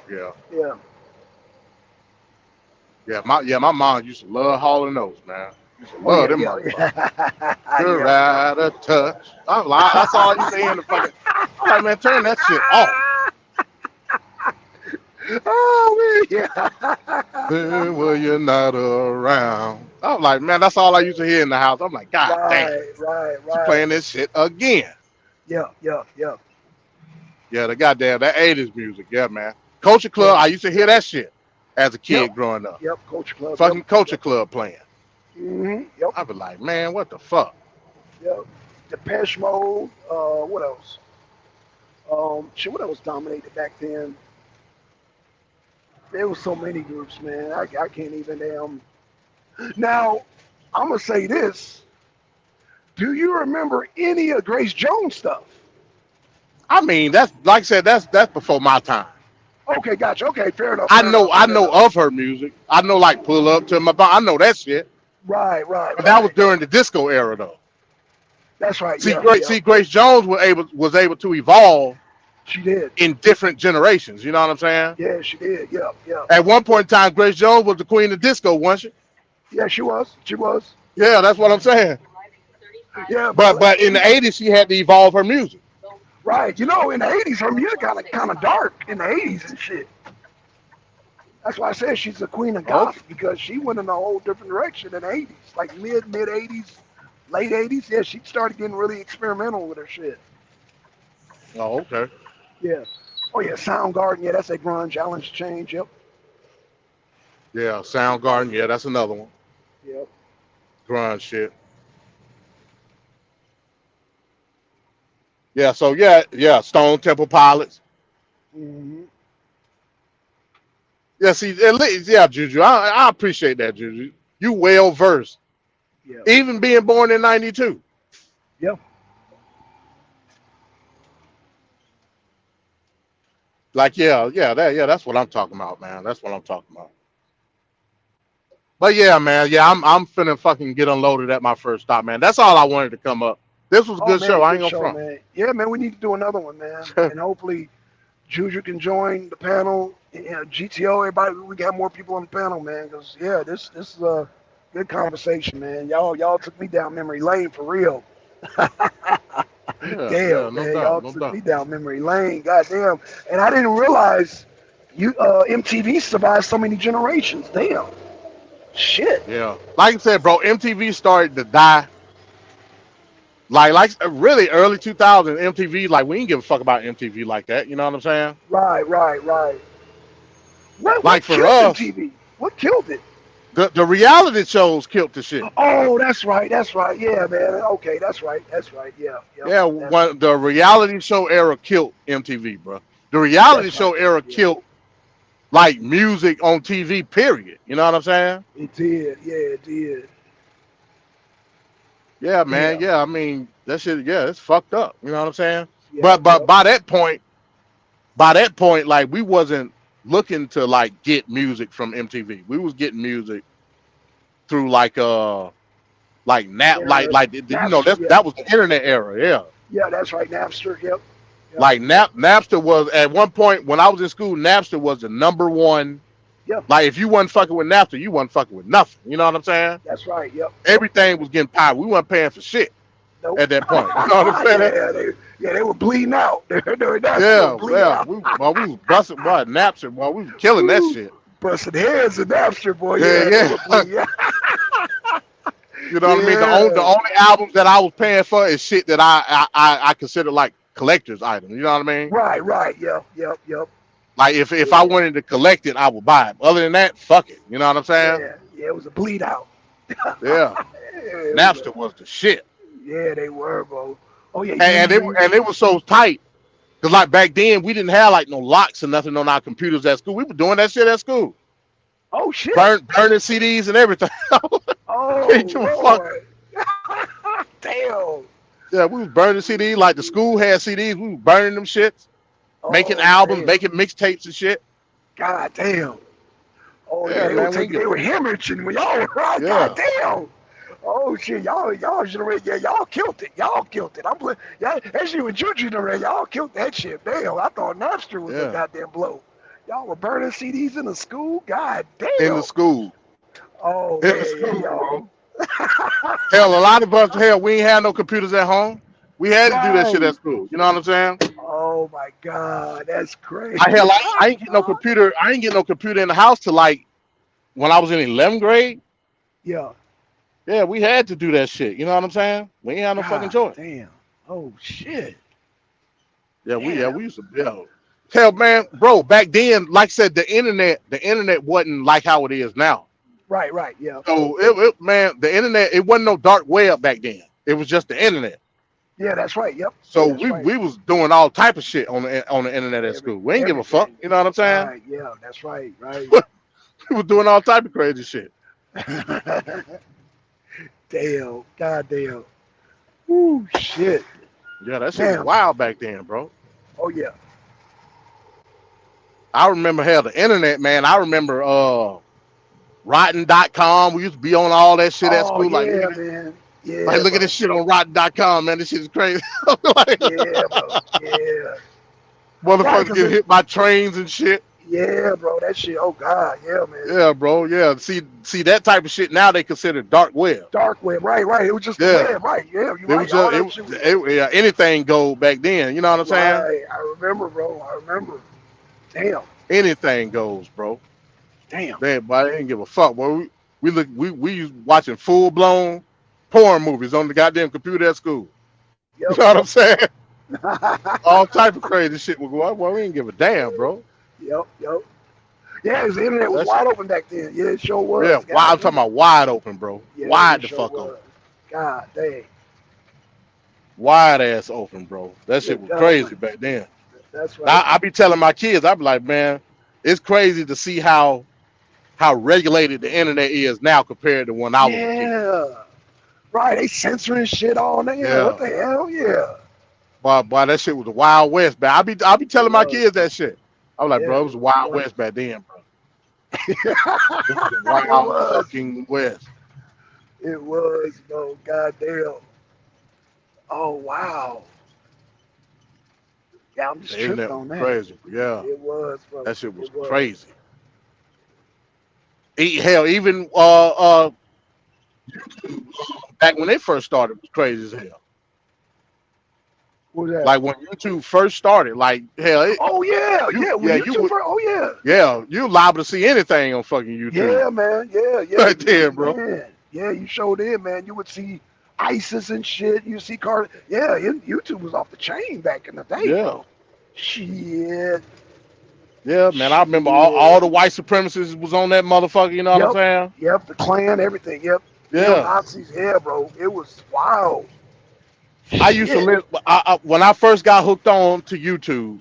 Yeah. My mom used to love Hall and Oates, man. Used to love them motherfuckers. Good out of touch. I'm like, that's all I used to hear in the fucking. I'm like, man, turn that shit off. Oh man, yeah. Then were you not around? I'm like, man, that's all I used to hear in the house. I'm like, God damn, Right. she playing this shit again. Yeah. Yeah, the goddamn that 80s music, yeah, man. Culture Club, I used to hear that shit as a kid growing up. Yep, Culture Club. Fucking Culture Club playing. Yep. I'd be like, man, what the fuck? Yep. Depeche Mode. What else? What else dominated back then? There was so many groups, man. I can't even damn. Now, I'm gonna say this. Do you remember any of Grace Jones stuff? I mean, that's like I said, that's before my time. Okay, gotcha. Okay, fair enough. I know of her music. I know like Pull Up to My Bone. I know that shit. Right. But that was during the disco era though. That's right. See, Grace Jones was able to evolve. She did. In different generations, you know what I'm saying? Yeah, she did. Yeah. At one point in time, Grace Jones was the queen of disco, wasn't she? Yeah, she was. Yeah, that's what I'm saying. Yeah, but in the 80s, she had to evolve her music. Right. In the 80s, her music got kind of dark in the 80s and shit. That's why I said she's the queen of goth, because she went in a whole different direction in the 80s. Like mid 80s, late 80s. Yeah, she started getting really experimental with her shit. Oh, okay. Yeah. Oh, yeah, Soundgarden. Yeah, that's a grunge. Alice Change. Yep. Yeah, Soundgarden. Yeah, that's another one. Yep. Grunge shit. Yeah, so yeah, Stone Temple Pilots. Mm-hmm. Yeah, see, at least, yeah, Juju. I appreciate that, Juju. You well versed. Yeah. Even being born in 92. Yeah. Like, that's what I'm talking about, man. That's what I'm talking about. But yeah, man, I'm finna fucking get unloaded at my first stop, man. That's all I wanted to come up. This was a good show. I ain't gonna front. Man. Yeah, man, we need to do another one, man. And hopefully Juju can join the panel. GTO, everybody, we got more people on the panel, man. Because this is a good conversation, man. Y'all took me down memory lane for real. Damn, man, y'all took me down memory lane. Goddamn. And I didn't realize MTV survived so many generations. Damn. Shit. Yeah. Like I said, bro, MTV started to die. Like really early 2000s, MTV, like we didn't give a fuck about MTV like that. You know what I'm saying? Right. What for killed us, MTV? What killed it? The reality shows killed the shit. Oh, that's right. That's right. Yeah, man. Okay, that's right. That's right. Yeah. Yep, Yeah, that's, when the reality show era killed MTV, bro. The reality that's show right. era Yeah. killed like music on TV. Period. You know what I'm saying? It did. Yeah, it did. Yeah, man. Damn. Yeah, I mean that shit. Yeah, it's fucked up. You know what I'm saying? Yep. But Yep. by that point, like we wasn't looking to like get music from MTV. We was getting music through Internet. you know Napster. Yeah. that was the internet era. Yeah. Yeah, that's right. Napster. Yep. Yep. Like Napster was at one point when I was in school. Napster was the number one. Yep. Like if you wasn't fucking with Napster, you wasn't fucking with nothing. You know what I'm saying? That's right. Yep. Everything was getting powered. We weren't paying for shit Nope. at that point. You know what I'm saying? they were bleeding out. They were Yeah, bleeding yeah. out. We was busting, boy, Napster, boy. We was killing that Ooh. shit. Busting heads in Napster, boy. Yeah, They yeah. were bleeding out. You know what I mean? Yeah. The only albums that I was paying for is shit that I consider like collector's items. You know what I mean? Right, right. Yep, yep, yep. Like if I wanted to collect it, I would buy it. Other than that, fuck it. You know what I'm saying? Yeah, yeah, it was a bleed out. Yeah. Yeah, Napster was the shit. Yeah, they were, bro. Oh yeah, And it was so tight. Cause like back then we didn't have like no locks or nothing on our computers at school. We were doing that shit at school. oh shit. Burning CDs and everything. Oh, Ain't give a fuck. Lord. Damn. Yeah, we was burning CDs. Like the school had CDs. We was burning them shits, making albums, damn. making mixtapes and shit. God damn. Oh Yeah, yeah, they, man, they were hemorrhaging when y'all were right. Yeah. God damn. Oh shit, y'all should have. Yeah, y'all killed it. Y'all killed it. Yeah, actually with Juju y'all killed that shit. Damn, I thought Napster was a Yeah. goddamn blow. Y'all were burning CDs in the school. God damn. In the school. Oh In man, the school, y'all. Hell, a lot of us, we ain't had no computers at home. We had to do that shit at school. You know what I'm saying? Oh my God, that's crazy. I ain't get no computer. I ain't get no computer in the house till like when I was in 11th grade. Yeah. Yeah, we had to do that shit. You know what I'm saying? We ain't had no fucking choice. Damn. Oh shit. Yeah, we used to. Yeah. Hell, man, bro. Back then, like I said, the internet wasn't like how it is now. Right, right, yeah. So man, the internet, it wasn't no dark web back then. It was just the internet. Yeah, that's right. Yep. So That's right. we was doing all type of shit on the internet at school. We ain't give a fuck. You know what I'm saying? Right, yeah, that's right, right. We was doing all type of crazy shit. Damn, goddamn. Ooh, shit. Yeah, that shit was wild back then, bro. Oh yeah. I remember hell the internet, man. I remember Rotten.com. We used to be on all that shit at school. Yeah, Like, man. Yeah. like look bro. at this shit on Rotten.com, man. This shit is crazy. Like, Yeah, bro. Yeah. motherfuckers Right, 'cause get hit by trains and shit. Yeah, bro. That shit. Oh God. Yeah, man. Yeah, bro. Yeah. See that type of shit now they consider dark web. Dark web. Right, right. It was just Yeah. the web. Right. Yeah. You It right. was All just that shit was- yeah, anything go back then. You know what I'm saying? Right. I remember, bro. I remember. Damn. Anything goes, bro. Damn. Man, but I didn't give a fuck. Boy, we was watching full blown porn movies on the goddamn computer at school. Yep. You know what I'm saying? All type of crazy shit was going on. Well, we didn't give a damn, bro. Yep. Yep. Yeah, the internet was That's- wide open back then. Yeah, it sure was. Yeah, God, I'm talking about wide open, bro. yeah, Wide it the sure fuck was. open. God dang. Wide ass open, bro. That shit was Good crazy God. back then. That's right. I be telling my kids, I be like, man, it's crazy to see how regulated the internet is now compared to when I was a kid. Yeah. Right, they censoring shit on there. Yeah. What the hell? Yeah. Boy, that shit was the Wild West, man. I be telling my was. kids that shit. I was like, Yeah, bro, it was the Wild it was. West back then, bro. It It was the Wild was. fucking West. It was, bro. Goddamn. Oh wow. Yeah, I'm just The tripping internet on was that. crazy. Yeah, It was, bro. that shit was It was. crazy. Hell, even back when they first started, it was crazy as hell. What was that? Like when YouTube first started, like hell, oh yeah, you- yeah. When yeah, YouTube you would- first, oh yeah. yeah, you're liable to see anything on fucking YouTube. Yeah, man. Yeah, yeah. Right there, bro. Man. Yeah, you showed in, man. You would see ISIS and shit. You see car. Yeah, YouTube was off the chain back in the day. Yeah. Bro. Shit. Yeah, man. I remember all the white supremacists was on that motherfucker. You know what I'm Yep. saying? Yep. The Klan, everything. Yep. Neo Yeah. Nazis. Yeah, bro. It was wild. I used to Shit. live when I first got hooked on to YouTube.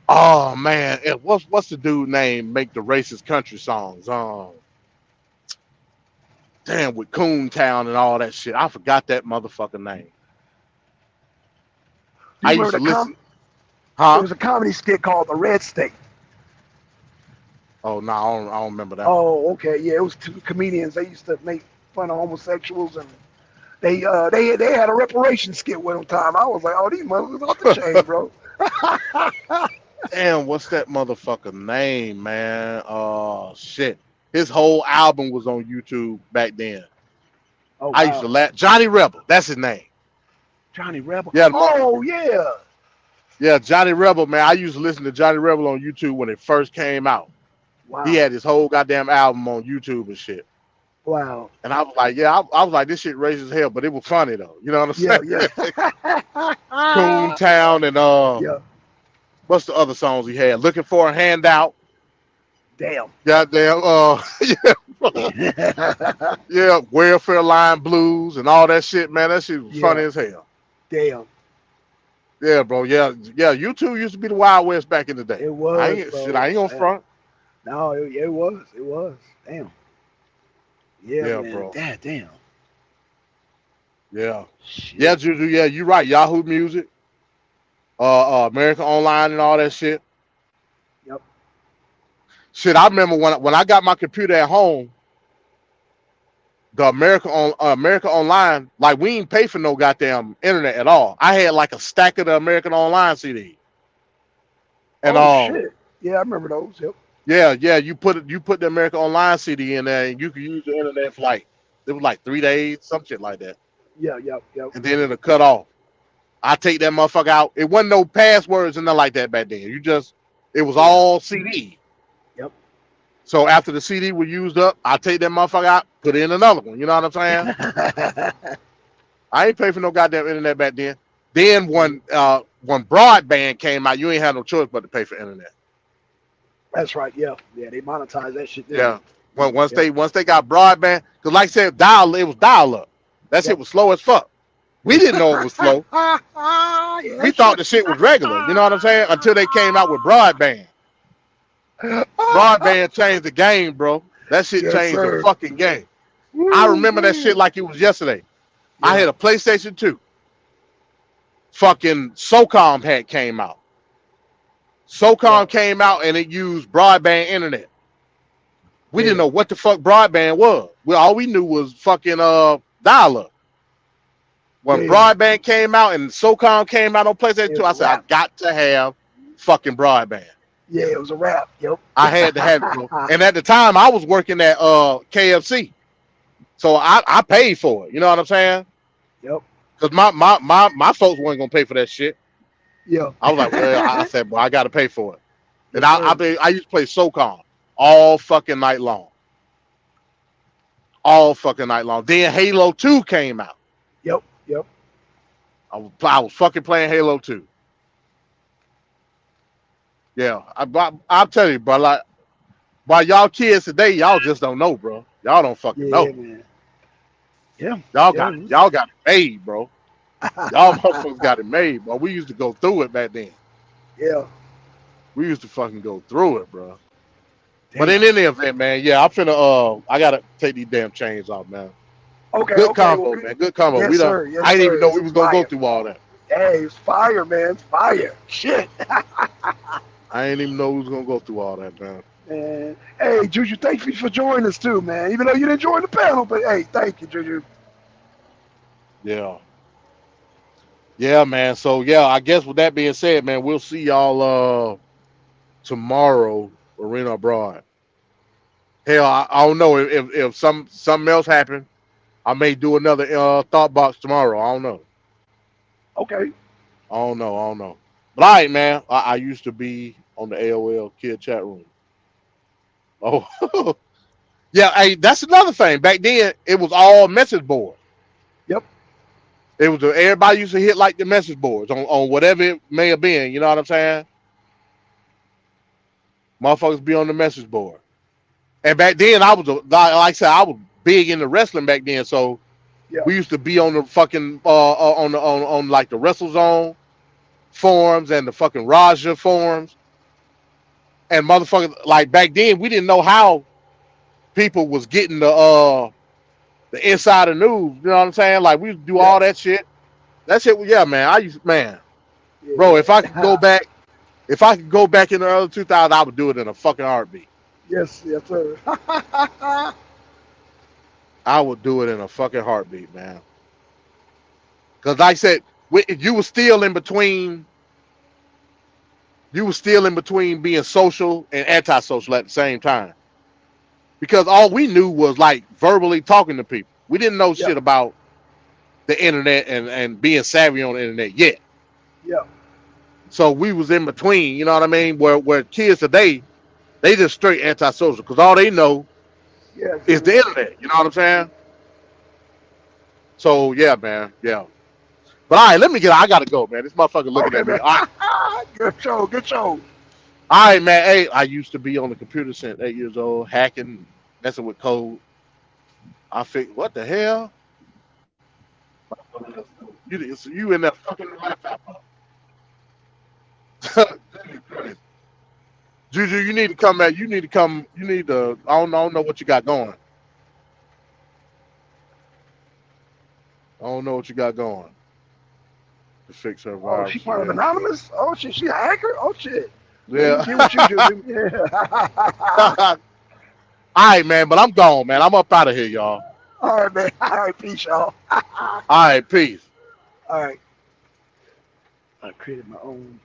Oh man, what's the dude name make the racist country songs? Damn, with Coontown and all that shit. I forgot that motherfucking name. Do I you used to remember listen. there Huh? was a comedy skit called The Red State. Oh no, I don't remember that one. Oh, okay. Yeah, it was two comedians. They used to make fun of homosexuals, and they had a reparation skit one time. I was like, oh, these motherfuckers off the chain, bro. Damn, what's that motherfucker name, man? Shit. His whole album was on YouTube back then. Oh, I used to wow. laugh. Johnny Rebel, that's his name. Johnny Rebel. Yeah, Oh, yeah. yeah, Johnny Rebel, man. I used to listen to Johnny Rebel on YouTube when it first came out. Wow. He had his whole goddamn album on YouTube and shit. Wow. And I was like, yeah, I was like, this shit racist as hell, but it was funny though. You know what I'm Yeah, saying? yeah. Coontown and Yeah. what's the other songs he had? Looking for a Handout. Damn. Goddamn, yeah, Welfare Line Blues and all that shit, man. That shit was funny Yeah. as hell. Damn. Yeah, bro. Yeah. YouTube used to be the Wild West back in the day. It was, I ain't bro. shit. I ain't gonna Man. front. No, it was. It was. Damn. Yeah, Yeah, man. bro. Damn. Yeah. Shit. Yeah, Juju. Yeah, you right. Yahoo Music, American Online, and all that shit. Yep. Shit, I remember when I got my computer at home, the American Online, like we ain't pay for no goddamn internet at all. I had like a stack of the American Online CD. And Shit. Yeah, I remember those. Yep. yeah, you put the American Online CD in there, and you could use the internet for like it was like 3 days, some shit like that, Yeah, yep. and then it'll cut off. I take that motherfucker out. It wasn't no passwords and nothing like that back then. It was all CD. Yep. So after the CD was used up, I take that motherfucker out, put in another one. You know what I'm saying? I ain't pay for no goddamn internet back then. Then when broadband came out, you ain't had no choice but to pay for internet. That's right. Yeah. Yeah, they monetize that shit. Yeah. Once they got broadband, because like I said, it was dial up. That shit was slow as fuck. We didn't know it was slow. We thought the shit was regular. You know what I'm saying? Until they came out with broadband. Broadband changed the game, bro. That shit Yes, changed sir. the fucking game. I remember that shit like it was yesterday. I had a PlayStation 2. Fucking SOCOM had came out. SOCOM came out and it used broadband internet. We didn't know what the fuck broadband was. All we knew was fucking dial-up. When broadband came out and SOCOM came out on PlayStation 2, I said, I got to have fucking broadband. Yeah, it was a wrap. Yep. I had to have it. And at the time, I was working at KFC. So I paid for it. You know what I'm saying? Yep. Because my folks weren't going to pay for that shit. Yeah. I was like, well, I said, well, I got to pay for it. And I used to play SOCOM all fucking night long. All fucking night long. Then Halo 2 came out. Yep. I was fucking playing Halo 2. Yeah, I'll tell you, bro. Like, by y'all kids today, y'all just don't know, bro. Y'all don't fucking know. Man. Yeah. Y'all got it made, bro. Y'all motherfuckers got it made, bro. We used to go through it back then. Yeah. We used to fucking go through it, bro. Damn. But in any event, man, yeah, I'm finna I gotta take these damn chains off, man. Okay. Good combo, man. Good combo. Yes, We done. sir. Yes, I didn't even know sir. we was gonna go through all that. Hey, it's fire, man. It's fire. Shit. I didn't even know we was gonna go through all that, man. Man. Hey, Juju, thank you for joining us too, man. Even though you didn't join the panel, but hey, thank you, Juju. Yeah. Yeah, man. So yeah, I guess with that being said, man, we'll see y'all tomorrow, Arena Abroad. Hell, I don't know if something else happened. I may do another thought box tomorrow. I don't know. Okay. I don't know. But all right, man. I used to be on the AOL kid chat room. Oh, yeah. Hey, that's another thing. Back then, it was all message board. Yep. It was everybody used to hit like the message boards on whatever it may have been. You know what I'm saying? Motherfuckers be on the message board. And back then, like I said, I was big into wrestling back then. So Yeah. we used to be on the fucking on like the WrestleZone forums and the fucking Raja forums. And motherfuckers, like back then, we didn't know how people was getting the insider news. You know what I'm saying? Like we used to do all that shit. That shit, yeah, man. Yeah. Bro, if I could go back in the early 2000s, I would do it in a fucking heartbeat. Yes, sir. I would do it in a fucking heartbeat, man. Because like I said, you were still in between. You were still in between being social and antisocial at the same time. Because all we knew was like verbally talking to people. We didn't know shit about the internet and being savvy on the internet yet. Yeah. So we was in between, you know what I mean? Where kids today, they just straight antisocial because all they know is the internet. You know what I'm saying? So yeah, man, yeah. But all right, I gotta go, man. This motherfucker looking at me. Man. All right. Good show. All right, man. Hey, I used to be on the computer since 8 years old, hacking, messing with code. I think, what the hell? You in that fucking laptop? Juju, you need to come back. You need to. I don't know what you got going. I don't know what you got going. To fix her Oh, virus. she part of Anonymous? Oh, shit, she a hacker? Oh, shit. Yeah. Do what you do. Yeah. All right, man. But I'm gone, man. I'm up out of here, y'all. All right, man. All right, peace, y'all. All right, peace. All right. I created my own.